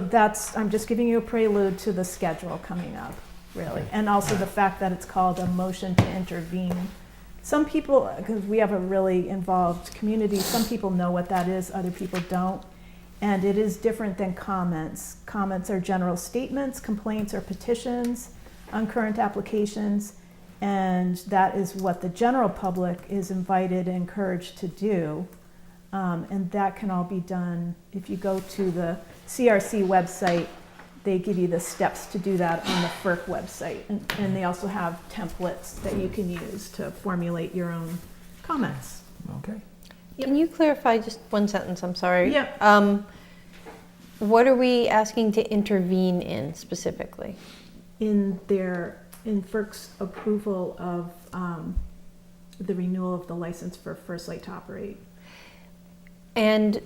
I'm just giving you a prelude to the schedule coming up, really. And also the fact that it's called a motion to intervene. Some people, because we have a really involved community, some people know what that is, other people don't. And it is different than comments. Comments are general statements, complaints or petitions on current applications, and that is what the general public is invited and encouraged to do. And that can all be done if you go to the CRC website. They give you the steps to do that on the FERC website, and they also have templates that you can use to formulate your own comments. Okay. Can you clarify just one sentence? I'm sorry. Yep. What are we asking to intervene in specifically? In FERC's approval of the renewal of the license for First Light to operate. And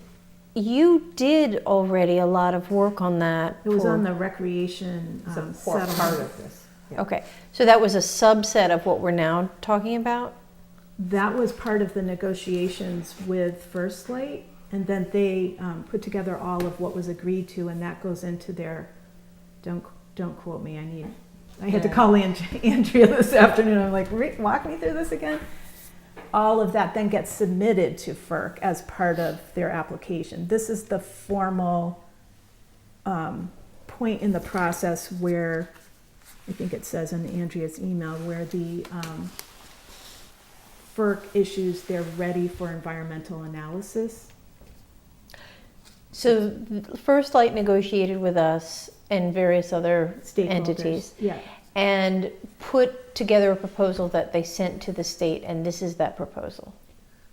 you did already a lot of work on that. It was on the recreation settlement. Part of this. Yeah. Okay, so that was a subset of what we're now talking about? That was part of the negotiations with First Light, and then they put together all of what was agreed to, and that goes into their, don't quote me, I had to call Andrea this afternoon. I'm like, walk me through this again. All of that then gets submitted to FERC as part of their application. This is the formal point in the process where, I think it says in Andrea's email, where the FERC issues they're ready for environmental analysis. So First Light negotiated with us and various other entities. Yeah. And put together a proposal that they sent to the state, and this is that proposal.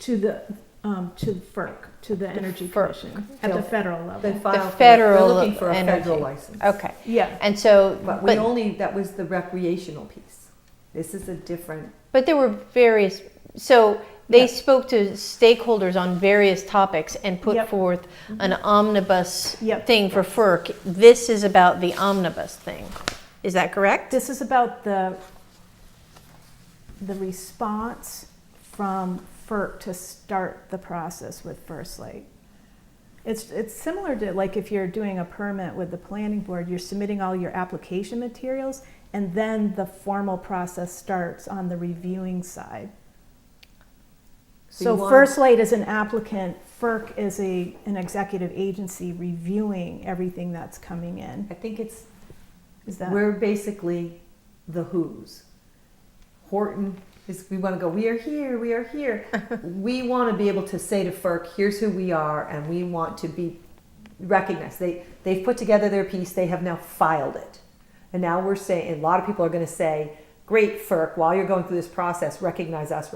To the To FERC, to the Energy FERC. Commission, at the federal level. They file for, federal they're looking for a energy. federal license. Okay. Yeah, And so, But that was the recreational piece. This is a different, but there were various, so they Yeah. spoke to stakeholders on various topics and put Yep. forth an omnibus Yep. thing for FERC. This is about the omnibus thing. Is that correct? this is about the response from FERC to start the process with First Light. It's similar to like if you're doing a permit with the planning board, you're submitting all your application materials, and then the formal process starts on the reviewing side. So So you want- First Light is an applicant, FERC is an executive agency reviewing everything that's coming in. I think it's, Is that? we're basically the who's. Horton is, we want to go, we are here, we are here. We want to be able to say to FERC, here's who we are, and we want to be recognized. They've put together their piece, they have now filed it. And now we're saying, and a lot of people are going to say, great FERC, while you're going through this process, recognize us,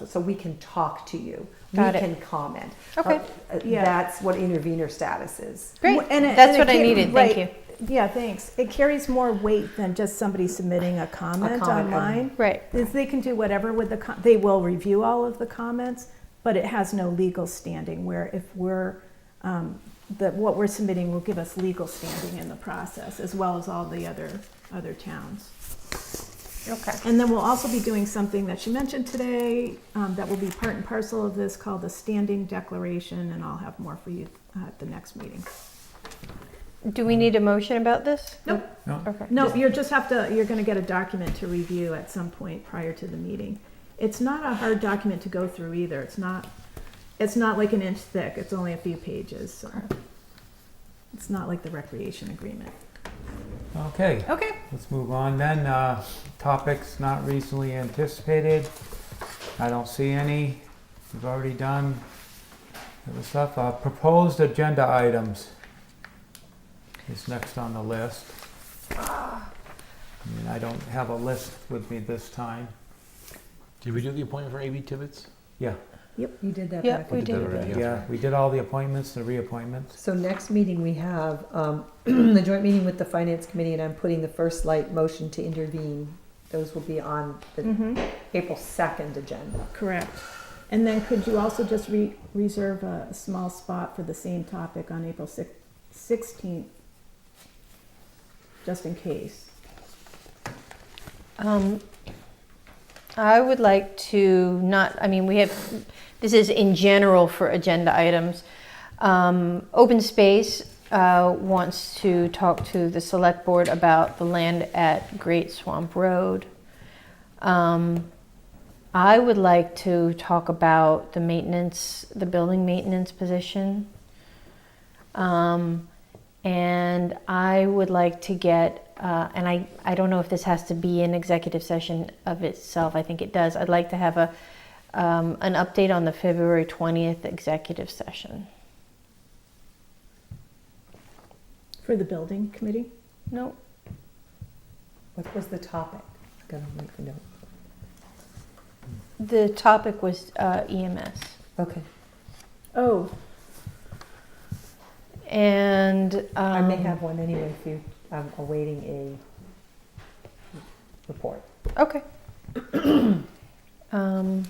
so we can talk to you. Got we it. can comment. Okay. Yeah. That's what intervener status is. Great. And That's and what I ca- needed. right. Thank you. Yeah, thanks. It carries more weight than just somebody submitting a comment comment, online. Right. Is they can do whatever with they will review all of the comments, but it has no legal standing, where if we're, what we're submitting will give us legal standing in the process, as well as all the other towns. Okay. And then we'll also be doing something that she mentioned today, that will be part and parcel of this, called a standing declaration, and I'll have more for you at the next meeting. Do we need a motion about this? Nope. No? Okay. No, you're gonna get a document to review at some point prior to the meeting. It's not a hard document to go through either. It's not like an inch thick. It's only a few pages, so. It's not like the recreation agreement. Okay, Okay. let's move on then. Topics not reasonably anticipated. I don't see any. We've already done the stuff. Proposed agenda items is next on the list. I mean, I don't have a list with me this time. Did we do the appointment for A.B. Tibbetts? Yeah, You did that Yeah, back we in did did. that already. yeah, we did all the appointments, the reappointments. So next meeting, we have the joint meeting with the Finance Committee, and I'm putting the First Light motion to intervene. Those will be on the April 2nd agenda. Correct. And then could you also just reserve a small spot for the same topic on April 16th, just in case? I would like to this is in general for agenda items. Open Space wants to talk to the Select Board about the land at Great Swamp Road. I would like to talk about the building maintenance position. And I would like to get, and I don't know if this has to be an executive session of itself. I think it does. I'd like to have an update on the February 20th executive session. For the building committee? No, What was the topic? Gonna make a note. the topic was EMS. Okay. Oh, And I may have one anyway if you, I'm awaiting a report. Okay. And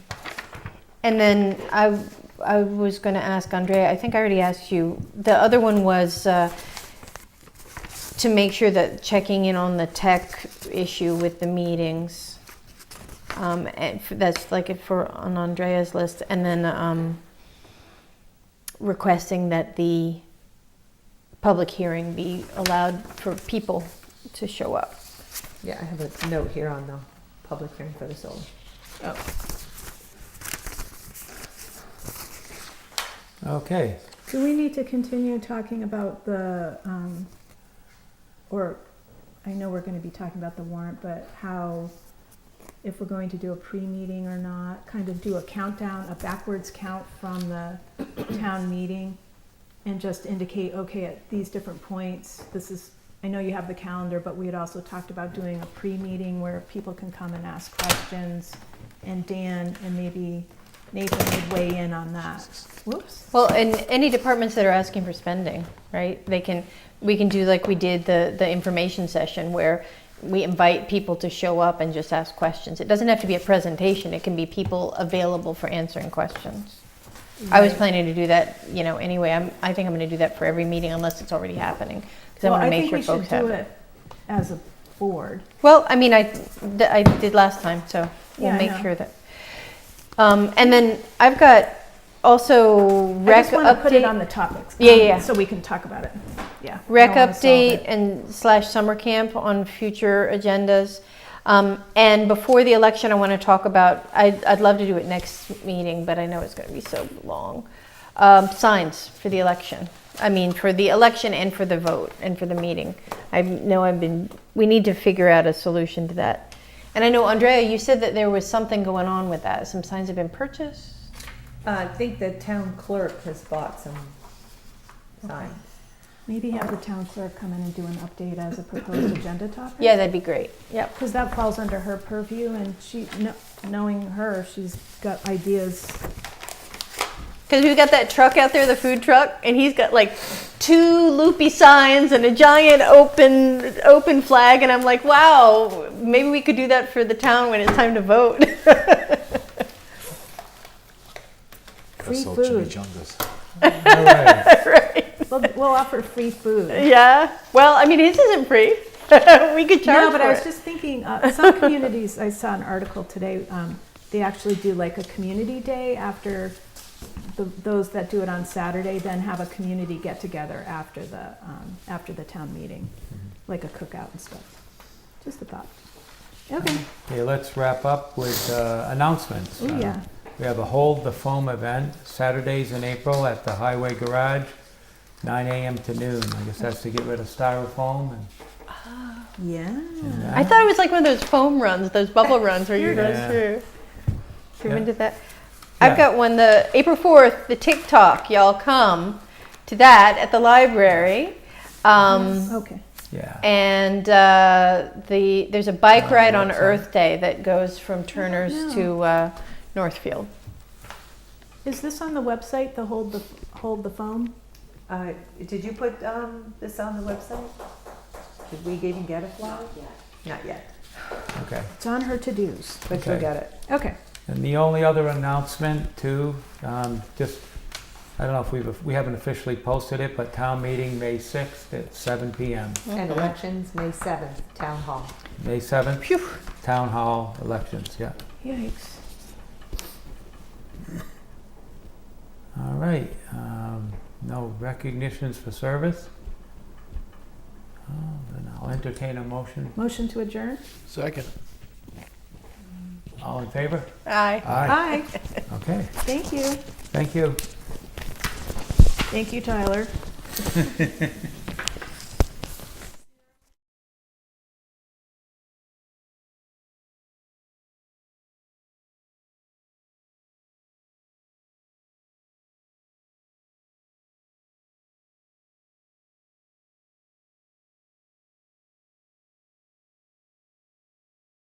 then I was going to ask Andrea, I think I already asked you, the other one was to make sure that checking in on the tech issue with the meetings. And that's like on Andrea's list. And then requesting that the public hearing be allowed for people to show up. Yeah, I have a note here on the public hearing for the solar. Okay, do we need to continue talking about the, or I know we're gonna be talking about the warrant, but how, if we're going to do a pre-meeting or not, kind of do a countdown, a backwards count from the town meeting, and just indicate, okay, at these different points, this is, I know you have the calendar, but we had also talked about doing a pre-meeting where people can come and ask questions, and Dan and maybe Nathan would weigh in on that. Whoops. Well, and any departments that are asking for spending, right? We can do like we did the information session where we invite people to show up and just ask questions. It doesn't have to be a presentation. It can be people available for answering questions. I was planning to do that, anyway. I think I'm going to do that for every meeting unless it's already happening. Because I want to make sure folks have do it. it as a board. Well, I mean, I did last time, so we'll Yeah, I make know. sure that. And then I've got also I rec just want to put it update. on the topics. Yeah. So we can talk about it. Yeah. Rec I wanna solve update it. and / summer camp on future agendas. And before the election, I want to talk about, I'd love to do it next meeting, but I know it's going to be so long. Signs for the election. I mean, for the election and for the vote and for the meeting. We need to figure out a solution to that. And I know, Andrea, you said that there was something going on with that. Some signs have been purchased? I think the town clerk has bought some signs. Maybe have the town clerk come in and do an update as a proposed agenda topic. Yeah, that'd be great. Yep. Because that falls under her purview, and knowing her, she's got ideas. Because we've got that truck out there, the food truck, and he's got like 2 loopy signs and a giant open flag, and I'm like, wow, maybe we could do that for the town when it's time to vote. Free So food. chimichangas. All right. Right. We'll offer free food. Yeah. Well, I mean, his isn't free. We could charge No, but for I was it. just thinking, some communities, I saw an article today, they actually do like a community day after those that do it on Saturday, then have a community get together after the town meeting, like a cookout and stuff. Just a thought. Okay. Okay, let's wrap up with announcements. Oh, yeah. We have a Hold the Foam event, Saturdays in April at the Highway Garage, 9 a.m. to noon. I guess that's to get rid of styrofoam and Yeah. I thought it was like one of those foam runs, those bubble runs where you go Yeah. through. You're Yeah. into that? Yeah. I've got one, the April 4th, the TikTok. Y'all come to that at the library. Okay. Yeah. And there's a bike ride on Earth Day that goes from Turner's to Northfield. Is this on the website, the Hold the Foam? Did you put this on the website? Did we even get a flyer? Not yet, Okay. It's on her to-dos. but you'll Okay. get it. Okay. And the only other announcement too, just, I don't know if we haven't officially posted it, but town meeting May 6th at 7 p.m. And elections, May 7th, Town Hall. May 7th, Phew. town hall elections, yeah. Yikes. All right, no recognitions for service. Then I'll entertain a motion. Motion to adjourn? Second. All in favor? Aye. Aye. Aye. Okay, Thank you. thank you. Thank you, Tyler.